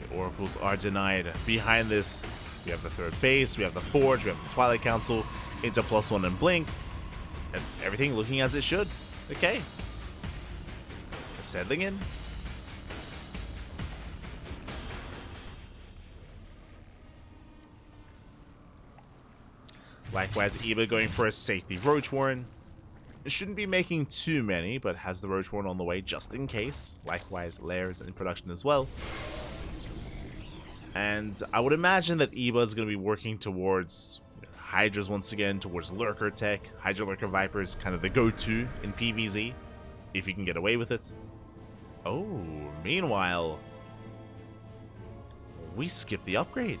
The Oracles are denied. Behind this, we have the third base, we have the Forge, we have the Twilight Council, into +1 and Blink. And everything looking as it should. Okay. Settling in. Likewise, Eba going for a safety Roach Warren. It shouldn't be making too many, but has the Roach Warren on the way just in case. Likewise, Lairs in production as well. And I would imagine that Eba is going to be working towards HiGhDRAs once again, towards Lurker tech. HiGhDRA Lurker Viper is kind of the go-to in PvZ, if you can get away with it. Oh, meanwhile, we skip the upgrade.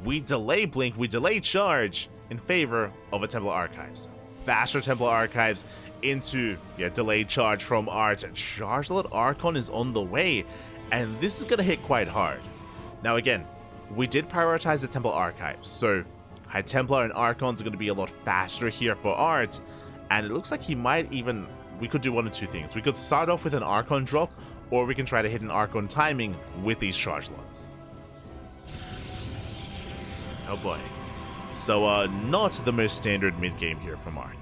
We delay Blink, we delay Charge in favor of a Templar Archives. Faster Templar Archives into delayed Charge from Art. Chargelet Archon is on the way, and this is going to hit quite hard. Now again, we did prioritize the Templar Archives, so High Templar and Archons are going to be a lot faster here for Art, and it looks like he might even... We could do one of two things. We could start off with an Archon drop, or we can try to hit an Archon timing with these charge lots. Oh boy. So, not the most standard mid-game here from Art.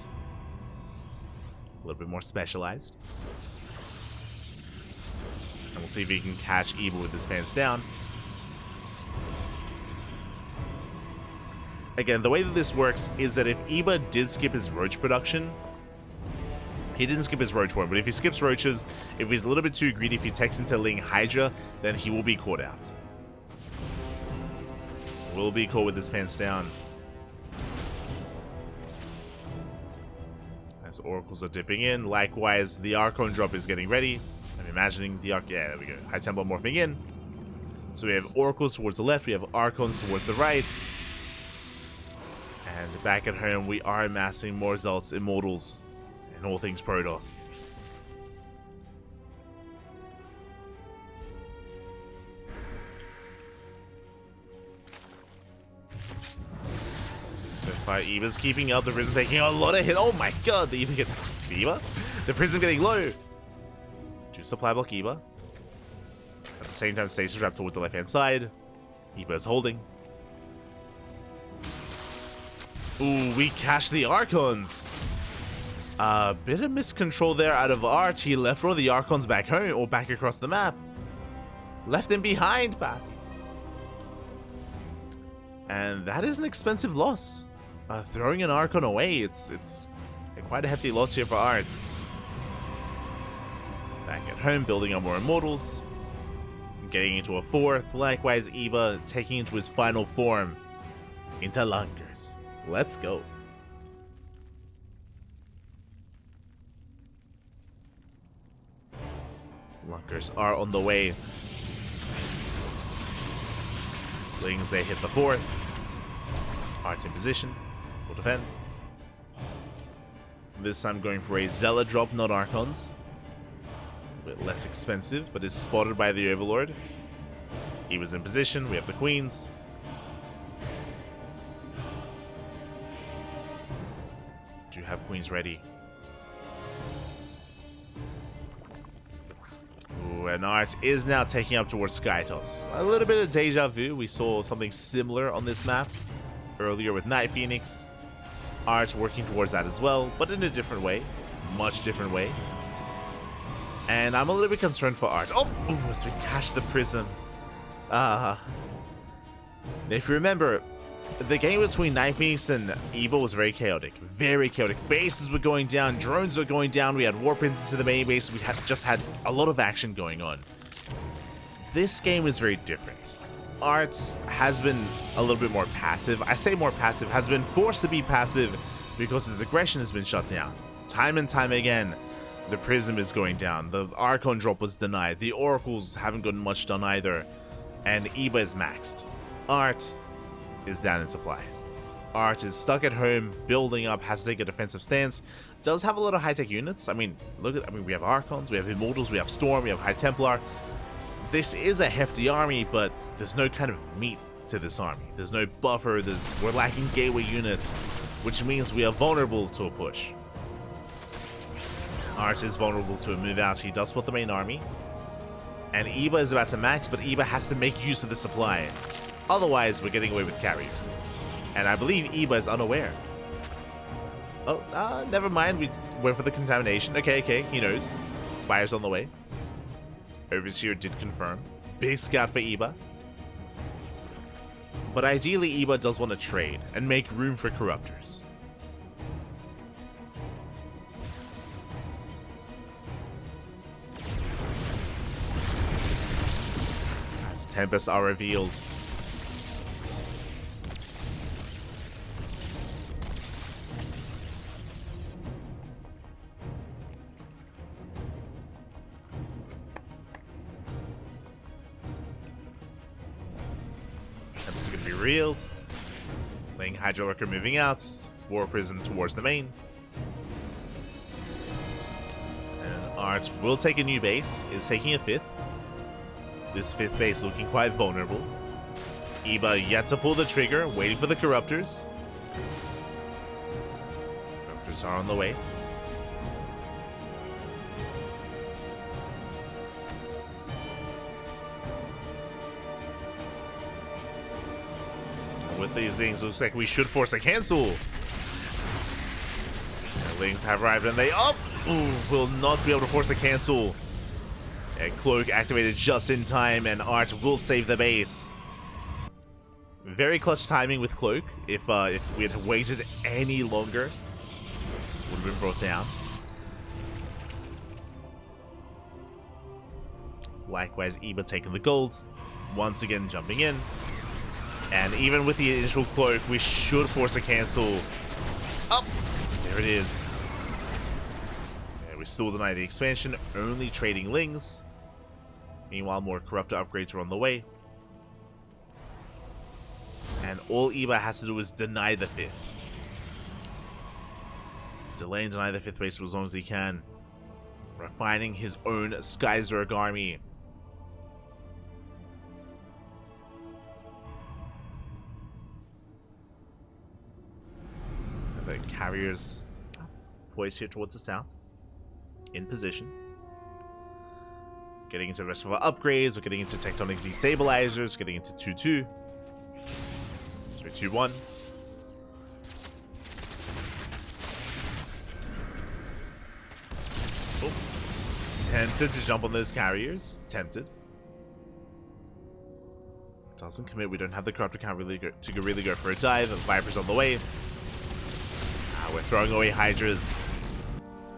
A little bit more specialized. And we'll see if he can catch Eba with his pants down. Again, the way that this works is that if Eba did skip his Roach production, He didn't skip his roach one, but if he skips roaches, if he's a little bit too greedy, if he takes into laying HiGhDrA, then he will be caught out. Will be caught with his pants down. As oracles are dipping in, likewise the Archon drop is getting ready. I'm imagining the yeah, there we go. High Templar morphing in. So we have oracles towards the left, we have Archons towards the right. And back at home, we are amassing more Zealots, Immortals, and all things Protoss. So far, Eva's keeping up. The Prism taking a lot of hit. Oh my god, the Eva gets Eva? The Prism getting low. Do supply block Eva. At the same time, Stasis Trap towards the left-hand side. Eva is holding. Ooh, we cashed the Archons. A bit of miscontrol there out of Art. He left all the Archons back home, or back across the map. Left him behind, back. And that is an expensive loss. Throwing an Archon away, it's quite a hefty loss here for Art. Back at home, building up more Immortals. Getting into a fourth. Likewise, Eva taking into his final form into Lunkers. Let's go. Lunkers are on the way. Lings, they hit the fourth. Art's in position. Will defend. This time going for a Zealot drop, not Archons. A bit less expensive, but is spotted by the Overlord. He was in position. We have the Queens. Do have Queens ready. Ooh, and Art is now taking up towards Skytoss. A little bit of deja vu. We saw something similar on this map earlier with NightPhoenix. Art working towards that as well, but in a different way. Much different way. And I'm a little bit concerned for Art. Oh, as we catch the Prism. If you remember, the game between NightPhoenix and Eva was very chaotic. Very chaotic. Bases were going down, drones were going down, we had warpins into the main base, we just had a lot of action going on. This game is very different. Art has been a little bit more passive. I say more passive, has been forced to be passive because his aggression has been shut down. Time and time again, the Prism is going down. The Archon drop was denied. The Oracles haven't gotten much done either. And Eva is maxed. Art is down in supply. Art is stuck at home, building up, has to take a defensive stance. Does have a lot of high-tech units. I mean, we have Archons, we have Immortals, we have Storm, we have High Templar. This is a hefty army, but there's no kind of meat to this army. There's no buffer, we're lacking gateway units, which means we are vulnerable to a push. Art is vulnerable to a move out. He does spot the main army. And Eva is about to max, but Eva has to make use of the supply. Otherwise, we're getting away with carry. And I believe Eva is unaware. Oh, never mind. We went for the contamination. Okay, he knows. Spire's on the way. Overseer did confirm. Big scout for Eva. But ideally, Eva does want to trade and make room for Corruptors. As Tempests are revealed. Tempest is going to be revealed. Laying HiGhDrA moving out. War Prism towards the main. And Art will take a new base. Is taking a fifth. This fifth base looking quite vulnerable. Eva yet to pull the trigger, waiting for the Corruptors. Corruptors are on the way. And with these things, looks like we should force a cancel. The Lings have arrived and they will not be able to force a cancel. And Cloak activated just in time, and Art will save the base. Very clutch timing with Cloak. If we had waited any longer, would have been brought down. Likewise, Eba taking the gold. Once again, jumping in. And even with the initial cloak, we should force a cancel. Up! There it is. Yeah, we still deny the expansion, only trading Lings. Meanwhile, more Corruptor upgrades are on the way. And all Eba has to do is deny the 5th. Delay and deny the 5th base for as long as he can. Refining his own Skyzerg army. And the carriers poised here towards the south. In position. Getting into the rest of our upgrades. We're getting into tectonic destabilizers. Getting into 2-2. 3-2-1. Oh. Tempted to jump on those carriers. Tempted. Doesn't commit. We don't have the Corruptor count really go for a dive. Viper's on the way. We're throwing away HiGhDRAs.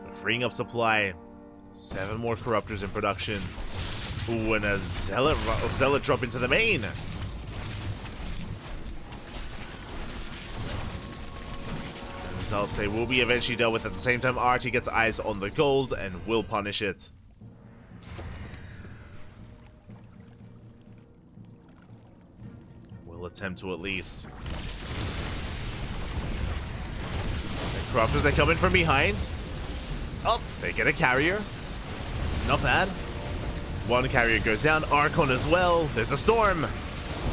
We're freeing up supply. 7 more Corruptors in production. Ooh, and a Zealot drop into the main. As I'll say, will be eventually dealt with. At the same time, RT gets eyes on the gold and will punish it. We'll attempt to at least. The Corruptors are coming from behind. Oh, they get a carrier. Not bad. One carrier goes down. Archon as well. There's a storm.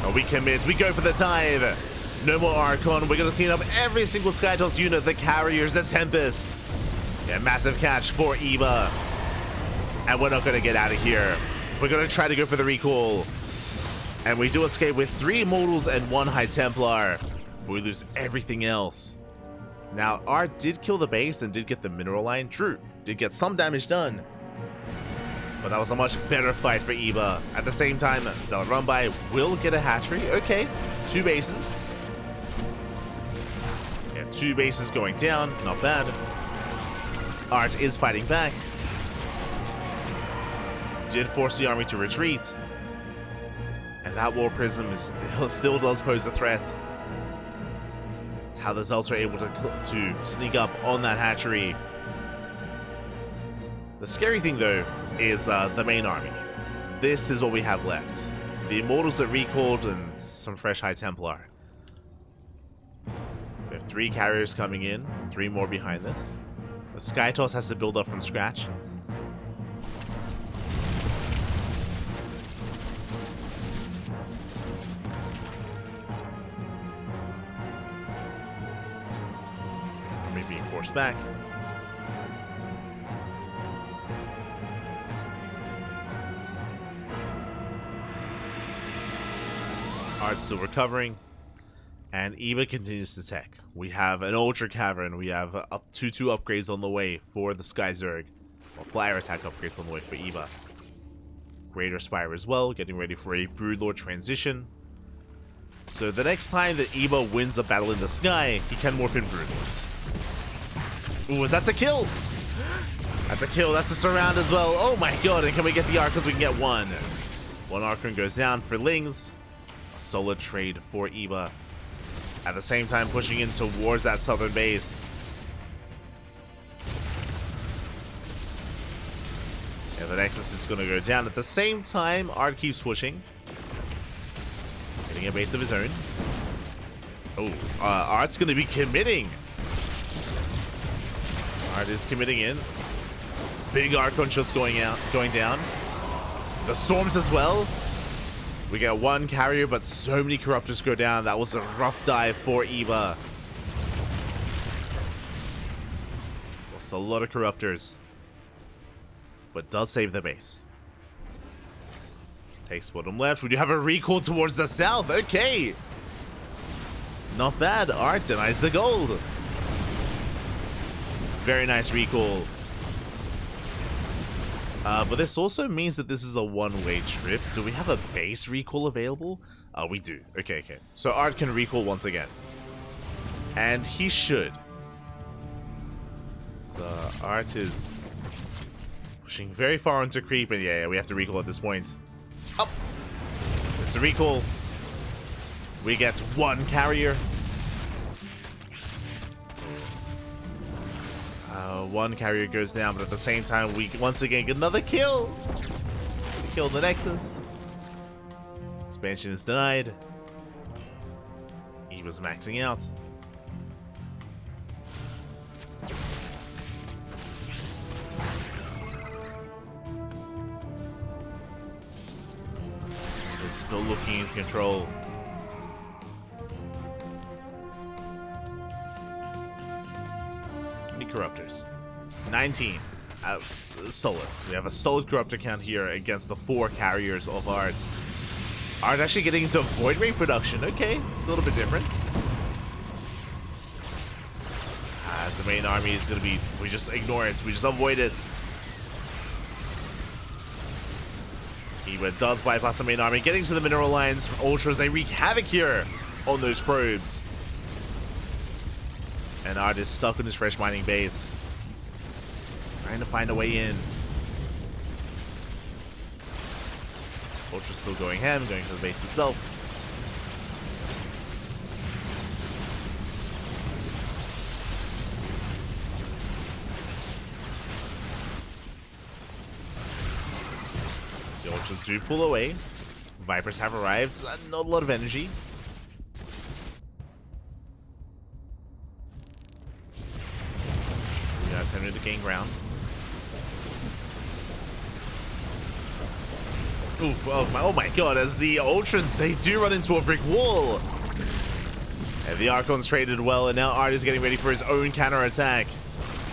Oh, we commit. We go for the dive. No more Archon. We're going to clean up every single Skytoss unit. The carriers, the Tempest. Yeah, massive catch for Eba. And we're not going to get out of here. We're going to try to go for the recall. And we do escape with 3 Immortals and 1 High Templar. We lose everything else. Now, Art did kill the base and did get the mineral line. True. Did get some damage done. But that was a much better fight for Eba. At the same time, Zealot run by will get a hatchery. Okay. 2 bases. Yeah, 2 bases going down. Not bad. Art is fighting back. Did force the army to retreat. And that War Prism is still does pose a threat. It's how the Zealots are able to sneak up on that hatchery. The scary thing, though, is the main army. This is what we have left. The Immortals that recalled and some fresh High Templar. We have 3 carriers coming in, 3 more behind this. The Skytoss has to build up from scratch. Army being forced back. Art's still recovering, and Eba continues to tech. We have an Ultra Cavern, we have up 2 upgrades on the way for the Skyzerg, or Flyer Attack upgrades on the way for Eba. Greater Spire as well, getting ready for a Broodlord transition. So the next time that Eba wins a battle in the sky, he can morph in Broodlords. Ooh, that's a kill! That's a kill, that's a surround as well. Oh my god, and can we get the Archons? We can get 1. 1 Archon goes down for Lings. Solid trade for Eba. At the same time, pushing in towards that southern base. Yeah, the Nexus is going to go down. At the same time, Art keeps pushing. Getting a base of his own. Oh, Art's going to be committing. Art is committing in. Big Archon shots going down. The Storms as well. We get 1 carrier, but so many Corruptors go down. That was a rough dive for Eba. Lost a lot of Corruptors. But does save the base. Takes bottom left. We do have a recall towards the south. Okay. Not bad. Art denies the gold. Very nice recall. But this also means that this is a one-way trip. Do we have a base recall available? We do. Okay. So Art can recall once again. And he should. So Art is Pushing very far into creep, and yeah, we have to recall at this point. Oh! It's a recall. We get one carrier. One carrier goes down, but at the same time, we once again get another kill. We kill the Nexus. Expansion is denied. He was maxing out. It's still looking in control. How many corruptors? 19. Solid. We have a solid corruptor count here against the 4 carriers of Art. Art actually getting into Void Ray production. Okay, it's a little bit different. As the main army is going to be... We just ignore it. We just avoid it. Eva does bypass the main army, getting to the mineral lines. Ultras, they wreak havoc here on those probes. And Art is stuck in his fresh mining base, trying to find a way in. Ultra's still going ham, going to the base itself. The Ultras do pull away. Vipers have arrived. Not a lot of energy. We got 10 minutes to gain ground. Oof, oh my god, as the Ultras, they do run into a brick wall. And the Archons traded well, and now Art is getting ready for his own counter-attack.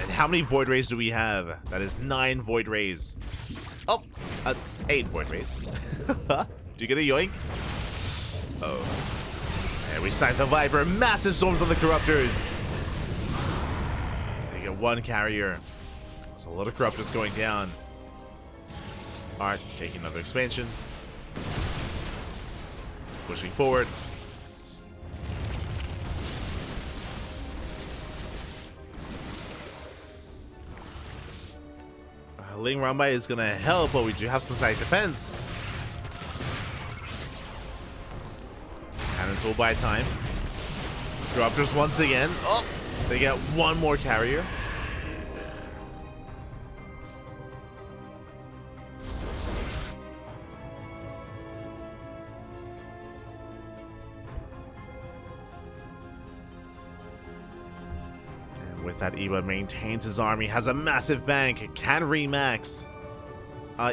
And how many Void Rays do we have? That is 9 Void Rays. Oh, 8 Void Rays. Do you get a yoink? Oh. And we snipe the Viper. Massive storms on the Corruptors. They get 1 carrier. There's a lot of Corruptors going down. Art taking another expansion. Pushing forward. Ling Rambai is going to help, but we do have some side defense. Cannons will buy time. Corruptors once again. Oh, they get 1 more carrier. With that, Eva maintains his army, has a massive bank, can remax.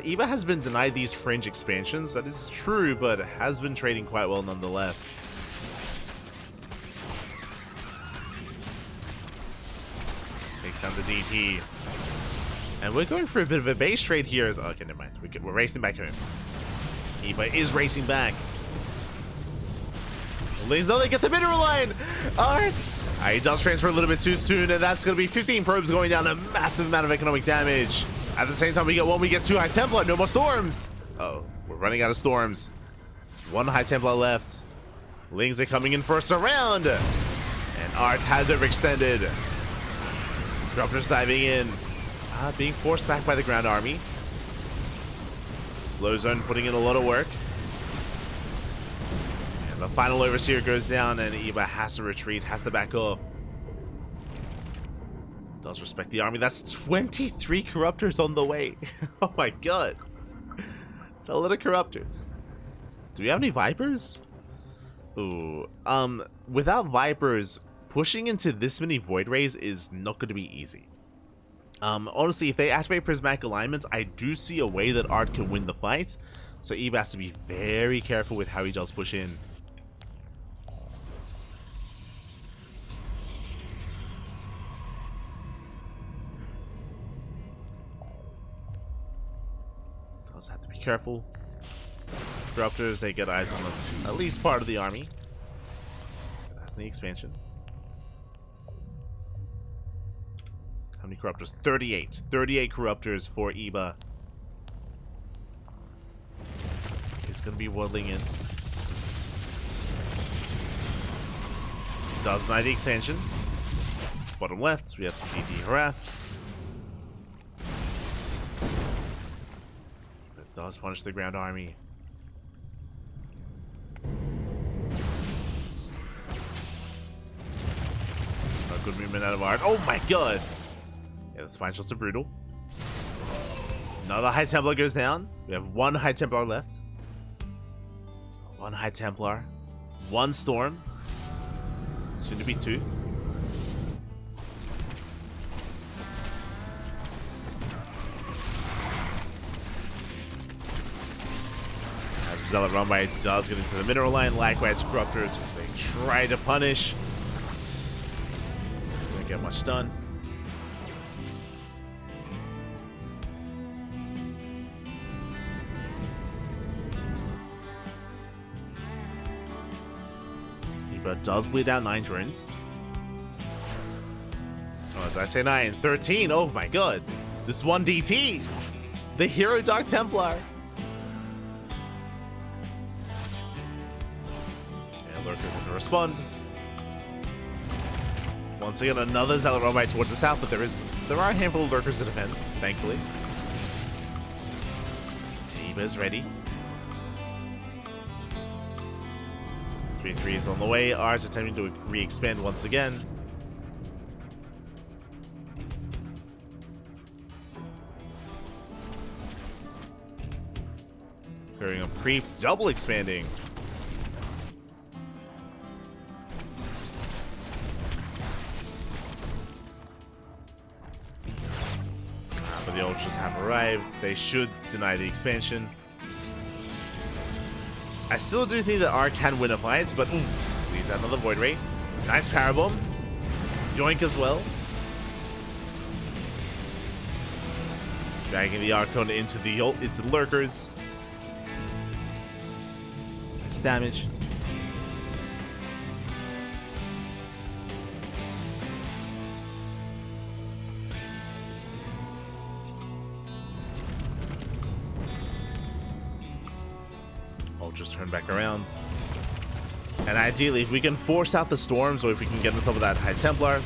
Eva has been denied these fringe expansions, that is true, but has been trading quite well nonetheless. Takes down the DT. And we're going for a bit of a base trade here. Okay, never mind. We're racing back home. Eva is racing back. No, they get the mineral line! Art! He does transfer a little bit too soon, and that's going to be 15 probes going down, a massive amount of economic damage. At the same time, we get 1, we get 2 High Templar, no more storms! Oh, we're running out of storms. 1 High Templar left. Lings are coming in for a surround! And Art has overextended. Corruptors diving in. Being forced back by the ground army. Slow Zone putting in a lot of work. The final Overseer goes down, and Eva has to retreat, has to back off. Does respect the army. That's 23 Corruptors on the way. Oh my god. It's a lot of Corruptors. Do we have any Vipers? Ooh. Without Vipers, pushing into this many Void Rays is not going to be easy. Honestly, if they activate Prismatic Alignments, I do see a way that Art can win the fight. So Eva has to be very careful with how he does push in. Have to be careful. Corruptors, they get eyes on at least part of the army. That's the expansion. How many Corruptors? 38. 38 Corruptors for Eba. He's going to be waddling in. Does deny the expansion. Bottom left, we have some DT harass. Does punish the ground army. A good movement out of Art. Oh my god! Yeah, the spine shots are brutal. Another High Templar goes down. We have one High Templar left. One High Templar. One Storm. Soon to be two. As Zealot Runby does get into the mineral line, likewise Corruptors, they try to punish. Don't get much done. But does bleed out 9 drones. Oh, did I say 9? 13. Oh my god. This one DT. The Hero Dark Templar. And Lurkers have to respond. Once again, another Zealot Runby towards the south, but there are a handful of Lurkers to defend, thankfully. Eva is ready. 3-3 is on the way. Arch attempting to re-expand once again. Clearing up creep, double expanding. But the Ultras have arrived. They should deny the expansion. I still do think that Ark can win a fight, but leaves out another Void Ray. Nice Parabomb. Yoink as well. Dragging the Archon into the Lurkers. Nice damage. Just turn back around. And ideally, if we can force out the storms, or if we can get on top of that High Templar.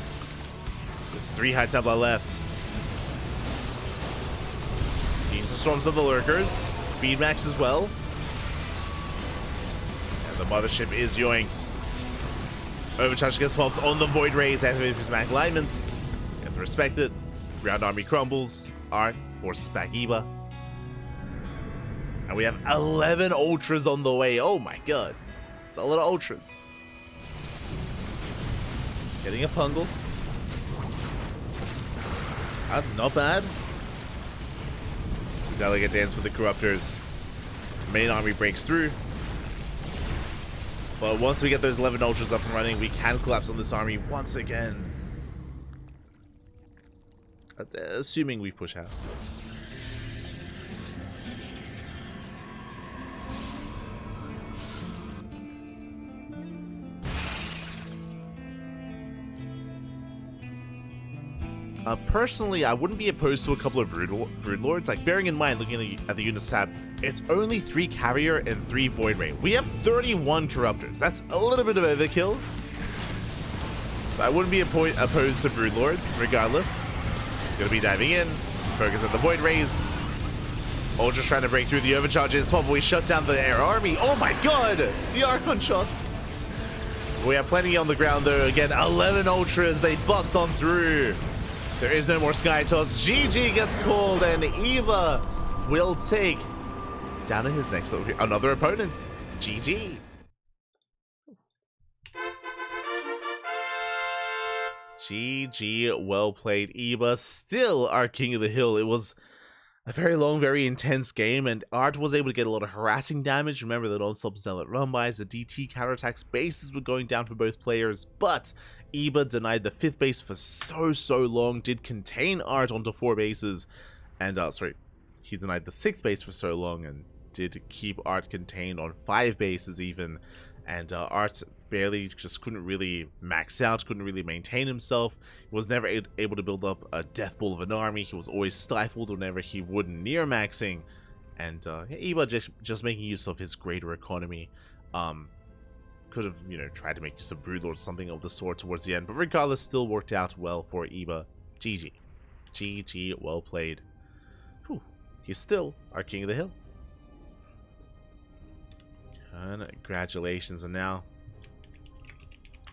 There's 3 High Templar left. Decent storms of the Lurkers. Speed max as well. And the mothership is yoinked. Overcharge gets popped on the Void Rays after his Mac alignment. You have to respect it. Ground army crumbles. Art forces back Eva. And we have 11 Ultras on the way. Oh my god. It's a lot of Ultras. Getting a Pungle. Not bad. It's a delicate dance for the Corruptors. Main army breaks through. But once we get those 11 Ultras up and running, we can collapse on this army once again. Assuming we push out. Personally, I wouldn't be opposed to a couple of Broodlords. Like, bearing in mind, looking at the units tab, it's only 3 Carrier and 3 Void Ray. We have 31 Corruptors. That's a little bit of overkill. So I wouldn't be opposed to Broodlords, regardless. Gonna be diving in, focus on the Void Rays. Ultra's trying to break through the overcharges. Probably shut down the air army. Oh my god! The Archon shots. We have plenty on the ground though. Again, 11 Ultras. They bust on through. There is no more Sky Toss. GG gets called, and Eva will take down to his next another opponent. GG. GG, well played, Eva. Still our king of the hill. It was a very long, very intense game, and Art was able to get a lot of harassing damage. Remember the non-stop Zealot Runbys, the DT counterattacks, bases were going down for both players, but Eva denied the 5th base for so long, did contain Art onto 4 bases, and he denied the 6th base for so long, and did keep Art contained on 5 bases even, and Art barely just couldn't really max out, couldn't really maintain himself. He was never able to build up a death ball of an army. He was always stifled whenever he would near maxing, and Eva just making use of his greater economy. Could have, tried to make use of Broodlord or something of the sort towards the end, but regardless, still worked out well for Eva. GG. GG, well played. Whew. He's still our king of the hill. Congratulations. And now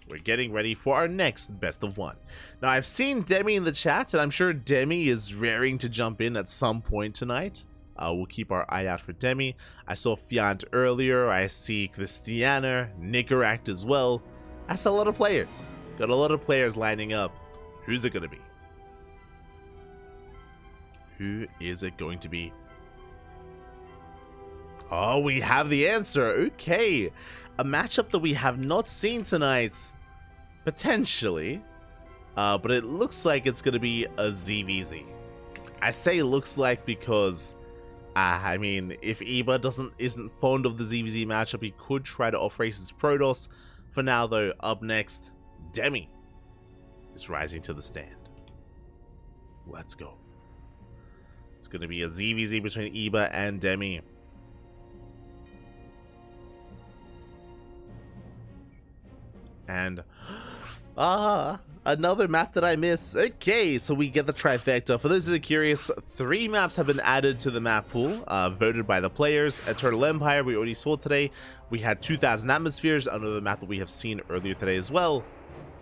we're getting ready for our next best of one. Now, I've seen Demi in the chat, and I'm sure Demi is raring to jump in at some point tonight. We'll keep our eye out for Demi. I saw Fiant earlier. I see Krystianer, Nicoract as well. That's a lot of players. Got a lot of players lining up. Who's it going to be? Who is it going to be? Oh, we have the answer. Okay. A matchup that we have not seen tonight. Potentially. But it looks like it's going to be a ZVZ. I say looks like because, I mean, if Eba isn't fond of the ZVZ matchup, he could try to off-race his Protoss. For now, though, up next, Demi is rising to the stand. Let's go. It's going to be a ZVZ between Eba and Demi. And another map that I miss. Okay, so we get the trifecta. For those that are curious, 3 maps have been added to the map pool, voted by the players. Eternal Empire, we already saw today. We had 2,000 Atmospheres, another map that we have seen earlier today as well.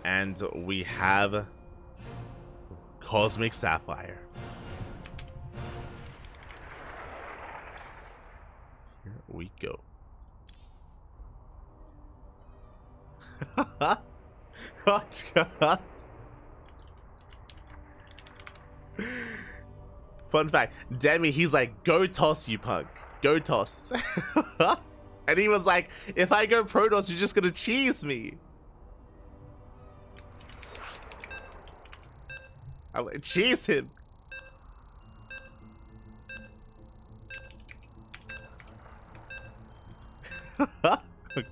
And we have Cosmic Sapphire. Here we go. Fun fact, Demi, he's like, go toss, you punk. Go toss. And he was like, if I go Protoss, you're just gonna cheese me. I'm like, cheese him. Oh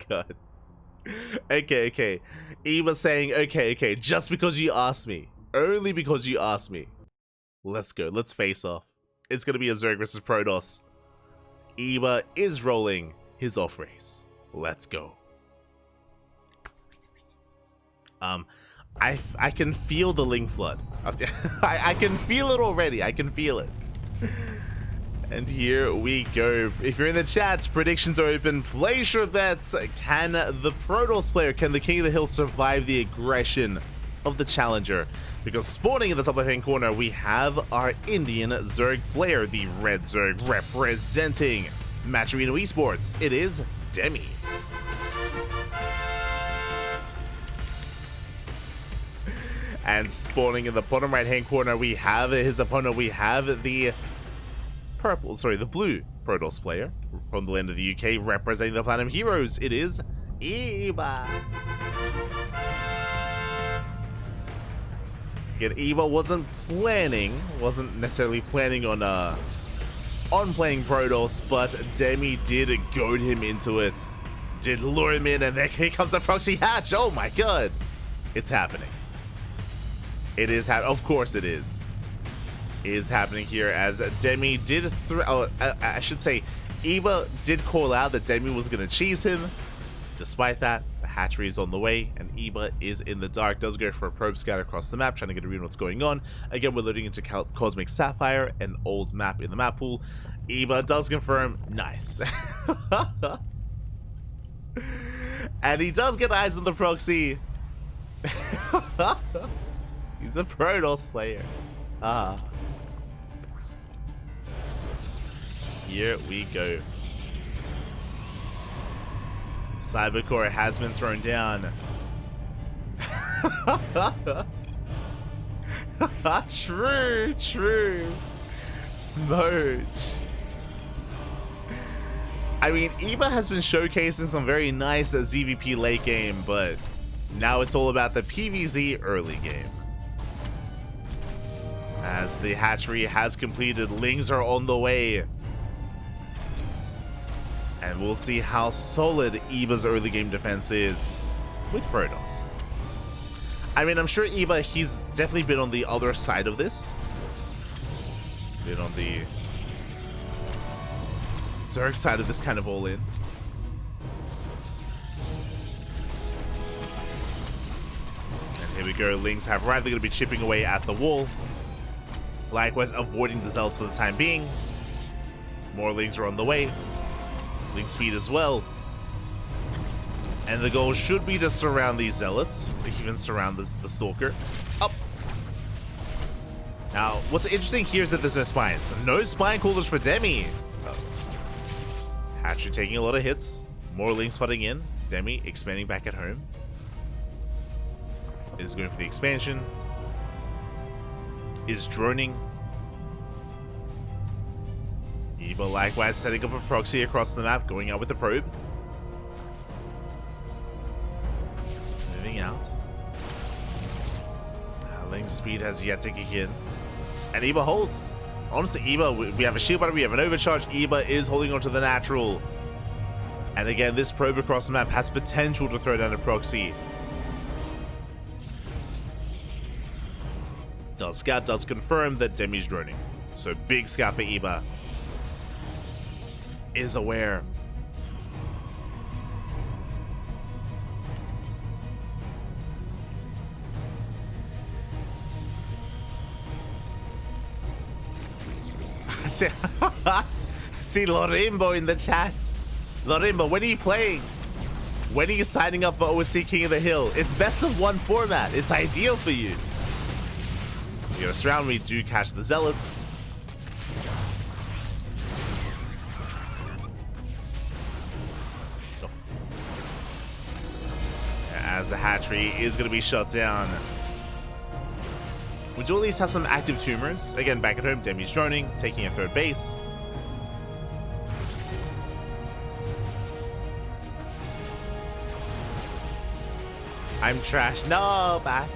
god. Okay. Eba saying, okay, just because you asked me. Only because you asked me. Let's go, let's face off. It's gonna be a Zerg versus Protoss. Eba is rolling his off race. Let's go. I can feel the Link Flood. I can feel it already. I can feel it. And here we go. If you're in the chats, predictions are open. Place your bets. Can the Protoss player, can the King of the Hill survive the aggression of the Challenger? Because spawning in the top left-hand corner, we have our Indian Zerg player, the Red Zerg representing Match Arena Esports. It is Demi. And spawning in the bottom right-hand corner, we have his opponent. We have the blue Protoss player from the land of the UK representing the Platinum Heroes. It is Eba. Again, Eba wasn't necessarily planning on playing Protoss, but Demi did goad him into it. Did lure him in, and then here comes the proxy hatch. Oh my god. It's happening. It is of course it is. Is happening here as Demi did I should say Eba did call out that Demi was gonna cheese him. Despite that, the hatchery is on the way and Eba is in the dark. Does go for a probe scout across the map, trying to get a read on what's going on. Again, we're loading into Cosmic Sapphire, an old map in the map pool. Eba does confirm, nice. And he does get eyes on the proxy. He's a Protoss player. Here we go. Cybercore has been thrown down. True. Smudge. I mean, Eba has been showcasing some very nice ZVP late game, but now it's all about the PvZ early game. As the hatchery has completed, Lings are on the way. And we'll see how solid Eba's early game defense is with Protoss. I mean, I'm sure Eba, he's definitely been on the other side of this. Been on the Zerg side of this kind of all-in. And here we go, Lings have arrived. They're going to be chipping away at the wall. Likewise, avoiding the Zealots for the time being. More Lings are on the way. Link speed as well. And the goal should be to surround these zealots, even surround the stalker. Up. Now, what's interesting here is that there's no spines. No spine coolers for Demi. Hatchery taking a lot of hits. More links flooding in. Demi expanding back at home. Is going for the expansion. Is droning. Eva likewise setting up a proxy across the map, going out with the probe. It's moving out. Link speed has yet to kick in. And Eva holds. Honestly, Eva, we have a shield button, we have an overcharge. Eva is holding on to the natural. And again, this probe across the map has potential to throw down a proxy. Scout does confirm that Demi's droning. So big scout for Eva. Is aware. I see Lorimbo in the chat. Lorimbo, when are you playing? When are you signing up for OSC King of the Hill? It's best of one format. It's ideal for you. You know, surround me, do catch the zealots. So. As the hatchery is going to be shut down. We do at least have some active tumors. Again, back at home, Demi's droning, taking a third base. I'm trash. No, back.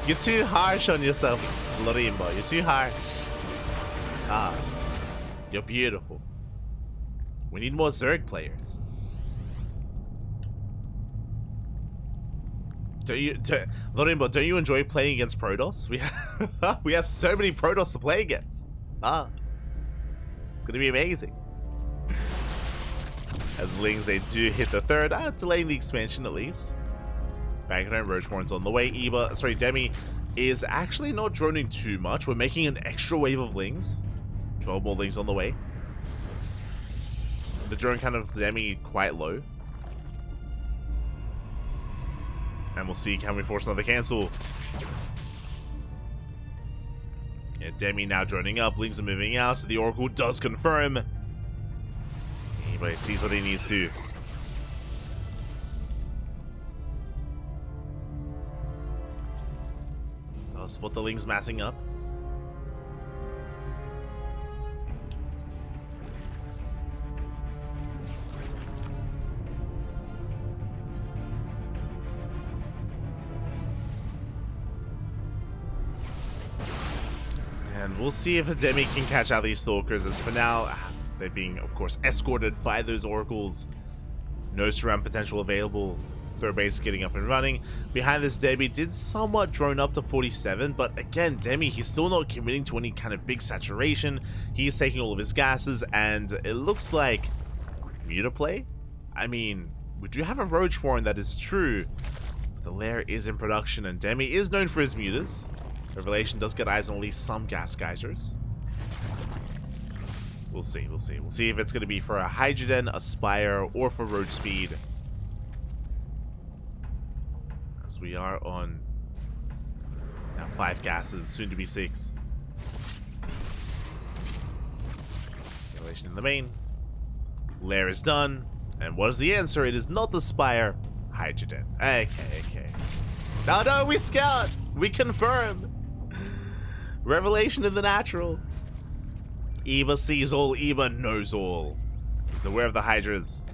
You're too harsh on yourself, Lorimbo. You're too harsh. Ah, you're beautiful. We need more Zerg players. Lorimbo, don't you enjoy playing against Protoss? We have so many Protoss to play against. Ah, it's gonna be amazing. As Lings, they do hit the third, delaying the expansion at least. Back at home, Roachhorn's on the way. Demi is actually not droning too much. We're making an extra wave of Lings. 12 more Lings on the way. The drone count of Demi quite low. And we'll see, can we force another cancel? Yeah, Demi now droning up. Lings are moving out. So the Oracle does confirm. Anybody sees what he needs to. Does spot the Lings massing up. And we'll see if Demi can catch out these Stalkers, as for now, they're being, of course, escorted by those Oracles. No surround potential available. Third base getting up and running. Behind this, Demi did somewhat drone up to 47, but again, Demi, he's still not committing to any kind of big saturation. He's taking all of his gases, and it looks like Muta play? I mean, we do have a Roach Warren, that is true. The lair is in production, and Demi is known for his mutas. Revelation does get eyes on at least some gas geysers. We'll see, we'll see. We'll see if it's going to be for a HiGhDrA, a Spire, or for Roach Speed. As we are on now 5 gases, soon to be 6. Revelation in the main. Lair is done. And what is the answer? It is not the Spire. HiGhDrA. Okay. No, we scout. We confirm. Revelation in the natural. Eva sees all. Eva knows all. He's aware of the HiGhDRAs.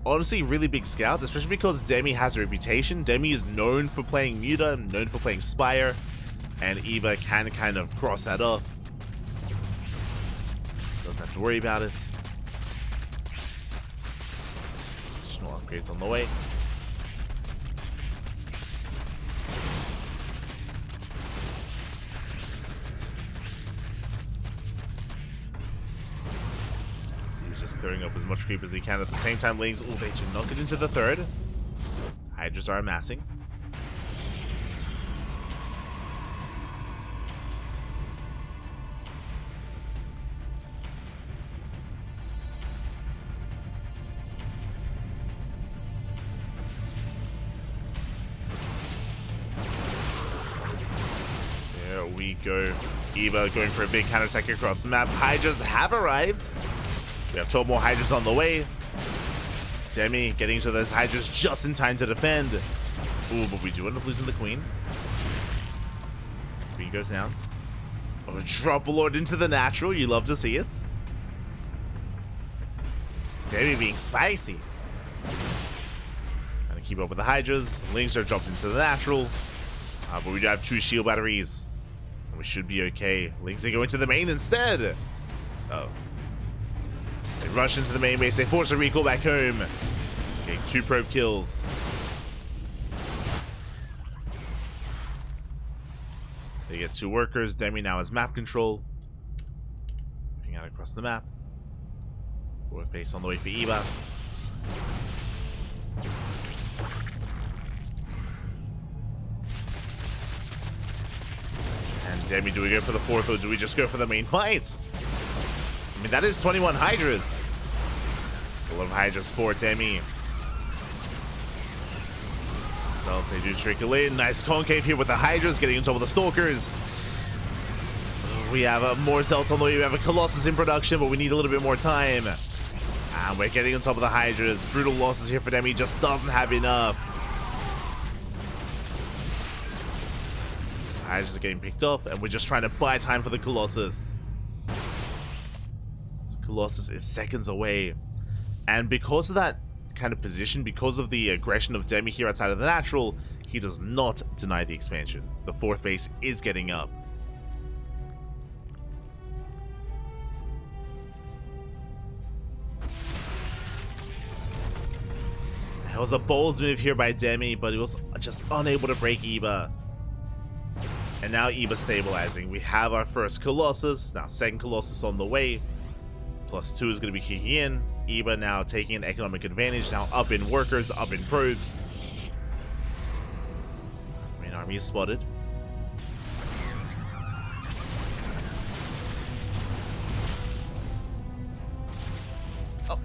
Honestly, really big scout, especially because Demi has a reputation. Demi is known for playing Muta, known for playing Spire, and Eva can kind of cross that off. Doesn't have to worry about it. Additional upgrades on the way. Clearing up as much creep as he can at the same time. Lings, oh, they do not get into the third. HiGhDRAs are amassing. we go. Eva going for a big counter-attack across the map. Hydras have arrived. We have 12 more Hydras on the way. Demi getting to those Hydras just in time to defend. Ooh, but we do end up losing the Queen. Queen goes down. Oh, drop a Lord into the natural. You love to see it. Demi being spicy. Trying to keep up with the Hydras. Lings are dropped into the natural. But we do have 2 shield batteries. And we should be okay. Lings, they go into the main instead. Oh. They rush into the main base. They force a recall back home. Getting 2 probe kills. They get 2 workers. Demi now has map control. Moving out across the map. Fourth base on the way for Eva. And Demi, do we go for the 4th or do we just go for the main fight? I mean, that is 21 Hydras. It's a lot of Hydras for Demi. So they do trickle in. Nice concave here with the Hydras, getting on top of the Stalkers. We have more Zelts on the way. We have a Colossus in production, but we need a little bit more time. And we're getting on top of the Hydras. Brutal losses here for Demi. Just doesn't have enough. The Hydras are getting picked off, and we're just trying to buy time for the Colossus. So Colossus is seconds away. And because of that kind of position, because of the aggression of Demi here outside of the natural, he does not deny the expansion. The 4th base is getting up. It was a bold move here by Demi, but he was just unable to break Eva. And now Eva stabilizing. We have our first Colossus, now 2nd Colossus on the way. +2 is going to be kicking in. Eva now taking an economic advantage, now up in workers, up in probes. Main army is spotted. Oh.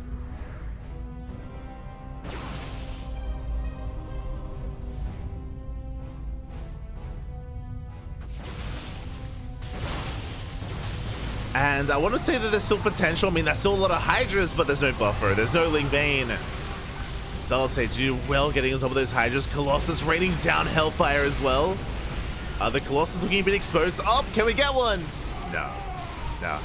And I want to say that there's still potential. I mean, there's still a lot of Hydras, but there's no buffer. There's no Ling Bane. Zealots, they do well getting on top of those Hydras. Colossus raining down Hellfire as well. The Colossus looking a bit exposed. Oh, can we get one? No. No.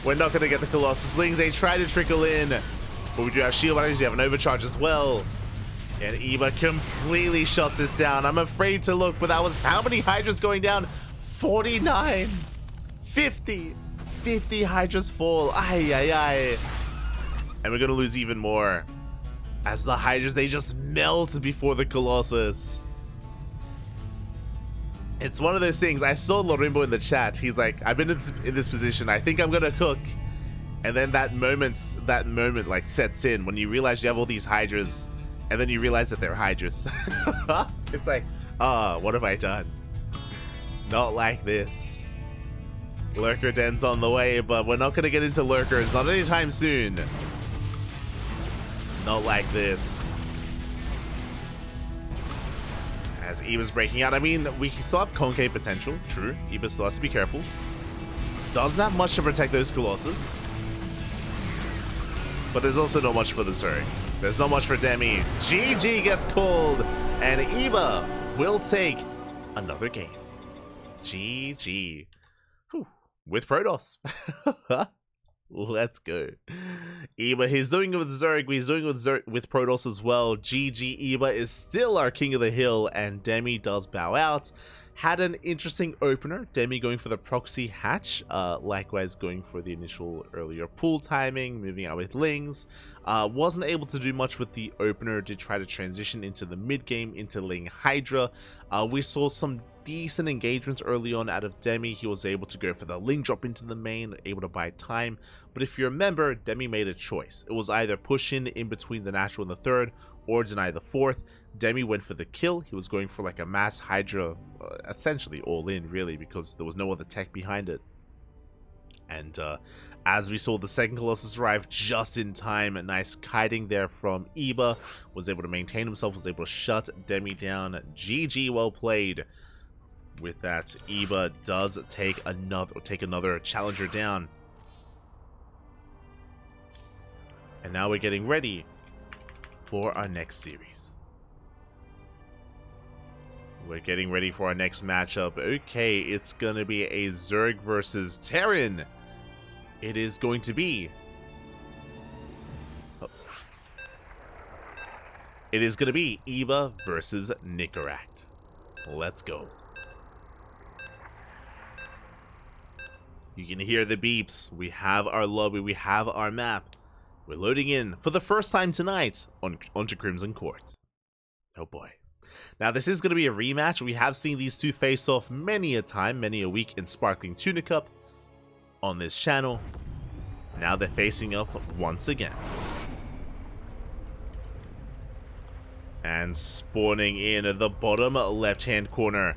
we're not going to get the Colossus. Lings, they try to trickle in. But we do have shield batteries. We have an overcharge as well. And Eva completely shuts us down. I'm afraid to look, but that was how many Hydras going down? 49. 50 Hydras fall. Ay, ay, ay. And we're gonna lose even more as the Hydras, they just melt before the Colossus. It's one of those things. I saw Lorimbo in the chat. He's like, I've been in this position. I think I'm gonna cook. And then that moment like sets in when you realize you have all these Hydras and then you realize that they're Hydras. It's like, what have I done? Not like this. Lurker dens on the way, but we're not going to get into lurkers, not anytime soon. Not like this. As Eva's breaking out, I mean, we still have concave potential, true. Eva still has to be careful. Doesn't have much to protect those Colossus. But there's also not much for the Zerg. There's not much for Demi. GG gets called, and Eva will take another game. GG. Whew. With Protoss. Let's go. Eva, he's doing it with Zerg. He's doing it with Protoss as well. GG. Eva is still our king of the hill, and Demi does bow out. Had an interesting opener. Demi going for the proxy hatch. Likewise going for the initial earlier pool timing. Moving out with Lings. Wasn't able to do much with the opener. Did try to transition into the mid game into Ling HiGhDrA. We saw some decent engagements early on out of Demi. He was able to go for the Ling drop into the main, able to buy time. But if you remember, Demi made a choice. It was either push in between the natural and the 3rd, or deny the 4th. Demi went for the kill. He was going for like a mass HiGhDrA, essentially all in really, because there was no other tech behind it. And as we saw, the 2nd Colossus arrive just in time. A nice kiting there from Eva. Was able to maintain himself, was able to shut Demi down. GG, well played. With that, Eba does take another challenger down. And now we're getting ready for our next series. We're getting ready for our next matchup. Okay, it's gonna be a Zerg versus Terran. It is going to be... It is gonna be Eba versus Nicoract. Let's go. You can hear the beeps. We have our lobby, we have our map. We're loading in for the first time tonight onto Crimson Court. Oh boy. Now this is going to be a rematch. We have seen these two face off many a time, many a week in Sparkling Tuna Cup on this channel. Now they're facing off once again. And spawning in at the bottom left-hand corner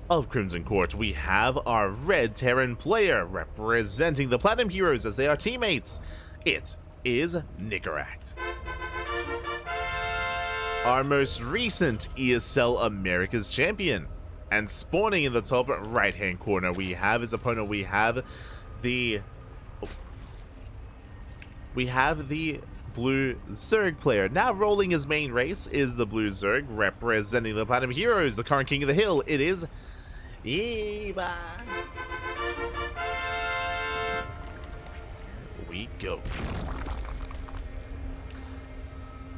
of Crimson Court, we have our red Terran player representing the Platinum Heroes as they are teammates. It is Nicoract. Our most recent ESL America's champion. And spawning in the top right-hand corner, we have his opponent. We have the blue Zerg player. Now rolling his main race is the blue Zerg representing the Platinum Heroes, the current king of the hill. It is Eba. We go.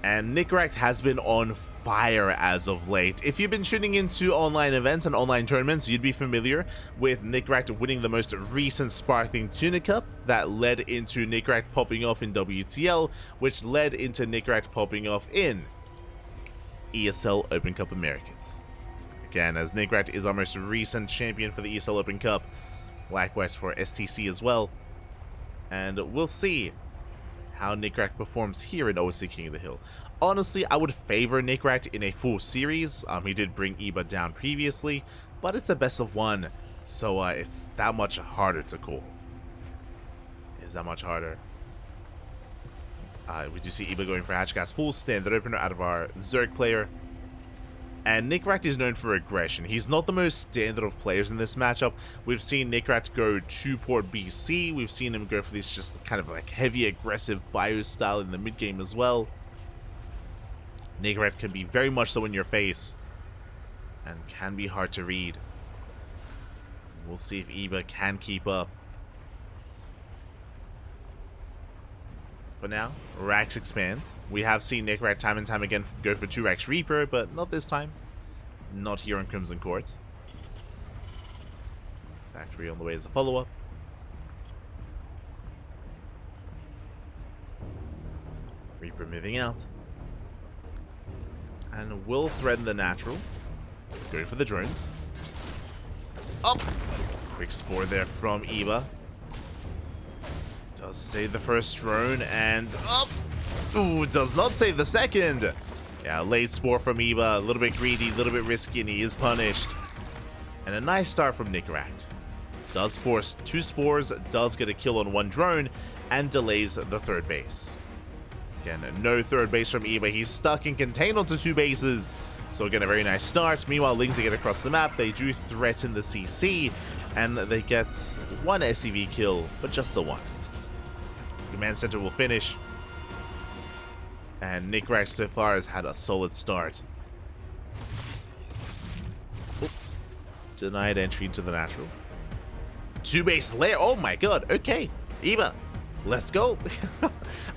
And Nicoract has been on fire as of late. If you've been tuning into online events and online tournaments, you'd be familiar with Nicoract winning the most recent Sparkling Tuna Cup that led into Nicoract popping off in WTL, which led into Nicoract popping off in ESL Open Cup Americas. Again, as Nicoract is our most recent champion for the ESL Open Cup, likewise for STC as well. And we'll see how Nicoract performs here in OSC King of the Hill. Honestly, I would favor Nicoract in a full series. He did bring Eba down previously, but it's a best of one, so it's that much harder to call. Is that much harder? We do see Eba going for Hatch Gas Pool, standard opener out of our Zerg player. And Nicoract is known for aggression. He's not the most standard of players in this matchup. We've seen Nicoract go to Port BC. We've seen him go for this just kind of like heavy aggressive bio style in the mid game as well. Nicoract can be very much so in your face and can be hard to read. We'll see if Eba can keep up. For now, racks expand. We have seen Nicoract time and time again go for 2 racks Reaper, but not this time. Not here on Crimson Court. Factory on the way as a follow-up. Reaper moving out. And will threaten the natural. Going for the drones. Up! Quick spore there from Eba. Does save the first drone and up. Ooh, does not save the second. Yeah, late spore from Eba. A little bit greedy, a little bit risky, and he is punished. And a nice start from Nicoract. Does force 2 spores, does get a kill on 1 drone, and delays the 3rd base. Again, no 3rd base from Eba. He's stuck and contained onto 2 bases. So again, a very nice start. Meanwhile, Lings get across the map. They do threaten the CC, and they get 1 SCV kill, but just the 1. Command Center will finish. And Nicoract so far has had a solid start. Oop. Denied entry into the natural. 2 base layer. Oh my god. Okay. Eba. Let's go.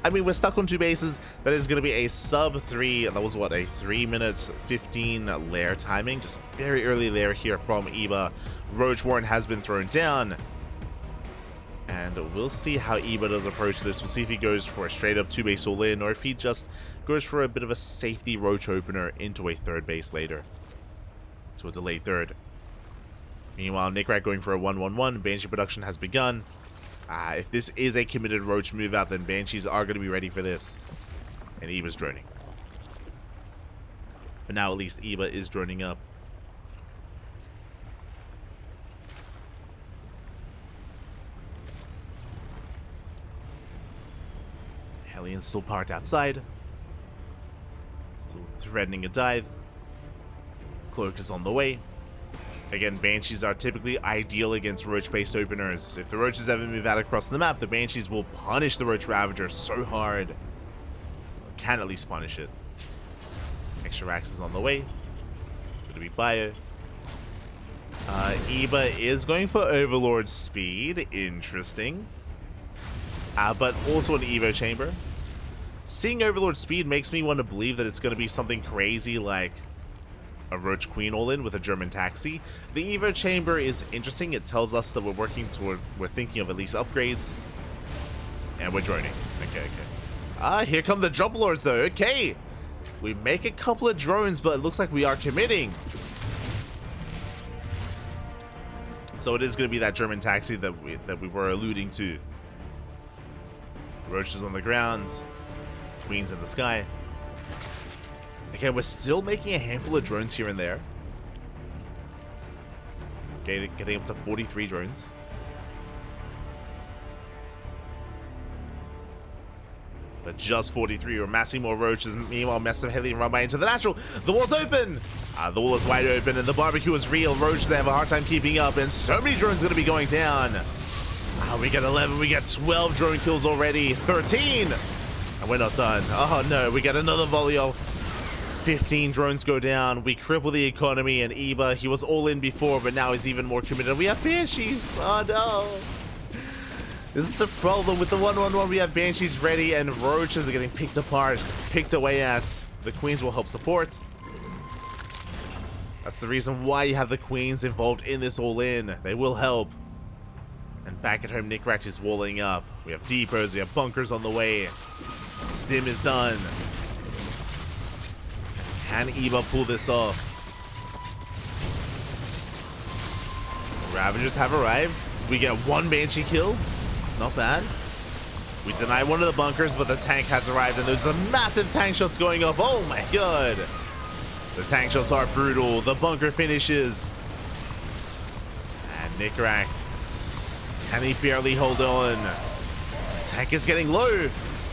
I mean, we're stuck on 2 bases. That is going to be a sub 3. That was what, a 3 minutes 15 lair timing. Just a very early lair here from Eba. Roach Warren has been thrown down. And we'll see how Eba does approach this. We'll see if he goes for a straight up 2 base all in, or if he just goes for a bit of a safety roach opener into a 3rd base later. So a delayed 3rd. Meanwhile, Nicoract going for a 1-1-1. Banshee production has begun. If this is a committed roach move out, then Banshees are going to be ready for this. And Eba's droning. For now, at least, Eba is droning up. Hellions still parked outside. Still threatening a dive. Cloak is on the way. Again, Banshees are typically ideal against Roach-based openers. If the Roaches ever move out across the map, the Banshees will punish the Roach Ravager so hard. Can at least punish it. Extra Rax is on the way. It's going to be Bio. Eba is going for Overlord speed. Interesting. But also an Evo Chamber. Seeing Overlord speed makes me want to believe that it's going to be something crazy like a Roach Queen all-in with a German taxi. The Evo Chamber is interesting. It tells us that we're thinking of at least upgrades. And we're droning. Okay. Here come the Jump Lords though. Okay. We make a couple of drones, but it looks like we are committing. So it is going to be that German taxi that we were alluding to. Roaches on the ground. Queens in the sky. Okay, we're still making a handful of drones here and there. Okay, getting up to 43 drones. But just 43. We're massing more roaches. Meanwhile, massive heli run by into the natural. The wall's open. The wall is wide open, and the barbecue is real. Roaches, they have a hard time keeping up, and so many drones are going to be going down. We got 11. We got 12 drone kills already. 13. And we're not done. Oh no, we got another volley of 15 drones go down. We cripple the economy, and Eba, he was all in before, but now he's even more committed. We have Banshees. Oh no. This is the problem with the 1-1-1. We have Banshees ready, and Roaches are getting picked apart, picked away at. The Queens will help support. That's the reason why you have the Queens involved in this all-in. They will help. And back at home, Nicoract is walling up. We have depots, we have bunkers on the way. Stim is done. Can Eba pull this off? Ravagers have arrived. We get one Banshee kill. Not bad. We deny one of the bunkers, but the tank has arrived, and there's a massive tank shots going off. Oh my god. The tank shots are brutal. The bunker finishes. And Nicoract, can he barely hold on? The tank is getting low.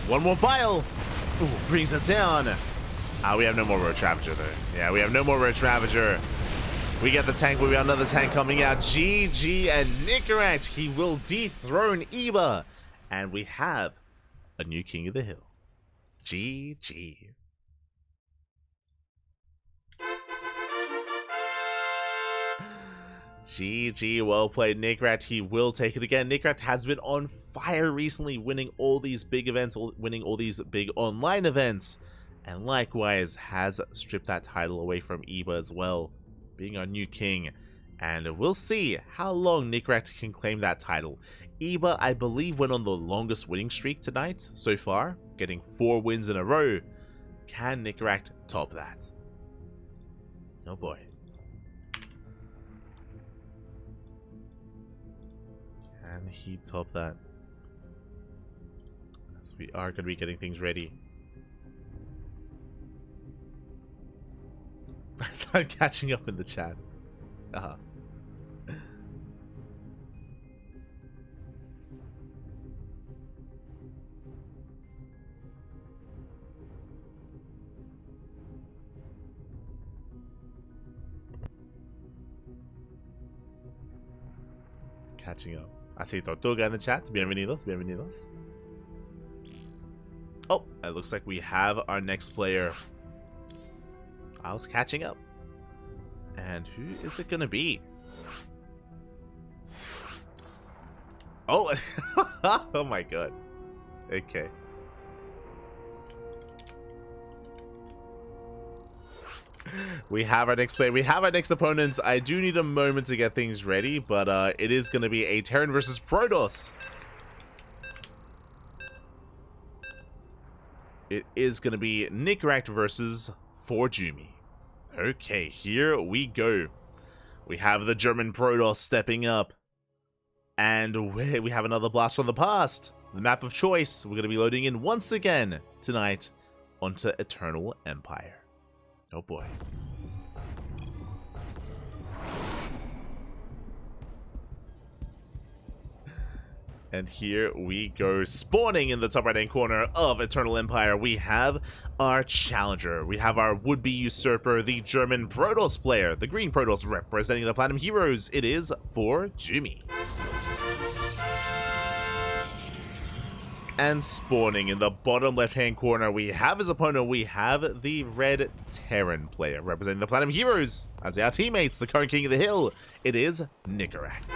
One more bile. Ooh, brings it down. We have no more Roach Ravager though. Yeah, we have no more Roach Ravager. We get the tank, but we have another tank coming out. GG and Nicoract, he will dethrone Eba. And we have a new King of the Hill. GG. GG, well played, Nicoract. He will take it again. Nicoract has been on fire recently, winning all these big events, winning all these big online events, and likewise has stripped that title away from Eba as well, being our new king. And we'll see how long Nicoract can claim that title. Eba, I believe, went on the longest winning streak tonight so far, getting 4 wins in a row. Can Nicoract top that? Oh boy. Can he top that? So we are going to be getting things ready. I started catching up in the chat. Catching up. I see Tortuga in the chat. Bienvenidos, bienvenidos. Oh, it looks like we have our next player. I was catching up. And who is it gonna be? Oh, oh my god. Okay. We have our next player. We have our next opponents. I do need a moment to get things ready, but it is going to be a Terran versus Protoss. It is going to be Nicoract versus ForJumy. Okay, here we go. We have the German Protoss stepping up. And we have another blast from the past. The map of choice. We're going to be loading in once again tonight onto Eternal Empire. Oh boy. And here we go. Spawning in the top right-hand corner of Eternal Empire, we have our challenger. We have our would-be usurper, the German Protoss player, the green Protoss representing the Platinum Heroes. It is ForJumy. And spawning in the bottom left-hand corner, we have his opponent. We have the red Terran player representing the Platinum Heroes. As our teammates, the current king of the hill, it is Nicoract.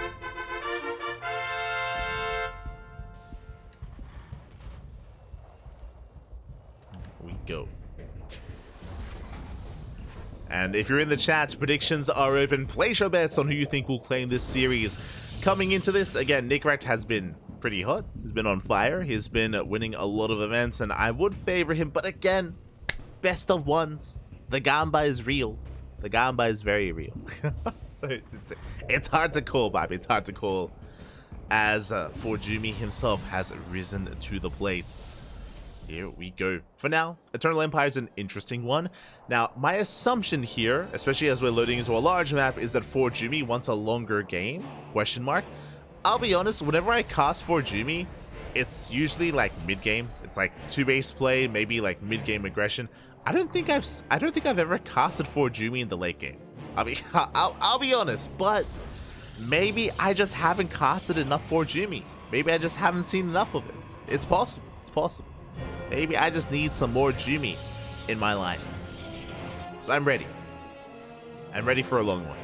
Go. And if you're in the chat, predictions are open. Place your bets on who you think will claim this series. Coming into this, again, Nicoract has been pretty hot. He's been on fire. He's been winning a lot of events, and I would favor him. But again, best of ones. The Gamba is real. The Gamba is very real. So it's hard to call, Bobby. It's hard to call, as ForJumy himself has risen to the plate. Here we go. For now, Eternal Empire is an interesting one. Now, my assumption here, especially as we're loading into a large map, is that ForJumy wants a longer game? Question mark. I'll be honest, whenever I cast ForJumy, it's usually like mid-game. It's like 2-base play, maybe like mid-game aggression. I don't think I've ever casted ForJumy in the late game. I mean, I'll be honest, but maybe I just haven't casted enough ForJumy. Maybe I just haven't seen enough of it. It's possible. It's possible. Maybe I just need some more Jumy in my life. So I'm ready. I'm ready for a long one.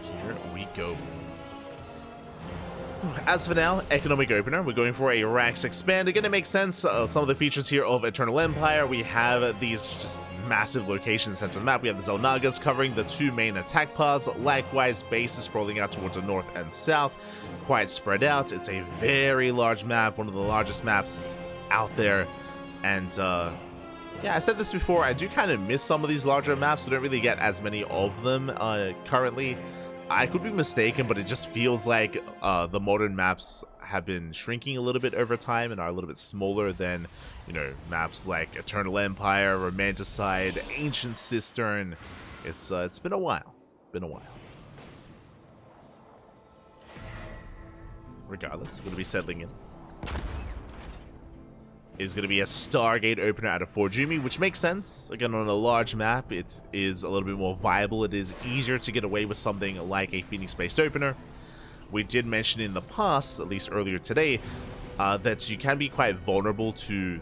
Here we go. As for now, economic opener, we're going for a Rax expand. Again, it makes sense. Some of the features here of Eternal Empire, we have these just massive locations centered on the map. We have the Zelnagas covering the 2 main attack paths. Likewise, bases sprawling out towards the north and south, quite spread out. It's a very large map, one of the largest maps out there. And yeah, I said this before, I do kind of miss some of these larger maps. We don't really get as many of them currently. I could be mistaken, but it just feels like the modern maps have been shrinking a little bit over time and are a little bit smaller than, you know, maps like Eternal Empire, Romanticide, Ancient Cistern. It's been a while. Regardless, we're going to be settling in. Is going to be a Stargate opener out of ForJumy, which makes sense. Again, on a large map, it is a little bit more viable. It is easier to get away with something like a Phoenix-based opener. We did mention in the past, at least earlier today, that you can be quite vulnerable to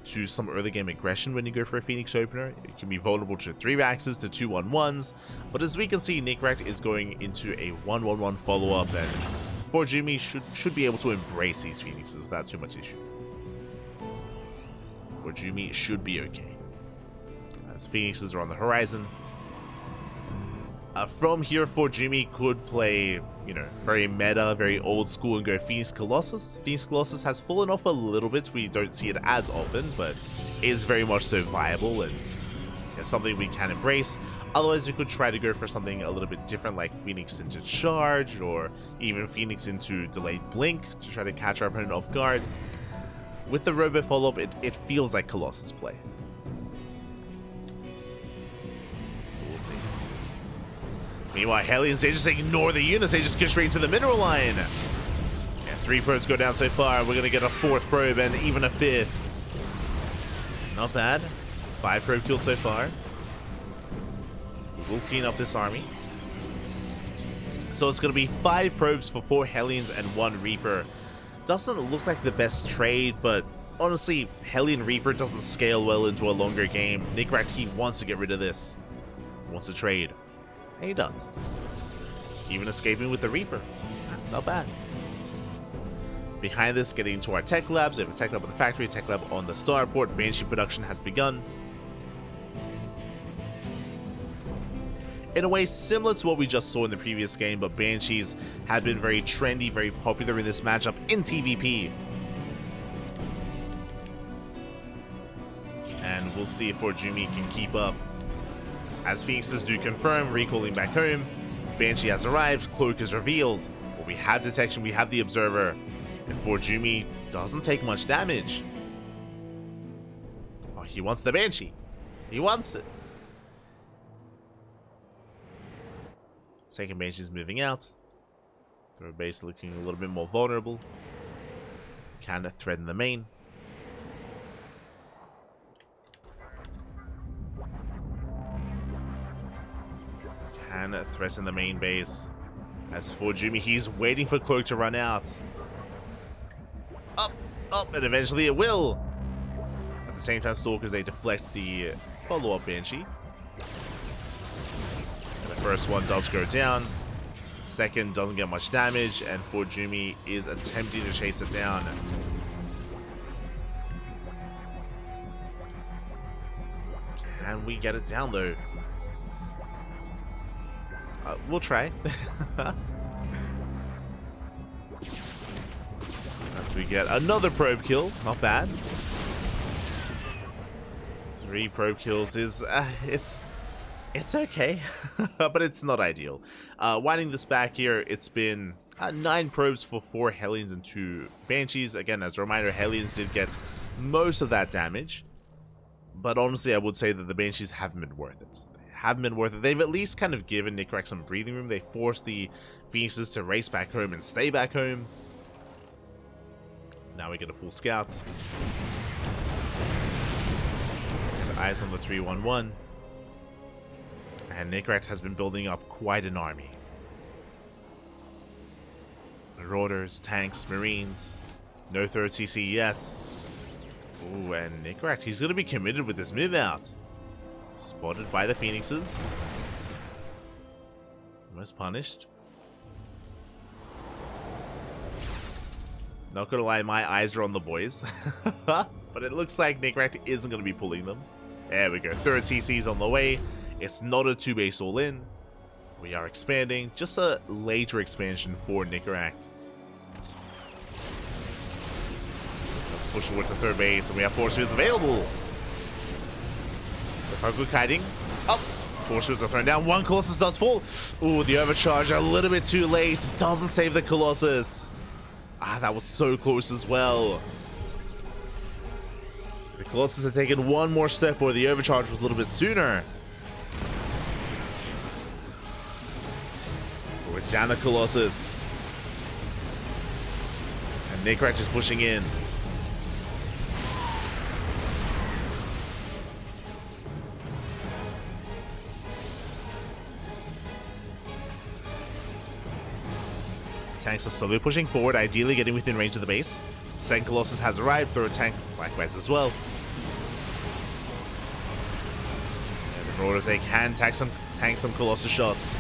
some early game aggression when you go for a Phoenix opener. You can be vulnerable to 3 Raxes, to 2 1-1s, but as we can see, Nicoract is going into a 1-1-1 follow-up, and ForJumy should be able to embrace these Phoenixes without too much issue. ForJumy should be okay, as Phoenixes are on the horizon. From here, ForJumy could play, you know, very meta, very old school and go Phoenix Colossus. Phoenix Colossus has fallen off a little bit. We don't see it as often, but is very much so viable and is something we can embrace. Otherwise, we could try to go for something a little bit different, like Phoenix into Charge, or even Phoenix into Delayed Blink to try to catch our opponent off guard. With the Robo follow-up, it feels like Colossus play. We'll see. Meanwhile, Hellions, they just ignore the units. They just go straight into the mineral line. And 3 probes go down so far. We're going to get a 4th probe and even a 5th. Not bad. 5 probe kills so far. We'll clean up this army. So it's going to be 5 probes for 4 Hellions and 1 Reaper. Doesn't look like the best trade, but honestly, Hellion Reaper doesn't scale well into a longer game. Nicoract, he wants to get rid of this. He wants to trade. And he does. Even escaping with the Reaper. Not bad. Behind this, getting into our tech labs. We have a tech lab at the factory, tech lab on the starport. Banshee production has begun. In a way similar to what we just saw in the previous game, but Banshees have been very trendy, very popular in this matchup in TVP. And we'll see if ForJumy can keep up. As Phoenixes do confirm, recalling back home, Banshee has arrived, Cloak is revealed. But we have detection, we have the Observer, and ForJumy doesn't take much damage. Oh, he wants the Banshee. He wants it. Second Banshee is moving out. Third base looking a little bit more vulnerable. Can threaten the main. Can threaten the main base. As ForJumy, he's waiting for Cloak to run out. Up, and eventually it will. At the same time, Stalkers, they deflect the follow-up Banshee. And the first one does go down. Second doesn't get much damage, and ForJumy is attempting to chase it down. Can we get it down, though? We'll try. As we get another probe kill, not bad. 3 probe kills is it's okay, but it's not ideal. Winding this back here, it's been 9 probes for 4 Hellions and 2 Banshees. Again, as a reminder, Hellions did get most of that damage, but honestly, I would say that the Banshees haven't been worth it. They've at least kind of given Nicoract some breathing room. They forced the Phoenixes to race back home and stay back home. Now we get a full scout. And eyes on the 3-1-1. And Nicoract has been building up quite an army. Marauders, tanks, marines. No 3rd CC yet. Ooh, and Nicoract, he's going to be committed with this move out. Spotted by the Phoenixes. Almost punished. Not gonna lie, my eyes are on the boys. But it looks like Nicoract isn't gonna be pulling them. There we go. 3rd CC's on the way. It's not a 2-base all-in. We are expanding. Just a later expansion for Nicoract. Let's push towards the 3rd base, and we have force fields available. Harku kiting. Up. 4 shields are thrown down. 1 Colossus does fall. Ooh, the overcharge a little bit too late. Doesn't save the Colossus. That was so close as well. The Colossus had taken 1 more step where the overcharge was a little bit sooner. We're down the Colossus. And Nicoract is pushing in. Tanks are slowly pushing forward, ideally getting within range of the base. Second Colossus has arrived, 3rd tank likewise as well. And the Marauders, they can tank some Colossus shots.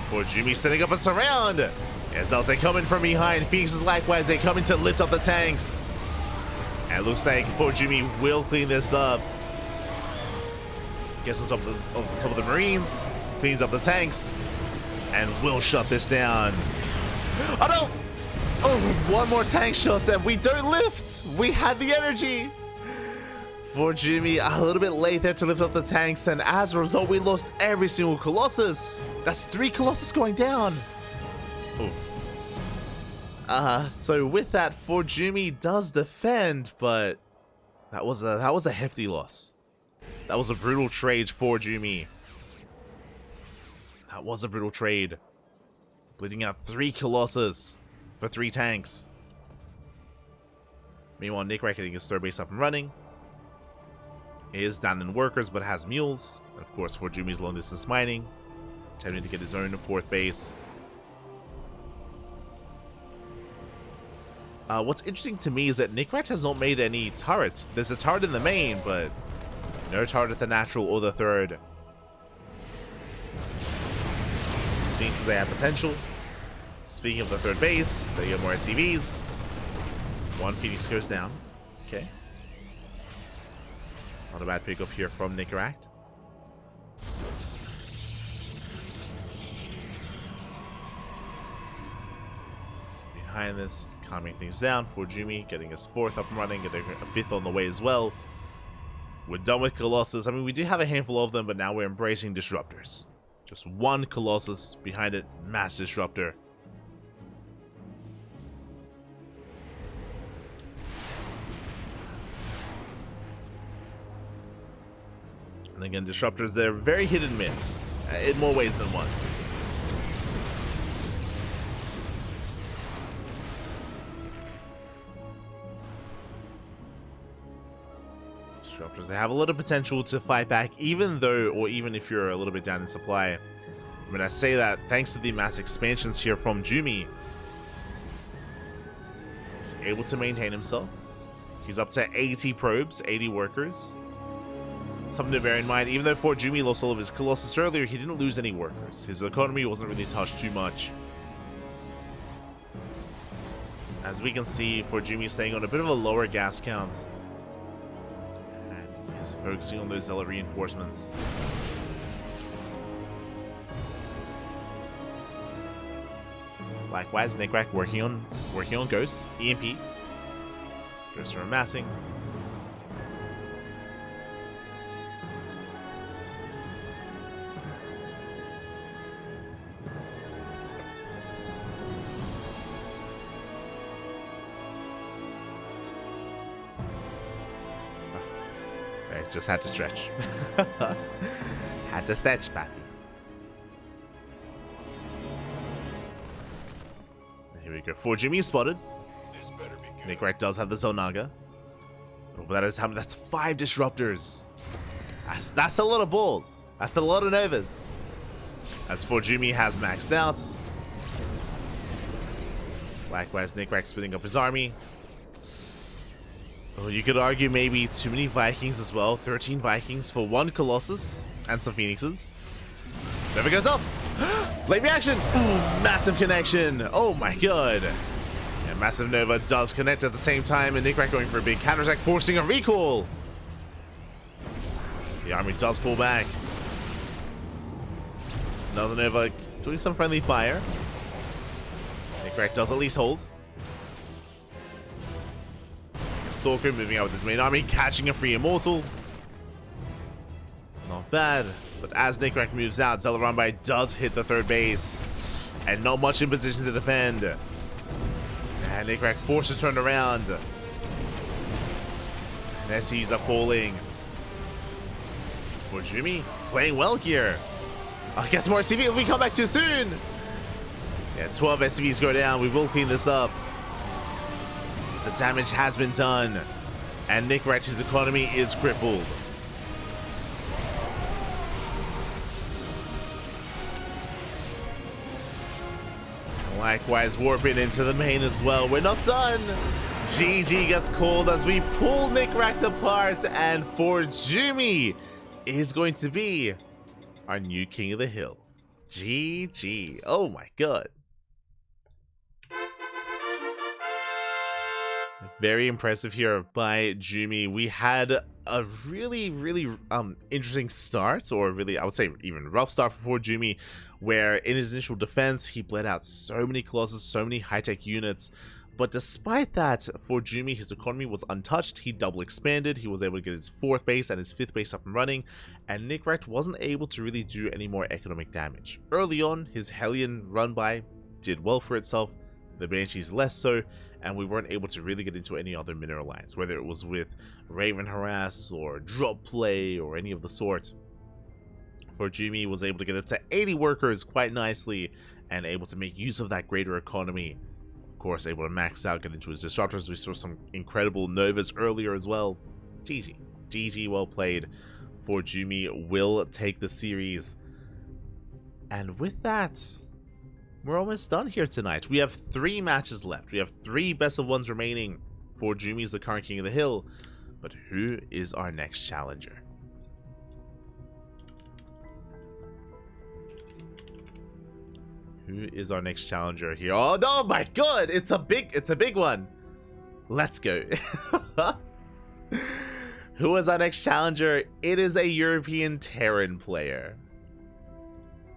ForJumy setting up a surround. As Eilte coming from behind, Phoenixes likewise, they coming to lift up the tanks. And it looks like ForJumy will clean this up. Gets on top of the Marines. Cleans up the tanks, and will shut this down. Oh no! Oh, 1 more tank shot, and we don't lift! We had the energy! ForJumy a little bit late there to lift up the tanks, and as a result, we lost every single Colossus. That's 3 Colossus going down. Oof. So with that, ForJumy does defend, but that was a hefty loss. That was a brutal trade for ForJumy. That was a brutal trade. Bleeding out 3 Colossus for 3 tanks. Meanwhile, Nicoract getting his 3rd base up and running. He is down in workers, but has mules. And of course, ForJumy's long distance mining. Attempting to get his own 4th base. What's interesting to me is that Nicoract has not made any turrets. There's a turret in the main, but no turret at the natural or the 3rd. Phoenixes, they have potential. Speaking of the 3rd base, they get more SCVs. 1 Phoenix goes down. Okay. Not a bad pickup here from Nicoract. Behind this, calming things down. ForJumy getting his 4th up and running, getting a 5th on the way as well. We're done with Colossus. I mean, we do have a handful of them, but now we're embracing Disruptors. Just 1 Colossus behind it, mass Disruptor. And again, disruptors, they're very hit and miss in more ways than one. Disruptors, they have a lot of potential to fight back, even though, or even if you're a little bit down in supply. When I say that, thanks to the mass expansions here from ForJumy, he's able to maintain himself. He's up to 80 probes, 80 workers. Something to bear in mind, even though ForJumy lost all of his Colossus earlier, he didn't lose any workers. His economy wasn't really touched too much. As we can see, ForJumy staying on a bit of a lower gas count. And he's focusing on those zealot reinforcements. Likewise, Nicoract working on Ghosts, EMP. Ghosts are amassing. I just had to stretch. Had to stretch, papi. Here we go. ForJumy spotted. Nicoract does have the Zonaga. Oh, but that's 5 disruptors. That's a lot of balls. That's a lot of Novas. As ForJumy has maxed out. Likewise, Nicoract splitting up his army. Oh, you could argue maybe too many Vikings as well. 13 Vikings for 1 Colossus and some Phoenixes. Nova goes up. Late reaction. Ooh, massive connection. Oh my god. Yeah, massive Nova does connect at the same time, and Nicoract going for a big counterattack, forcing a recall. The army does pull back. Another Nova doing some friendly fire. Nicoract does at least hold. Stalker moving out with his main army, catching a free immortal. Not bad. But as Nicoract moves out, Zealot does hit the 3rd base. And not much in position to defend. And Nicoract forced to turn around. And SCs are falling. ForJumy playing well here. I'll get some more SCV if we come back too soon. Yeah, 12 SCVs go down. We will clean this up. The damage has been done, and Nicoract's economy is crippled. Likewise, warping into the main as well. We're not done. GG gets called as we pull Nicoract apart, and ForJumy is going to be our new king of the hill. GG. Oh my god. Very impressive here by Jumy. We had a really interesting start, or really, I would say even rough start for ForJumy, where in his initial defense, he bled out so many Colossus, so many high-tech units. But despite that, ForJumy, his economy was untouched. He double expanded. He was able to get his 4th base and his 5th base up and running, and Nicoract wasn't able to really do any more economic damage. Early on, his Hellion run-by did well for itself, the Banshees less so, and we weren't able to really get into any other mineral lines, whether it was with Raven Harass or Drop Play or any of the sort. ForJumy was able to get up to 80 workers quite nicely and able to make use of that greater economy. Of course, able to max out, get into his disruptors. We saw some incredible Novas earlier as well. GG. GG, well played. ForJumy will take the series. And with that, we're almost done here tonight. We have 3 matches left. We have 3 best of 1s remaining. ForJumy is the current king of the hill. But who is our next challenger? Who is our next challenger here? Oh no, my god! It's a big one. Let's go. Who is our next challenger? It is a European Terran player.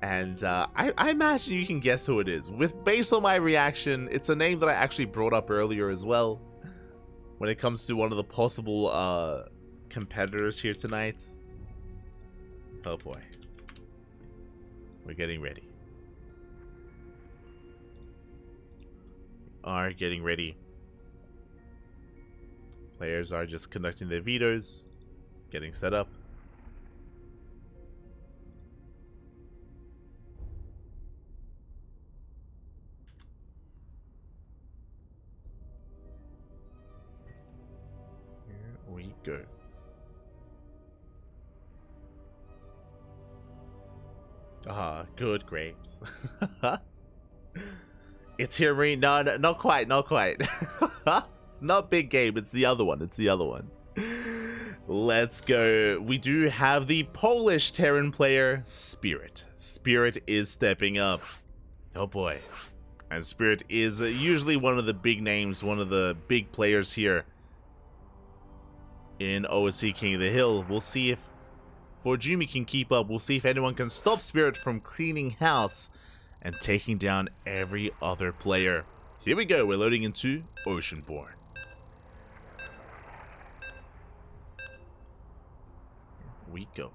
And I imagine you can guess who it is. Based on my reaction, it's a name that I actually brought up earlier as well. When it comes to one of the possible competitors here tonight. Oh boy. We're getting ready. Are getting ready. Players are just conducting their vetoes, getting set up. go. Ah, good grapes. It's here, Marine. No, no, not quite, not quite. It's not big game. It's the other one. It's the other one. Let's go. We do have the Polish Terran player, Spirit. Spirit is stepping up. Oh boy. And Spirit is usually one of the big names, one of the big players here in OSC King of the Hill. We'll see if ForJumy can keep up. We'll see if anyone can stop Spirit from cleaning house and taking down every other player. Here we go. We're loading into Oceanborn. Here we go.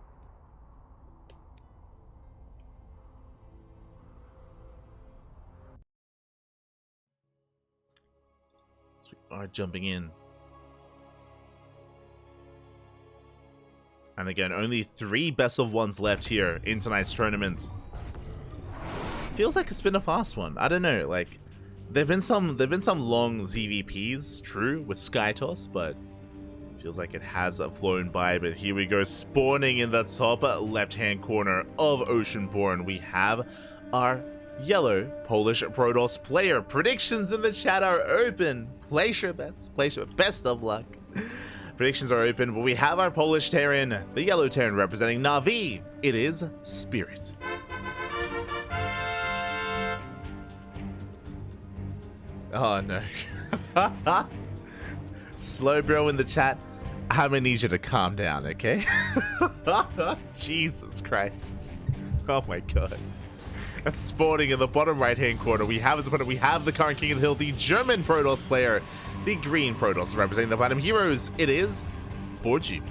So we are jumping in. And again, only 3 best of ones left here in tonight's tournament. Feels like it's been a fast one. I don't know, like there've been some long ZVPs, true, with SkyToss, but feels like it has flown by. But here we go, spawning in the top left-hand corner of Oceanborn. We have our yellow Polish Protoss player. Predictions in the chat are open. Place your bets. Place your best of luck. Predictions are open, but we have our Polish Terran, the yellow Terran representing Na'Vi. It is Spirit. Oh no. Slow bro in the chat, I'm gonna need you to calm down, okay? Jesus Christ. Oh my god. That's spawning in the bottom right hand corner. We have the current King of the Hill, the German Protoss player, the green Protoss representing the Platinum Heroes. It is ForJumy.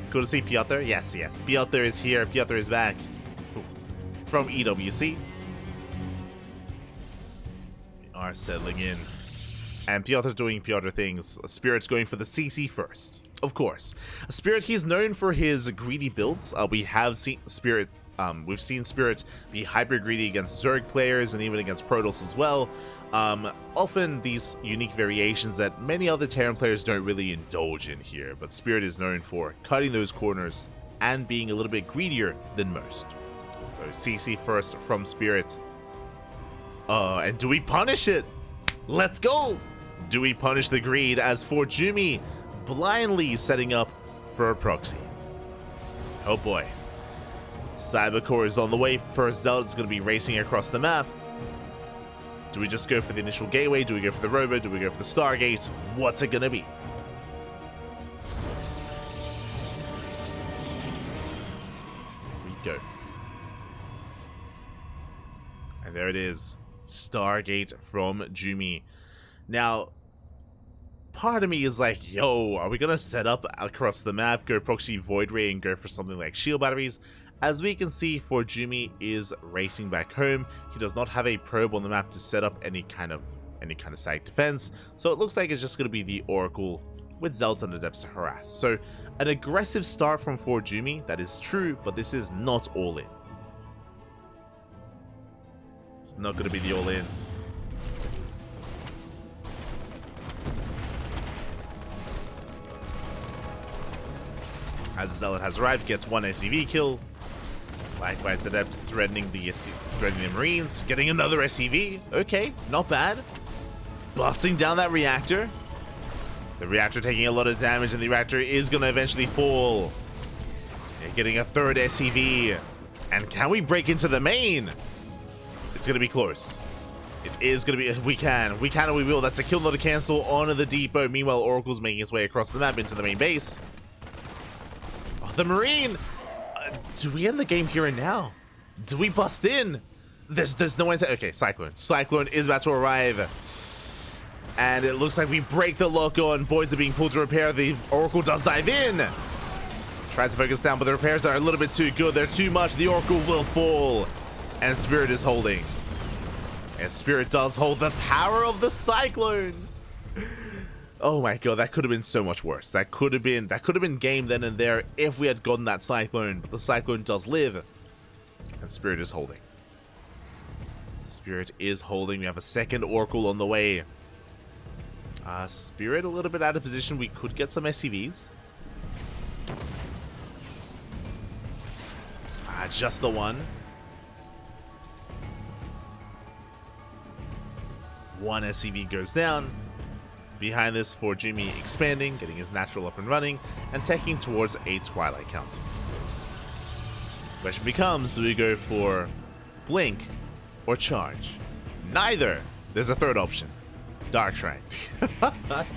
Cool to see Piotr. Yes, yes. Piotr is here. Piotr is back. Ooh. From EWC. We are settling in. And Piotr doing Piotr things. Spirit's going for the CC first. Of course. Spirit, he's known for his greedy builds. We have seen Spirit. We've seen Spirit be hyper greedy against Zerg players and even against Protoss as well. Often these unique variations that many other Terran players don't really indulge in here, but Spirit is known for cutting those corners and being a little bit greedier than most. So CC first from Spirit. And do we punish it? Let's go! Do we punish the greed as ForJumy blindly setting up for a proxy? Oh boy. Cybercore is on the way. First Zealot is going to be racing across the map. Do we just go for the initial gateway? Do we go for the rover? Do we go for the Stargate? What's it going to be? We go. And there it is. Stargate from Jumy. Now, part of me is like, yo, are we going to set up across the map, go proxy Void Ray and go for something like shield batteries? As we can see, ForJumy is racing back home. He does not have a probe on the map to set up any kind of static defense, so it looks like it's just going to be the Oracle with Zealot and Adepts to harass. So an aggressive start from ForJumy, that is true, but this is not all in. It's not going to be the all in. As Zealot has arrived, gets one SCV kill. Likewise, Adept threatening the Marines, getting another SCV. Okay, not bad. Busting down that reactor. The reactor taking a lot of damage, and the reactor is going to eventually fall. They're getting a third SCV. And can we break into the main? It's going to be close. It is going to be. We can and we will. That's a kill, not a cancel on the depot. Meanwhile, Oracle's making his way across the map into the main base. Oh, the Marine. Do we end the game here and now? Do we bust in? There's no answer. Okay, Cyclone. Cyclone is about to arrive. And it looks like we break the lock on. Boys are being pulled to repair. The Oracle does dive in. Tries to focus down, but the repairs are a little bit too good. They're too much. The Oracle will fall. And Spirit is holding. And Spirit does hold the power of the Cyclone. Oh my god, that could have been so much worse. That could have been game then and there if we had gotten that Cyclone. But the Cyclone does live. And Spirit is holding. Spirit is holding. We have a second Oracle on the way. Spirit a little bit out of position. We could get some SCVs. Just the one. One SCV goes down. Behind this, ForJumy expanding, getting his natural up and running, and taking towards a Twilight Council. Question becomes, do we go for Blink or Charge? Neither. There's a third option. Dark Shrine.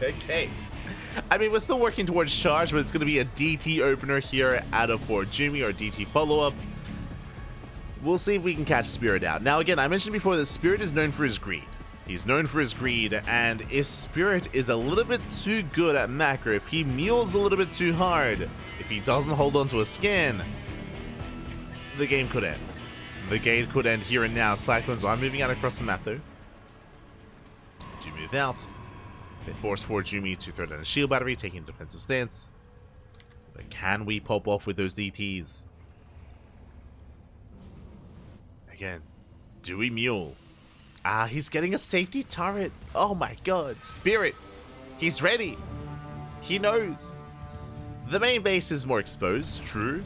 Okay. I mean, we're still working towards Charge, but it's going to be a DT opener here out of ForJumy, or DT follow-up. We'll see if we can catch Spirit out. Now, again, I mentioned before that Spirit is known for his greed. He's known for his greed, and if Spirit is a little bit too good at macro, if he mules a little bit too hard, if he doesn't hold on to a scan, the game could end. The game could end here and now. Cyclones are moving out across the map, though. Do move out. They force ForJumy to throw down a shield battery, taking a defensive stance. But can we pop off with those DTs? Again, do we mule? He's getting a safety turret. Oh my god. Spirit. He's ready. He knows. The main base is more exposed, true.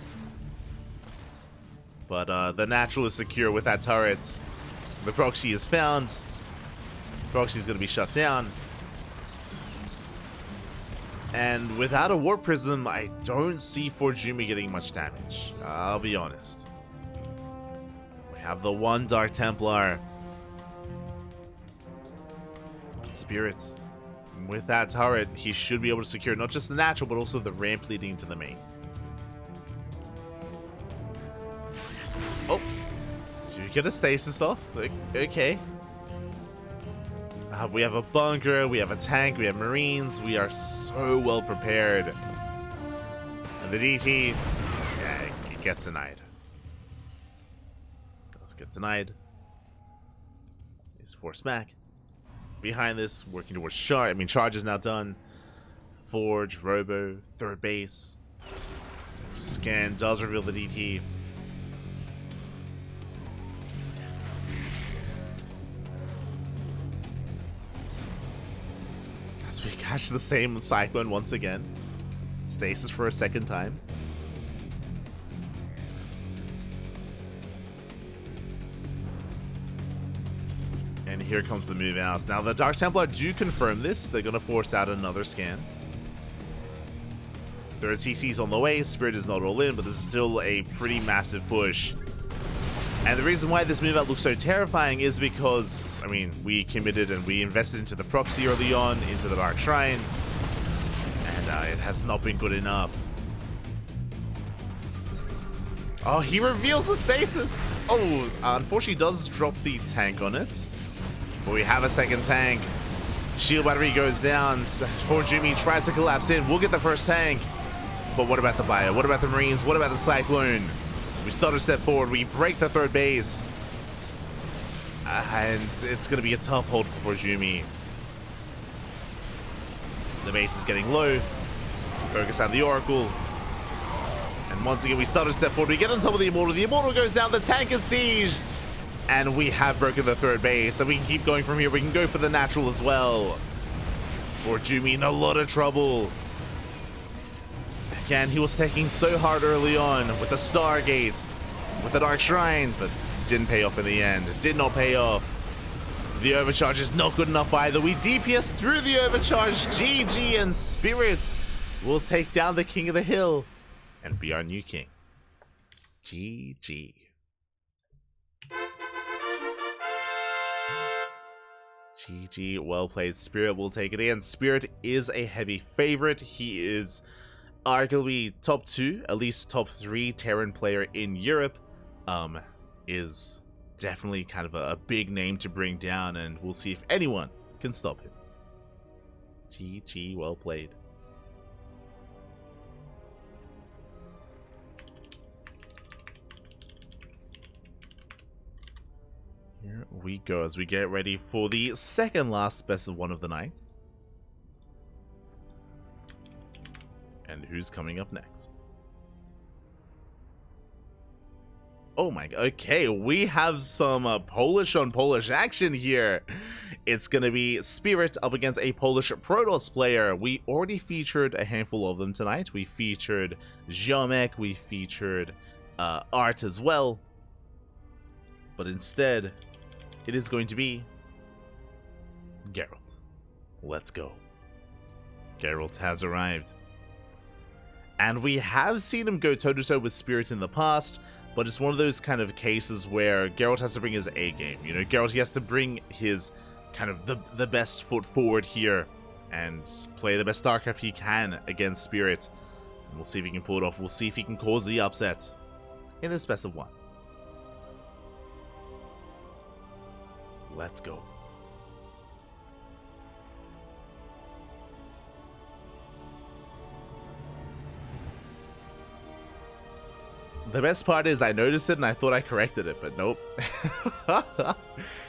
But the natural is secure with that turret. The proxy is found. Proxy is going to be shut down. And without a Warp Prism, I don't see ForJumy getting much damage. I'll be honest. We have the one Dark Templar. Spirit. With that turret, he should be able to secure not just the natural, but also the ramp leading to the main. Oh. Do you get a stasis off? Okay. We have a bunker, we have a tank, we have Marines. We are so well prepared. And the DT, yeah, it gets denied. Let's get denied. He's forced back. Behind this, working towards Charge. I mean, Charge is now done. Forge, Robo, third base. Scan does reveal the DT. As we catch the same Cyclone once again. Stasis for a second time. And here comes the move outs. Now the Dark Templar do confirm this. They're going to force out another scan. Third CC's on the way. Spirit is not all in, but this is still a pretty massive push. And the reason why this move out looks so terrifying is because, I mean, we committed and we invested into the proxy early on, into the Dark Shrine, and it has not been good enough. Oh, he reveals the stasis! Oh, unfortunately does drop the tank on it. But we have a second tank. Shield battery goes down. ForJumy tries to collapse in. We'll get the first tank. But what about the Bio? What about the Marines? What about the Cyclone? We start a step forward. We break the third base. And it's going to be a tough hold for ForJumy. The base is getting low. Focus on the Oracle. And once again, we start a step forward. We get on top of the Immortal. The Immortal goes down. The tank is sieged. And we have broken the third base. And we can keep going from here. We can go for the natural as well. ForJumy in a lot of trouble. Again, he was taking so hard early on with the Stargate, with the Dark Shrine, but didn't pay off in the end. Did not pay off. The overcharge is not good enough either. We DPS through the overcharge. GG, and Spirit will take down the King of the Hill and be our new king. GG. GG, well played. Spirit will take it in. Spirit is a heavy favorite. He is arguably top 2, at least top 3 Terran player in Europe. Is definitely kind of a big name to bring down, and we'll see if anyone can stop him. GG, well played. Here we go as we get ready for the second last best of one of the night. And who's coming up next? Oh my, okay, we have some Polish on Polish action here. It's gonna be Spirit up against a Polish Protoss player. We already featured a handful of them tonight. We featured Ziomek, we featured Art as well. But instead, it is going to be Gerald. Let's go. Gerald has arrived. And we have seen him go toe-to-toe with Spirit in the past, but it's one of those kind of cases where Gerald has to bring his A game. You know, Gerald, he has to bring his kind of the best foot forward here and play the best StarCraft he can against Spirit. And we'll see if he can pull it off. We'll see if he can cause the upset in this best of one. Let's go. The best part is I noticed it and I thought I corrected it, but nope.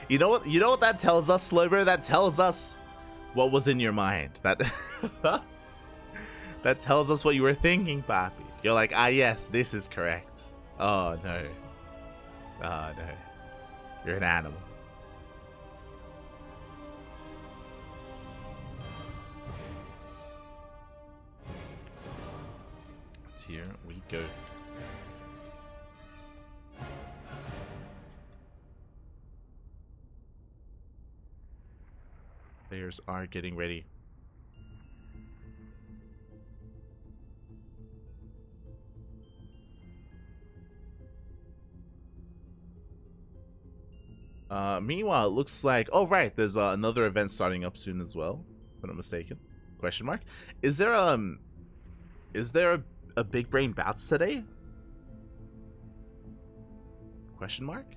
You know what? You know what that tells us, Slowbro? That tells us what was in your mind. That that tells us what you were thinking, Papi. You're like, ah, yes, this is correct. Oh no. Oh no. You're an animal. Here we go. Players are getting ready. Meanwhile, it looks like, oh right, there's another event starting up soon as well, if I'm not mistaken. Question mark. Is there a big brain bouts today? Question mark.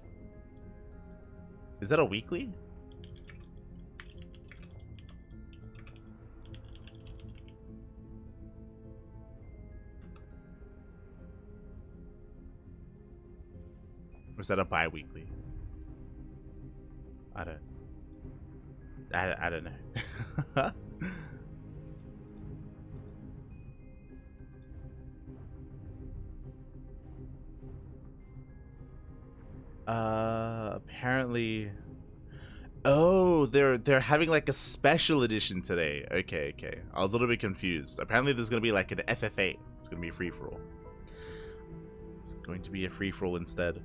Is that a weekly? Or is that a bi-weekly? I don't know. Apparently, oh, they're having like a special edition today. Okay, okay. I was a little bit confused. Apparently, there's gonna be like an FFA. It's gonna be a free for all. It's going to be a free for all instead.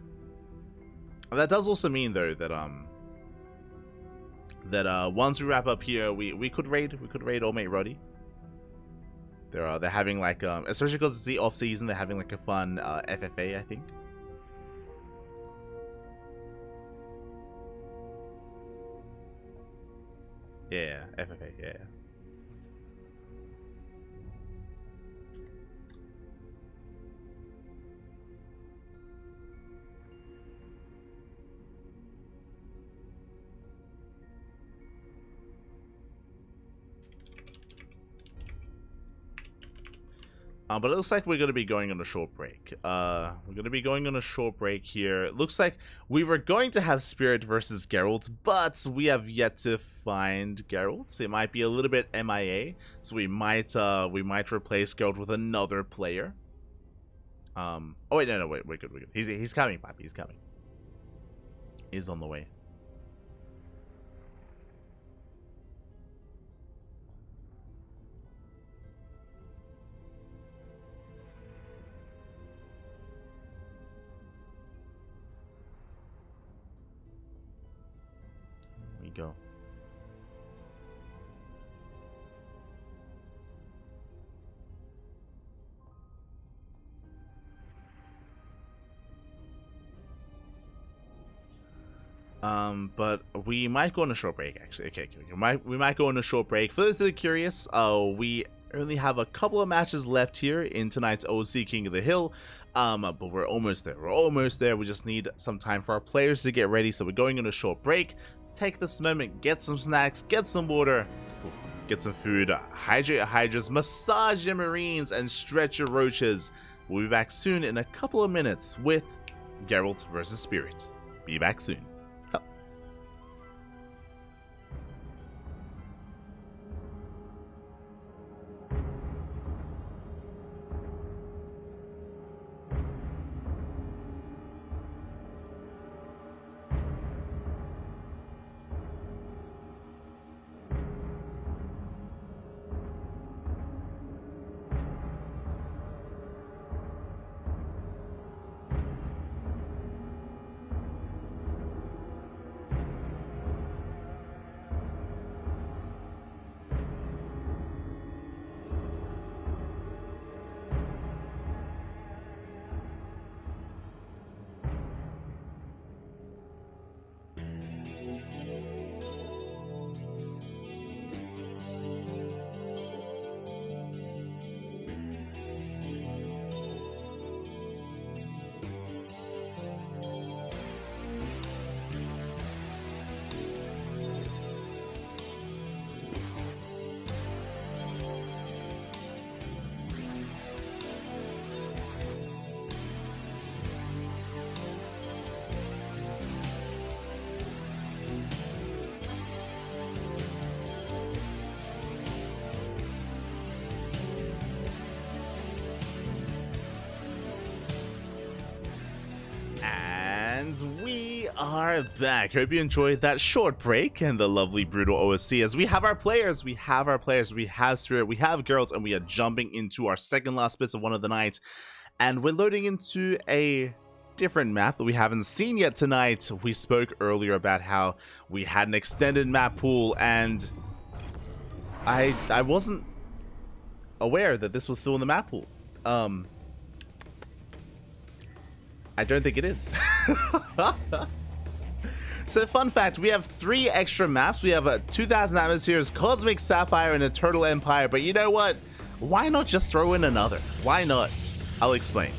That does also mean though that once we wrap up here, we could raid Old Mate Roddy. They're having like especially because it's the off season, they're having like a fun FFA, I think. Yeah, FFA, yeah. But it looks like we're going to be going on a short break. We're going to be going on a short break here. It looks like we were going to have Spirit versus Gerald, but we have yet to find Gerald. It might be a little bit MIA, so we might replace Gerald with another player. Oh wait, no, wait, we're good, we're good. He's coming, Papi, he's coming. He's on the way. Go. But we might go on a short break actually. Okay, we might go on a short break. For those that are curious, we only have a couple of matches left here in tonight's OSC King of the Hill. But we're almost there. We're almost there. We just need some time for our players to get ready, so we're going on a short break. Take this moment, get some snacks, get some water, get some food, hydrate your HiGhDRAs, massage your Marines, and stretch your roaches. We'll be back soon in a couple of minutes with Gerald versus Spirit. Be back soon. Oh. And we are back. Hope you enjoyed that short break and the lovely brutal OSC as we have our players. We have Spirit, we have Gerald, and we are jumping into our second last bits of one of the night. And we're loading into a different map that we haven't seen yet tonight. We spoke earlier about how we had an extended map pool, and I wasn't aware that this was still in the map pool. I don't think it is. So fun fact, we have 3 extra maps. We have 2000 Atmospheres, Cosmic Sapphire, and Eternal Empire. But you know what? Why not just throw in another? Why not? I'll explain.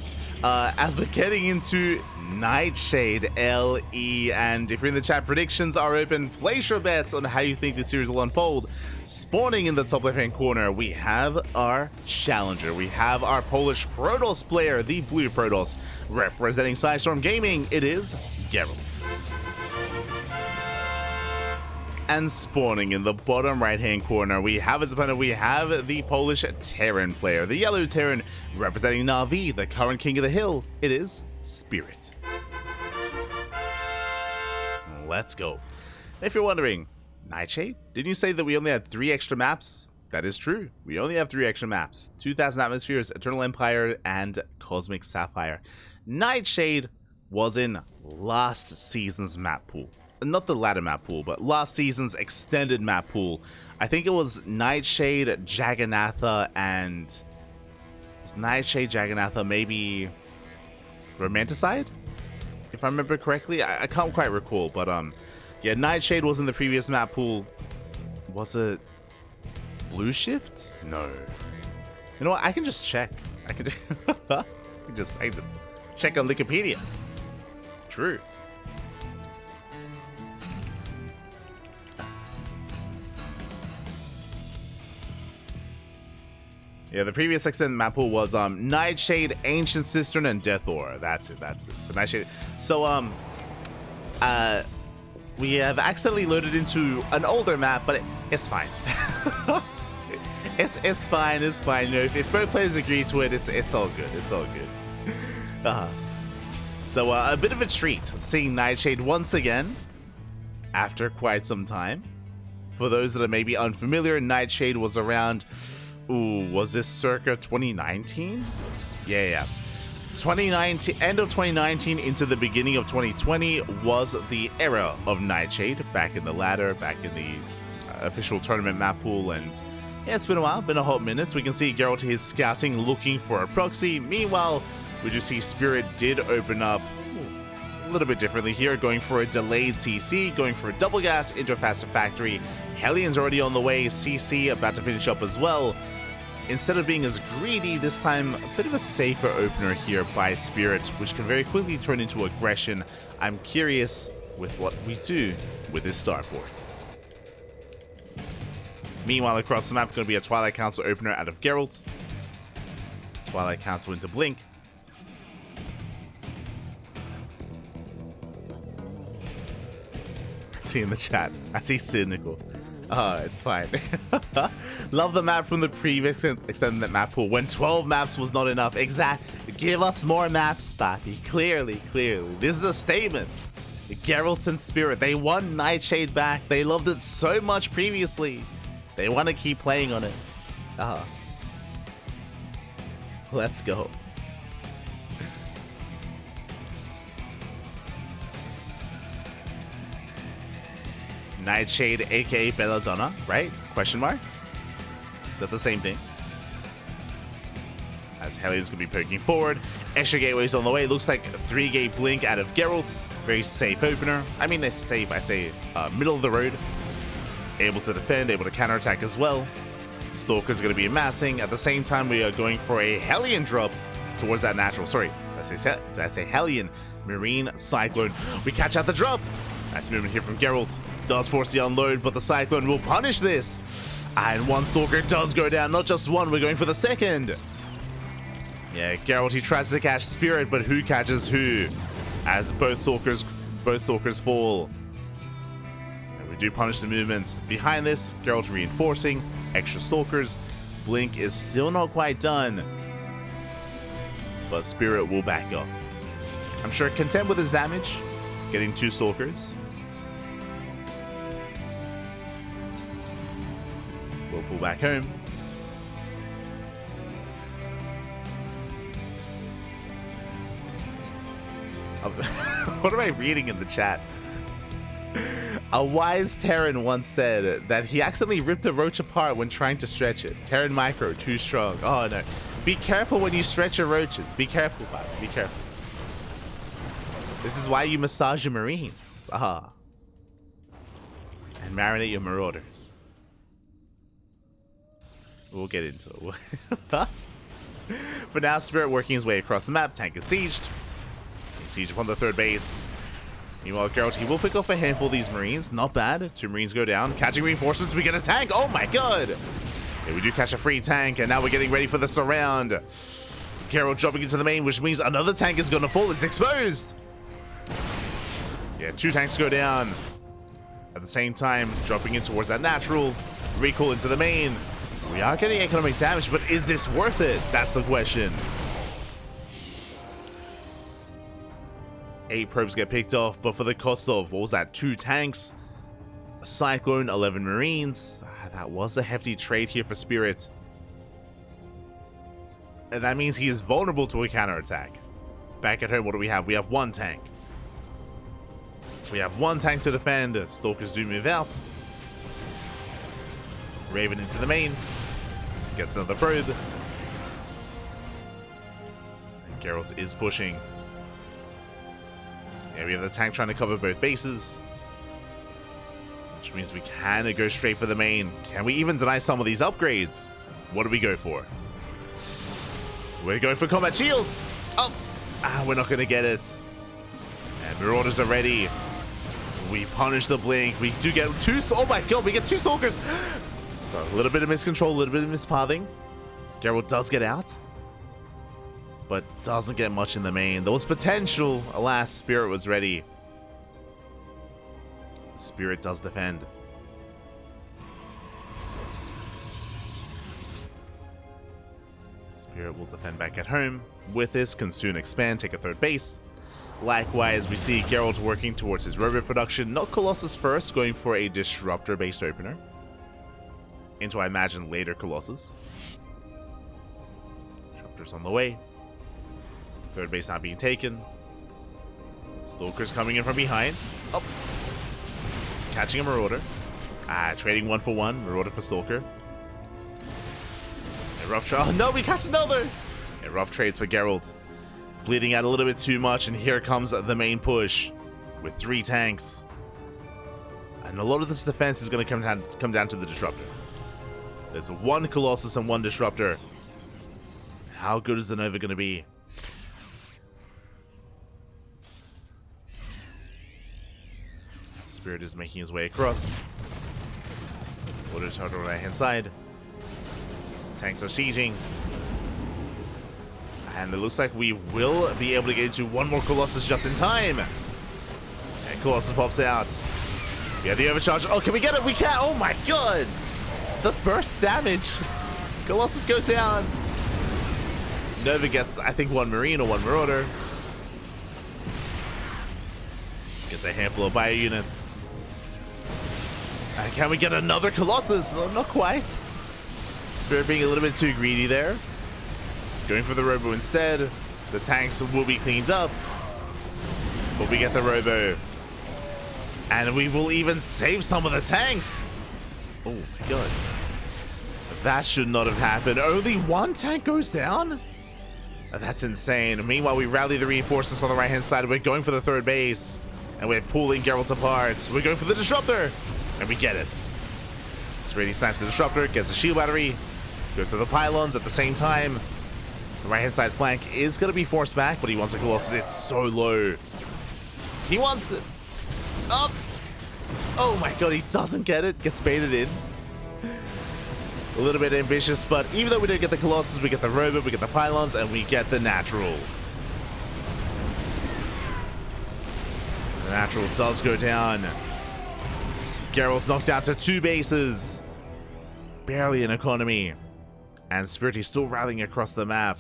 As we're getting into Nightshade LE, and if you're in the chat, predictions are open. Place your bets on how you think this series will unfold. Spawning in the top left-hand corner, we have our challenger. We have our Polish Protoss player, the blue Protoss, representing Sidestorm Gaming. It is Gerald. And spawning in the bottom right-hand corner, we have as opponent, we have the Polish Terran player, the yellow Terran, representing Na'Vi, the current king of the hill. It is Spirit. Let's go. If you're wondering, Nightshade, didn't you say that we only had 3 extra maps? That is true. We only have 3 extra maps. 2000 Atmospheres, Eternal Empire, and Cosmic Sapphire. Nightshade was in last season's map pool. Not the ladder map pool, but last season's extended map pool. I think it was Nightshade, Jagannatha, and... Was Nightshade, Jagannatha, maybe... Romanticide? If I remember correctly, I can't quite recall, but yeah, Nightshade was in the previous map pool. Was it Blue Shift? No. You know what? I can just check. I can just check on Wikipedia. True. Yeah, the previous extended map pool was Nightshade, Ancient Cistern, and Death Ore. That's it. So Nightshade. So we have accidentally loaded into an older map, but it's fine. it's fine. It's fine. You know, if both players agree to it, it's all good. It's all good. So a bit of a treat seeing Nightshade once again after quite some time. For those that are maybe unfamiliar, Nightshade was around. Ooh, was this circa 2019? Yeah. 2019, end of 2019 into the beginning of 2020 was the era of Nightshade, back in the ladder, back in the official tournament map pool, and yeah, it's been a while, been a hot minute. We can see Gerald is scouting, looking for a proxy. Meanwhile, we just see Spirit did open up a little bit differently here, going for a delayed CC, going for a double gas into a faster factory. Hellion's already on the way, CC about to finish up as well. Instead of being as greedy, this time a bit of a safer opener here by Spirit, which can very quickly turn into aggression. I'm curious with what we do with this starport. Meanwhile, across the map, going to be a Twilight Council opener out of Gerald. Twilight Council into Blink. I see in the chat. I see Cynical. It's fine. Love the map from the previous extended map pool when 12 maps was not enough. Exactly. Give us more maps, Pappy. Clearly. This is a statement. Geralt and Spirit, they won Nightshade back. They loved it so much previously. They want to keep playing on it. Let's go. Nightshade, aka Belladonna, right? Question mark? Is that the same thing? As Hellion's gonna be poking forward. Extra gateways on the way. Looks like a 3-gate blink out of Gerald. Very safe opener. I mean, it's safe, I say middle of the road. Able to defend, able to counterattack as well. Stalker's gonna be amassing. At the same time, we are going for a Hellion drop towards that natural. Sorry, did I say Hellion? Marine Cyclone. We catch out the drop. Nice movement here from Gerald. Does force the unload, but the Cyclone will punish this. And one Stalker does go down. Not just one, we're going for the second. Yeah, Gerald, he tries to catch Spirit, but who catches who? As both Stalkers fall. And we do punish the movements. Behind this, Gerald reinforcing. Extra Stalkers. Blink is still not quite done. But Spirit will back up. I'm sure content with his damage, getting 2 Stalkers. We'll pull back home. What am I reading in the chat? A wise Terran once said that he accidentally ripped a roach apart when trying to stretch it. Terran micro, too strong. Oh no. Be careful when you stretch your roaches. Be careful, Bob. Be careful. This is why you massage your marines. Aha. And marinate your marauders. We'll get into it. For now, Spirit working his way across the map. Tank is sieged. Siege upon the 3rd base. Meanwhile, Gerald, he will pick off a handful of these Marines. Not bad. 2 Marines go down. Catching reinforcements, we get a tank. Oh my god. Yeah, we do catch a free tank, and now we're getting ready for the surround. Gerald jumping into the main, which means another tank is going to fall. It's exposed. Yeah, 2 tanks go down. At the same time, dropping in towards that natural. Recall into the main. We are getting economic damage, but is this worth it? That's the question. 8 probes get picked off, but for the cost of, what was that, 2 tanks, a Cyclone, 11 Marines. That was a hefty trade here for Spirit. And that means he is vulnerable to a counterattack. Back at home, what do we have? We have 1 tank. We have 1 tank to defend. Stalkers do move out. Raven into the main. Gets another probe. And Geralt is pushing. Yeah, we have the tank trying to cover both bases. Which means we can go straight for the main. Can we even deny some of these upgrades? What do we go for? We're going for combat shields. Oh, we're not going to get it. And Marauders are ready. We punish the blink. We do get 2. Oh my god, we get 2 Stalkers. So a little bit of miscontrol, a little bit of mispathing. Gerald does get out, but doesn't get much in the main. There was potential. Alas, Spirit was ready. Spirit does defend. Spirit will defend back at home. With this, can soon expand, take a 3rd base. Likewise, we see Geralt working towards his robot production. Not Colossus first, going for a Disruptor-based opener. Into, I imagine, later Colossus. Disruptor's on the way. 3rd base not being taken. Stalker's coming in from behind. Oh. Catching a Marauder. Trading 1 for 1. Marauder for Stalker. A rough trade. Oh no, we catch another! A rough trades for Geralt. Bleeding out a little bit too much, and here comes the main push. With 3 tanks. And a lot of this defense is going to come down to the Disruptor. There's 1 Colossus and 1 Disruptor. How good is the Nova going to be? Spirit is making his way across. Water turtle right hand side. Tanks are sieging. And it looks like we will be able to get into 1 more Colossus just in time. And Colossus pops out. We have the overcharge. Oh, can we get it? We can! Oh my god! The burst damage. Colossus goes down. Nova gets, I think, 1 Marine or 1 Marauder. Gets a handful of bio units. And can we get another Colossus? No, not quite. Spirit being a little bit too greedy there. Going for the Robo instead. The tanks will be cleaned up. But we get the Robo. And we will even save some of the tanks. Oh my god. That should not have happened. Only 1 tank goes down? That's insane. Meanwhile, we rally the reinforcements on the right-hand side. We're going for the 3rd base. And we're pulling Geralt apart. We're going for the Disruptor. And we get it. Spirit snipes the Disruptor. Gets a shield battery. Goes to the pylons at the same time. The right-hand side flank is going to be forced back, but he wants a Colossus. It's so low. He wants it. Up. Oh my god, he doesn't get it. Gets baited in. A little bit ambitious, but even though we didn't get the Colossus, we get the Robot, we get the pylons, and we get the Natural. The Natural does go down. Geralt's knocked down to 2 bases. Barely an economy. And Spirit is still rallying across the map.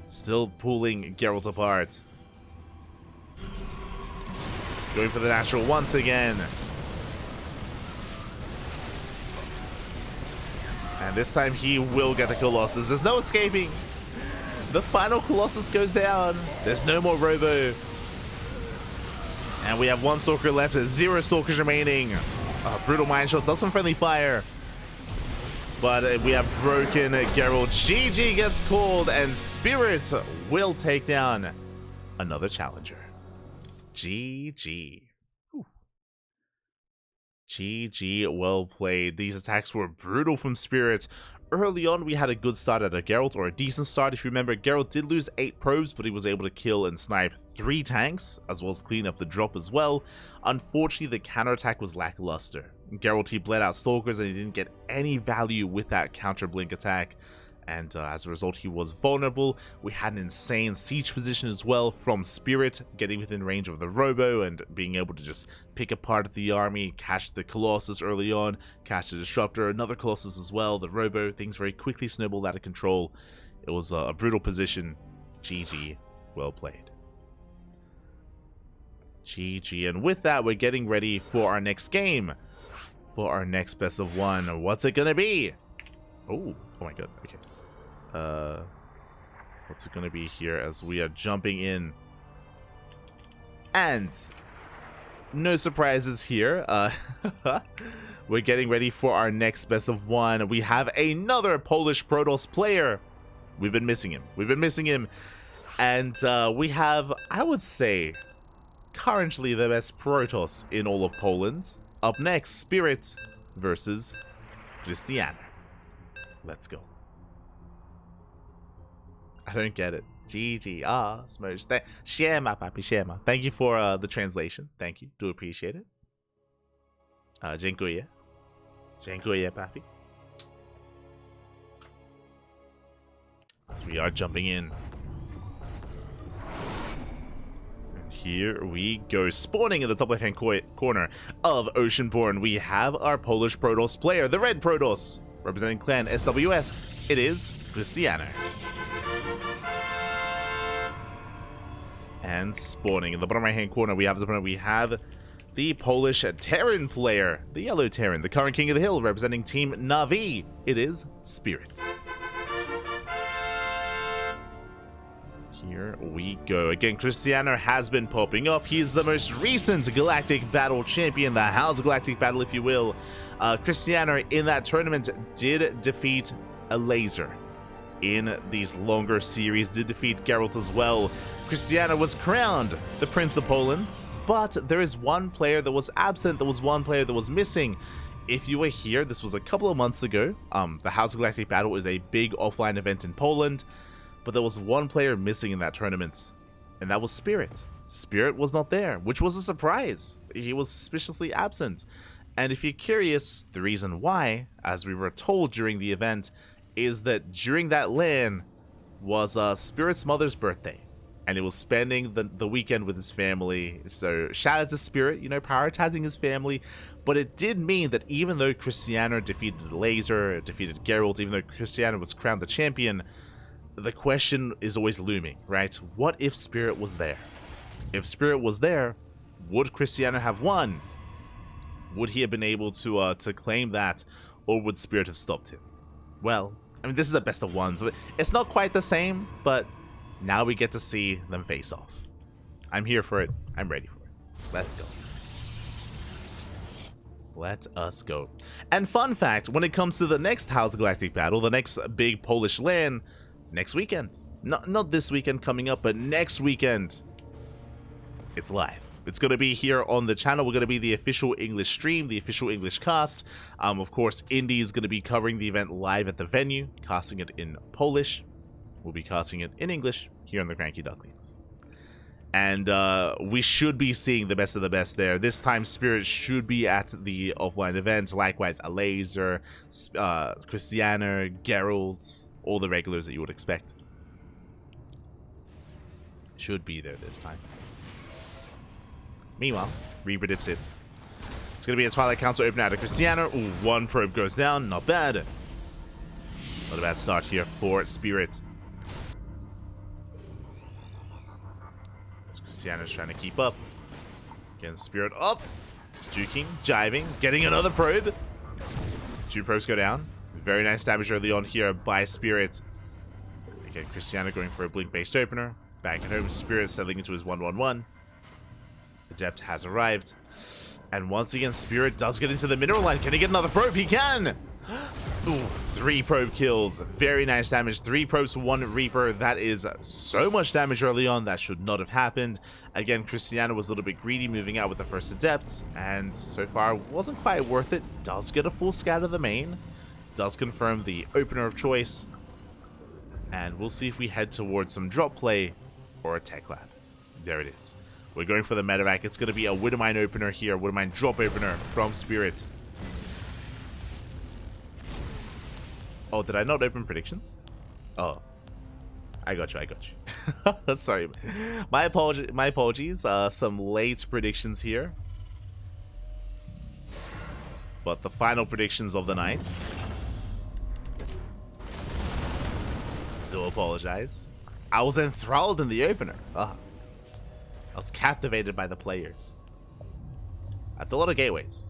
Still pulling Geralt apart. Going for the natural once again. And this time he will get the Colossus. There's no escaping. The final Colossus goes down. There's no more Robo. And we have one Stalker left. 0 Stalkers remaining. Brutal Mind Shot does some friendly fire. But we have broken Gerald. GG gets called, and Spirit will take down another challenger. GG. Whew. GG, well played. These attacks were brutal from Spirit. Early on, we had a good start at a Gerald, or a decent start. If you remember, Gerald did lose 8 probes, but he was able to kill and snipe 3 tanks, as well as clean up the drop as well. Unfortunately, the counterattack was lackluster. Gerald, he bled out Stalkers, and he didn't get any value with that counter blink attack. And as a result, he was vulnerable. We had an insane siege position as well from Spirit, getting within range of the Robo and being able to just pick apart the army, catch the Colossus early on, catch the Disruptor, another Colossus as well, the Robo. Things very quickly snowballed out of control. It was a brutal position. GG, well played. GG, and with that, we're getting ready for our next game. For our next best of 1. What's it gonna be? Oh my god, okay. What's it gonna be here as we are jumping in? And no surprises here. We're getting ready for our next best of 1. We have another Polish Protoss player. We've been missing him. And we have, I would say, currently the best Protoss in all of Poland. Up next, Spirit versus Krystianer. Let's go. I don't get it. GG. Smudge. Siema, papi, siema. Thank you for the translation. Thank you. Do appreciate it. Dziękuję. Dziękuję, papi. So we are jumping in. And here we go. Spawning in the top left-hand corner of Oceanborn, we have our Polish Protoss player, the Red Protoss, representing Clan SWS. It is Krystianer. And spawning in the bottom right-hand corner, we have the Polish Terran player, the Yellow Terran, the current King of the Hill, representing Team Na'Vi. It is Spirit. Here we go. Again, Krystianer has been popping off. He's the most recent Galactic Battle champion, the House Galactic Battle, if you will. Krystianer in that tournament did defeat a laser. In these longer series, did defeat Gerald as well. Krystianer was crowned the Prince of Poland, but there is one player that was absent. There was one player that was missing. If you were here, this was a couple of months ago. The House of Galactic Battle is a big offline event in Poland, but there was one player missing in that tournament, and that was Spirit. Spirit was not there, which was a surprise. He was suspiciously absent. And if you're curious, the reason why, as we were told during the event, is that during that LAN was Spirit's mother's birthday, and he was spending the weekend with his family. So shout out to Spirit, you know, prioritizing his family. But it did mean that even though Krystianer defeated the laser, defeated Gerald, even though Krystianer was crowned the champion, the question is always looming, right? What if Spirit was there? If Spirit was there, would Krystianer have won? Would he have been able to claim that, or would Spirit have stopped him? Well, I mean, this is a best of 1, so it's not quite the same, but now we get to see them face off. I'm here for it. I'm ready for it. Let's go. Let us go. And fun fact, when it comes to the next House Galactic Battle, the next big Polish LAN, next weekend. Not this weekend coming up, but next weekend, it's live. It's going to be here on the channel. We're going to be the official English stream, the official English cast. Of course, Indy is going to be covering the event live at the venue, casting it in Polish. We'll be casting it in English here on the CranKy Ducklings. And we should be seeing the best of the best there. This time, Spirit should be at the offline event. Likewise, a laser, Krystianer, Gerald, all the regulars that you would expect. Should be there this time. Meanwhile, Reaper dips in. It's going to be a Twilight Council open out of Krystianer. Ooh, 1 probe goes down. Not bad. Not a bad start here for Spirit. Krystianer's trying to keep up. Again, Spirit up. Juking, jiving, getting another probe. 2 probes go down. Very nice damage early on here by Spirit. Again, Krystianer going for a blink-based opener. Back at home, Spirit settling into his 1-1-1. Adept has arrived. And once again, Spirit does get into the mineral line. Can he get another probe? He can! Ooh, 3 probe kills. Very nice damage. 3 probes for 1 Reaper. That is so much damage early on. That should not have happened. Again, Krystianer was a little bit greedy moving out with the first Adept. And so far, wasn't quite worth it. Does get a full scout of the main. Does confirm the opener of choice. And we'll see if we head towards some drop play or a tech lab. There it is. We're going for the medevac. It's going to be a Widowmine opener here. Widowmine drop opener from Spirit. Oh, did I not open predictions? Oh. I got you. Sorry. My apologies. Some late predictions here. But the final predictions of the night. Do apologize. I was enthralled in the opener. I was captivated by the players. That's a lot of gateways.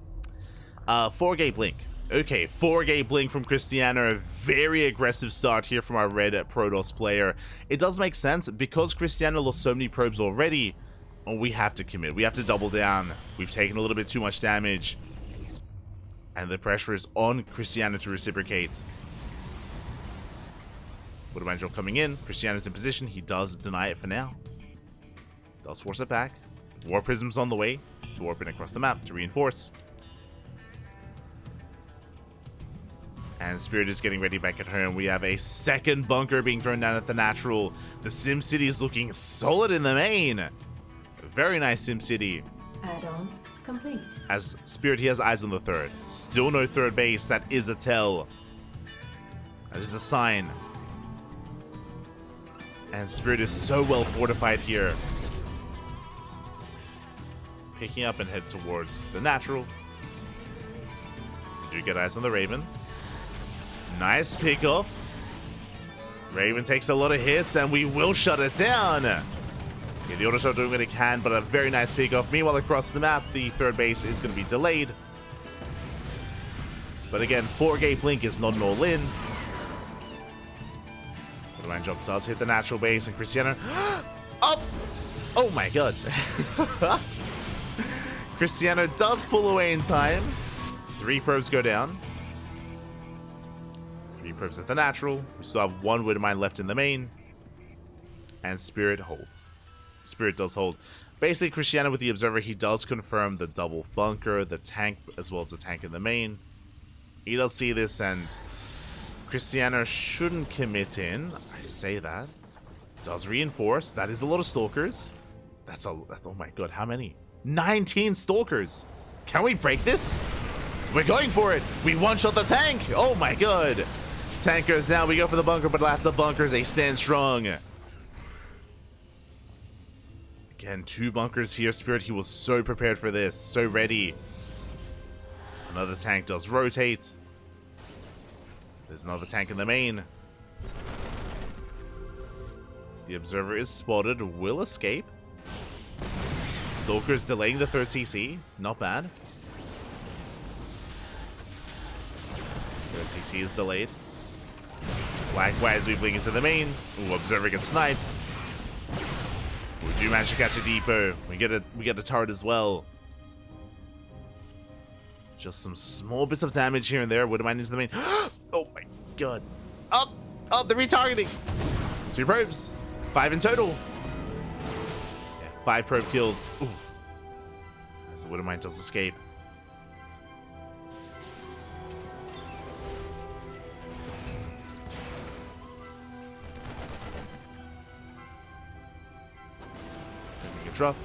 4-gate blink. Okay, 4-gate blink from Krystianer. A very aggressive start here from our red Protoss player. It does make sense because Krystianer lost so many probes already. We have to commit. We have to double down. We've taken a little bit too much damage. And the pressure is on Krystianer to reciprocate. Widowmine drop coming in. Krystianer's in position. He does deny it for now. Does force it back. War Prism's on the way to warp in across the map to reinforce. And Spirit is getting ready back at home. We have a second bunker being thrown down at the natural. The SimCity is looking solid in the main. Very nice SimCity. Add-on complete. As Spirit, he has eyes on the third. Still no third base. That is a tell. That is a sign. And Spirit is so well fortified here. Picking up and head towards the natural. We do get eyes on the Raven. Nice pickoff. Raven takes a lot of hits, and we will shut it down. Yeah, the auto shot doing what it can, but a very nice pickoff. Meanwhile, across the map, the third base is going to be delayed. But again, 4-gate blink is not an all-in. The line jump does hit the natural base, and Krystianer up. Oh my god. Krystianer does pull away in time. 3 probes go down. 3 probes at the natural. We still have 1 Widowmine left in the main. And Spirit holds. Spirit does hold. Basically, Krystianer with the Observer, he does confirm the double bunker, the tank, as well as the tank in the main. He does see this, and Krystianer shouldn't commit in. I say that. Does reinforce. That is a lot of Stalkers. That's oh my god, how many? 19 Stalkers. Can we break this? We're going for it. We one-shot the tank. Oh my god. Tank goes down. We go for the bunker, but last the bunkers, they stand strong. Again, 2 bunkers here. Spirit, he was so prepared for this. So ready. Another tank does rotate. There's another tank in the main. The Observer is spotted. Will escape. Stalker's delaying the 3rd CC. Not bad. 3rd CC is delayed. Likewise, we blink into the main. Ooh, Observer gets sniped. We do manage to catch a depot. We get a turret as well. Just some small bits of damage here and there. Widowmine into the main. Oh my god. Up! Up! They're retargeting! 2 probes. 5 in total. Yeah, 5 probe kills. Oof. As the Widowmine does escape. Making a drop.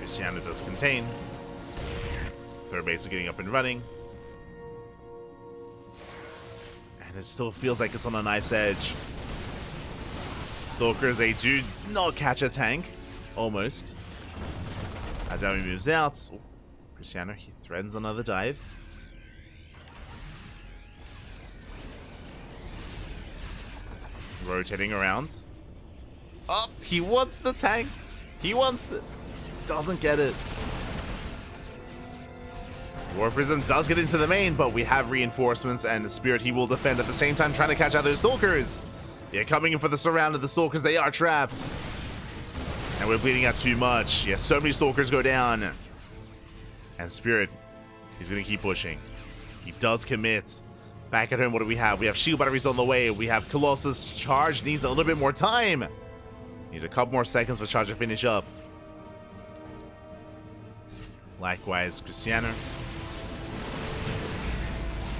Krystianer does contain. 3rd base is getting up and running. And it still feels like it's on a knife's edge. Stalkers, they do not catch a tank. Almost. As Demi moves out. Oh, Krystianer, he threatens another dive. Rotating around. Oh, he wants the tank. He wants it. doesn't get it. War Prism does get into the main, but we have reinforcements, and Spirit, he will defend at the same time, trying to catch out those Stalkers. Yeah, coming in for the surround of the Stalkers. They are trapped. And we're bleeding out too much. Yeah, so many Stalkers go down. And Spirit, he's going to keep pushing. He does commit. Back at home, what do we have? We have shield batteries on the way. We have Colossus. Charge needs a little bit more time. Need a couple more seconds for Charge to finish up. Likewise, Krystianer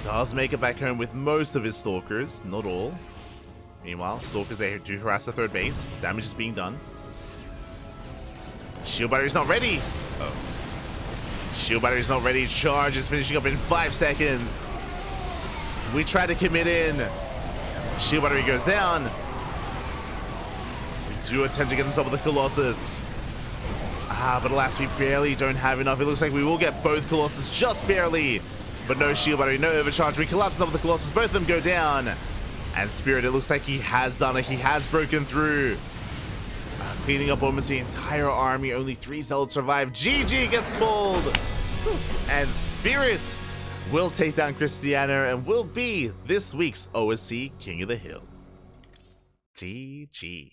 does make it back home with most of his Stalkers, not all. Meanwhile, Stalkers, they do harass the third base. Damage is being done. Shield battery's not ready. Oh. Shield battery's not ready. Charge is finishing up in 5 seconds. We try to commit in. Shield battery goes down. We do attempt to get on top of the Colossus. But alas, we barely don't have enough. It looks like we will get both Colossus just barely. But no shield battery, no overcharge. We collapse on top of the Colossus. Both of them go down. And Spirit, it looks like he has done it. He has broken through. Cleaning up almost the entire army. Only 3 Zealots survive. GG gets called. And Spirit will take down Krystianer and will be this week's OSC King of the Hill. GG.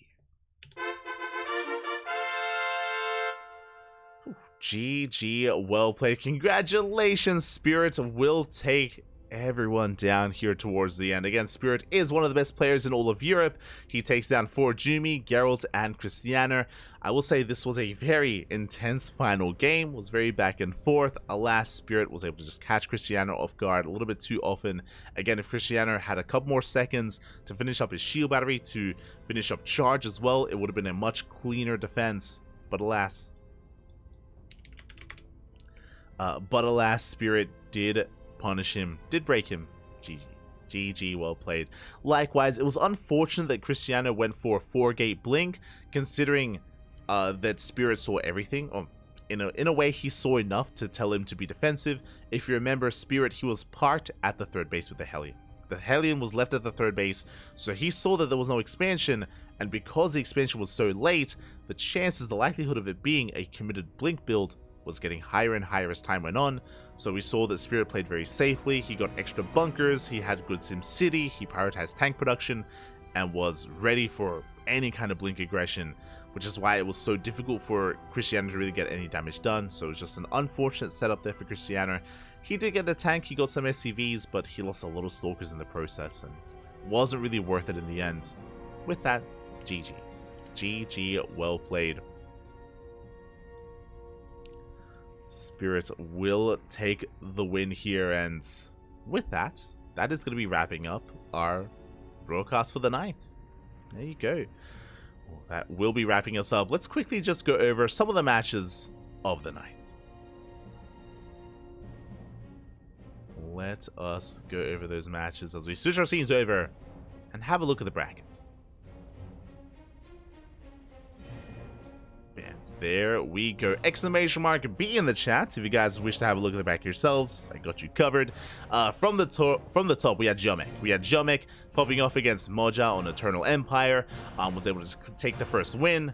GG, well played. Congratulations, Spirit will take everyone down here towards the end. Again, Spirit is one of the best players in all of Europe. He takes down ForJumy, Gerald, and Krystianer. I will say this was a very intense final game. It was very back and forth. Alas, Spirit was able to just catch Krystianer off guard a little bit too often. Again, if Krystianer had a couple more seconds to finish up his shield battery, to finish up charge as well, it would have been a much cleaner defense. But alas, Spirit did punish him, did break him. GG. GG, well played. Likewise, it was unfortunate that Krystianer went for a 4-gate blink, considering that Spirit saw everything. In a way, he saw enough to tell him to be defensive. If you remember, Spirit, he was parked at the third base with the Hellion. The Hellion was left at the third base, so he saw that there was no expansion, and because the expansion was so late, the likelihood of it being a committed blink build was getting higher and higher as time went on. So we saw that Spirit played very safely. He got extra bunkers, he had good Sim City, he prioritized tank production, and was ready for any kind of blink aggression, which is why it was so difficult for Krystianer to really get any damage done. So it was just an unfortunate setup there for Krystianer. He did get a tank, he got some SCVs, but he lost a lot of Stalkers in the process, and wasn't really worth it in the end. With that, GG. GG, well played. Spirit will take the win here, and with that, that is going to be wrapping up our broadcast for the night. There you go. Well, that will be wrapping us up. Let's quickly just go over some of the matches of the night. Let us go over those matches as we switch our scenes over and have a look at the brackets. There we go. Exclamation mark B in the chat if you guys wish to have a look at the back yourselves. I got you covered. From the top, we had Ziomek. We had Ziomek popping off against Moja on Eternal Empire. Was able to take the first win.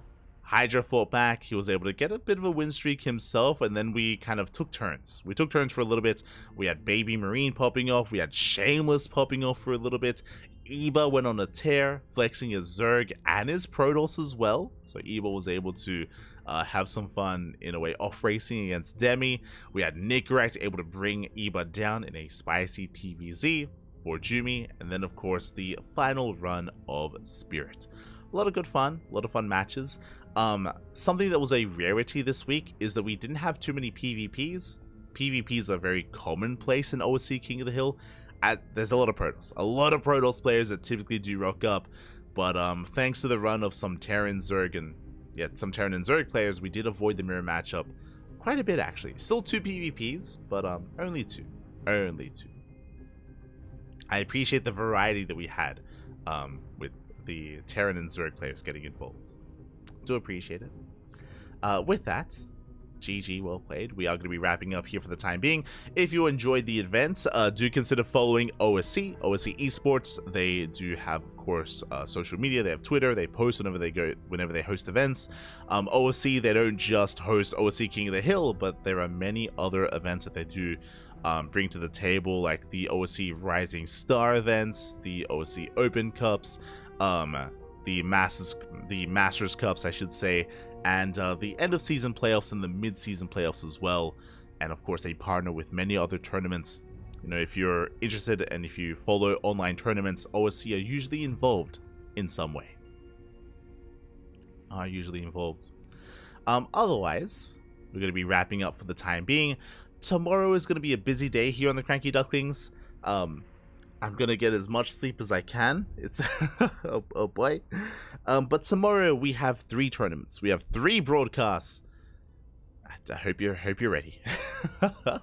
HiGhDrA fought back. He was able to get a bit of a win streak himself, and then we kind of took turns. We took turns for a little bit. We had BabyMarine popping off. We had Shameless popping off for a little bit. Eba went on a tear, flexing his Zerg and his Protoss as well. So Eba was able to have some fun, in a way, off-racing against Demi. We had Nicoract able to bring Eba down in a spicy TVZ for ForJumy, and then, of course, the final run of Spirit. A lot of good fun, a lot of fun matches. Something that was a rarity this week is that we didn't have too many PvPs. PvPs are very commonplace in OSC King of the Hill. There's a lot of Protoss players that typically do rock up, but thanks to the run of some Terran Zerg and some Terran and Zerg players, we did avoid the mirror matchup quite a bit, actually. Still 2 PvPs, but only two. I appreciate the variety that we had with the Terran and Zerg players getting involved. Do appreciate it. With that, GG, well played. We are going to be wrapping up here for the time being. If you enjoyed the event, do consider following OSC Esports. They do have, of course, social media. They have Twitter. They post whenever they host events. OSC, they don't just host OSC King of the Hill, but there are many other events that they do bring to the table, like the OSC Rising Star events, the OSC Open Cups, the Masters Cups, I should say, and the end of season playoffs and the mid-season playoffs as well. And of course, they partner with many other tournaments. You know, if you're interested and if you follow online tournaments, OSC are usually involved in some way. Otherwise, we're going to be wrapping up for the time being. Tomorrow is going to be a busy day here on the CranKy Ducklings. I'm going to get as much sleep as I can. It's oh boy. But tomorrow we have 3 tournaments. We have 3 broadcasts. I hope you're ready.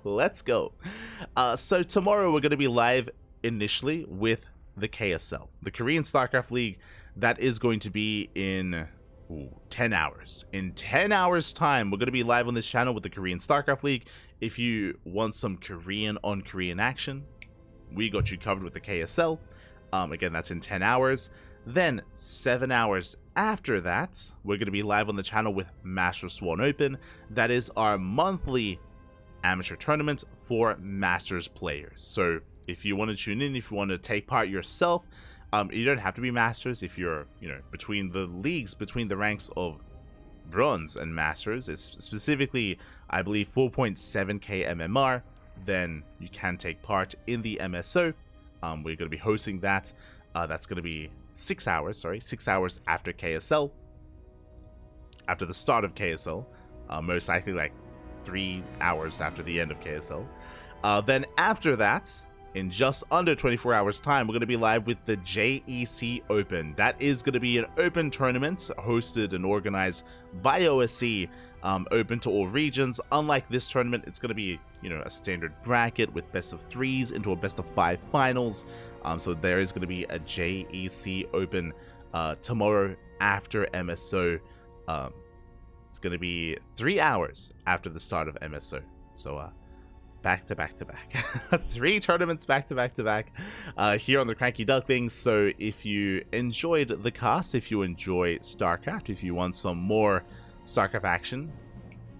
Let's go. So tomorrow we're going to be live initially with the KSL, the Korean StarCraft League. That is going to be in 10 hours. In 10 hours time, we're going to be live on this channel with the Korean StarCraft League. If you want some Korean on Korean action, we got you covered with the KSL. Again, that's in 10 hours. Then 7 hours after that, we're going to be live on the channel with Master Swan Open. That is our monthly amateur tournament for Masters players. So if you want to tune in, if you want to take part yourself, you don't have to be Masters. If you're, between the leagues, between the ranks of Bronze and Masters, it's specifically, I believe, 4.7k MMR, then you can take part in the MSO. We're going to be hosting that. That's going to be 6 hours after KSL. After the start of KSL. Most likely like 3 hours after the end of KSL. Then after that, in just under 24 hours time, we're going to be live with the JEC Open. That is going to be an open tournament hosted and organized by OSC, open to all regions. Unlike this tournament, it's going to be, a standard bracket with best of 3s into a best of 5 finals. So there is going to be a JEC Open tomorrow after MSO. It's going to be 3 hours after the start of MSO. So back to back 3 tournaments back to back here on the CranKy Ducklings. So if you enjoyed the cast, if you enjoy StarCraft, if you want some more StarCraft action,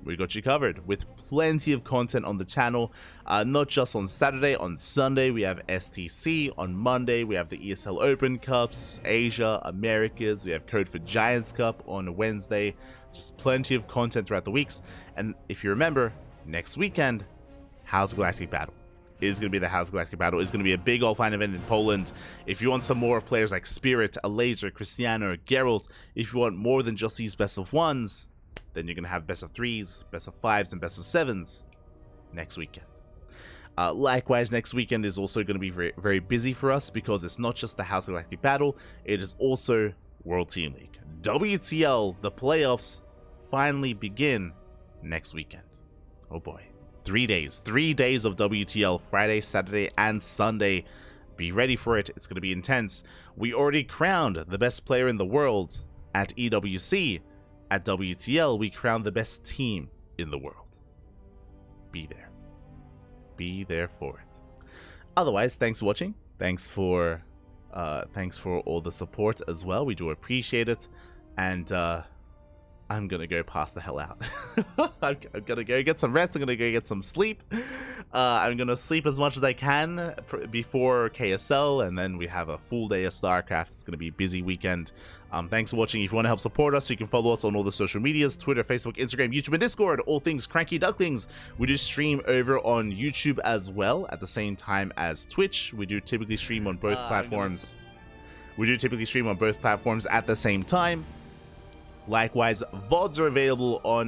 we got you covered with plenty of content on the channel. Not just on Saturday, on Sunday we have STC, on Monday we have the ESL Open Cups, Asia, Americas, we have Code for Giants Cup on Wednesday. Just plenty of content throughout the weeks. And if you remember, next weekend, House Galactic Battle is going to be the House Galactic Battle. It's going to be a big offline event in Poland. If you want some more players like Spirit, Laser, Krystianer, Gerald, if you want more than just these best of 1s, then you're going to have best of 3s, best of 5s, and best of 7s next weekend. Likewise, next weekend is also going to be very, very busy for us because it's not just the House Galactic Battle, it is also World Team League. WTL, the playoffs finally begin next weekend. Oh boy. 3 days of WTL, Friday, Saturday, and Sunday. Be ready for it. It's going to be intense. We already crowned the best player in the world at EWC. At WTL, we crowned the best team in the world. Be there. Be there for it. Otherwise, thanks for watching. Thanks for all the support as well. We do appreciate it. And I'm gonna go pass the hell out. I'm gonna go get some rest. I'm gonna go get some sleep. I'm gonna sleep as much as I can before KSL, and then we have a full day of StarCraft. It's gonna be a busy weekend. Thanks for watching. If you want to help support us, you can follow us on all the social medias: Twitter, Facebook, Instagram, YouTube, and Discord. All things CranKy Ducklings. We do stream over on YouTube as well at the same time as Twitch. We do typically stream on both platforms. We do typically stream on both platforms at the same time. Likewise, VODs are available on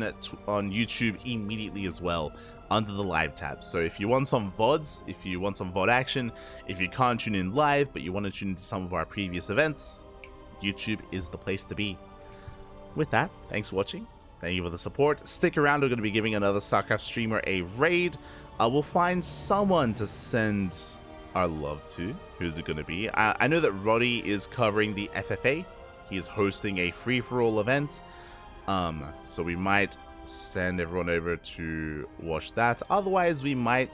YouTube immediately as well under the live tab. So if you want some VODs, if you want some VOD action, if you can't tune in live but you want to tune into some of our previous events, YouTube is the place to be. With that, thanks for watching. Thank you for the support. Stick around, we're going to be giving another StarCraft streamer a raid. We'll find someone to send our love to. Who's it going to be? I know that Roddy is covering the FFA. He is hosting a free-for-all event, so we might send everyone over to watch that. Otherwise, we might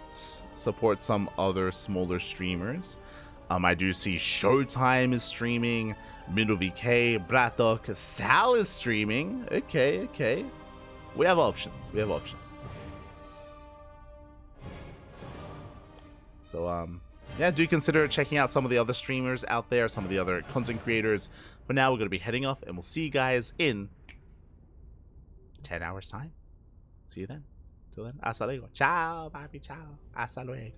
support some other smaller streamers. I do see Showtime is streaming, Middle VK, Rostok, Sal is streaming. Okay. We have options. So, yeah, do consider checking out some of the other streamers out there, some of the other content creators. For now, we're going to be heading off, and we'll see you guys in 10 hours time. See you then. Till then, hasta luego. Ciao, baby, ciao. Hasta luego.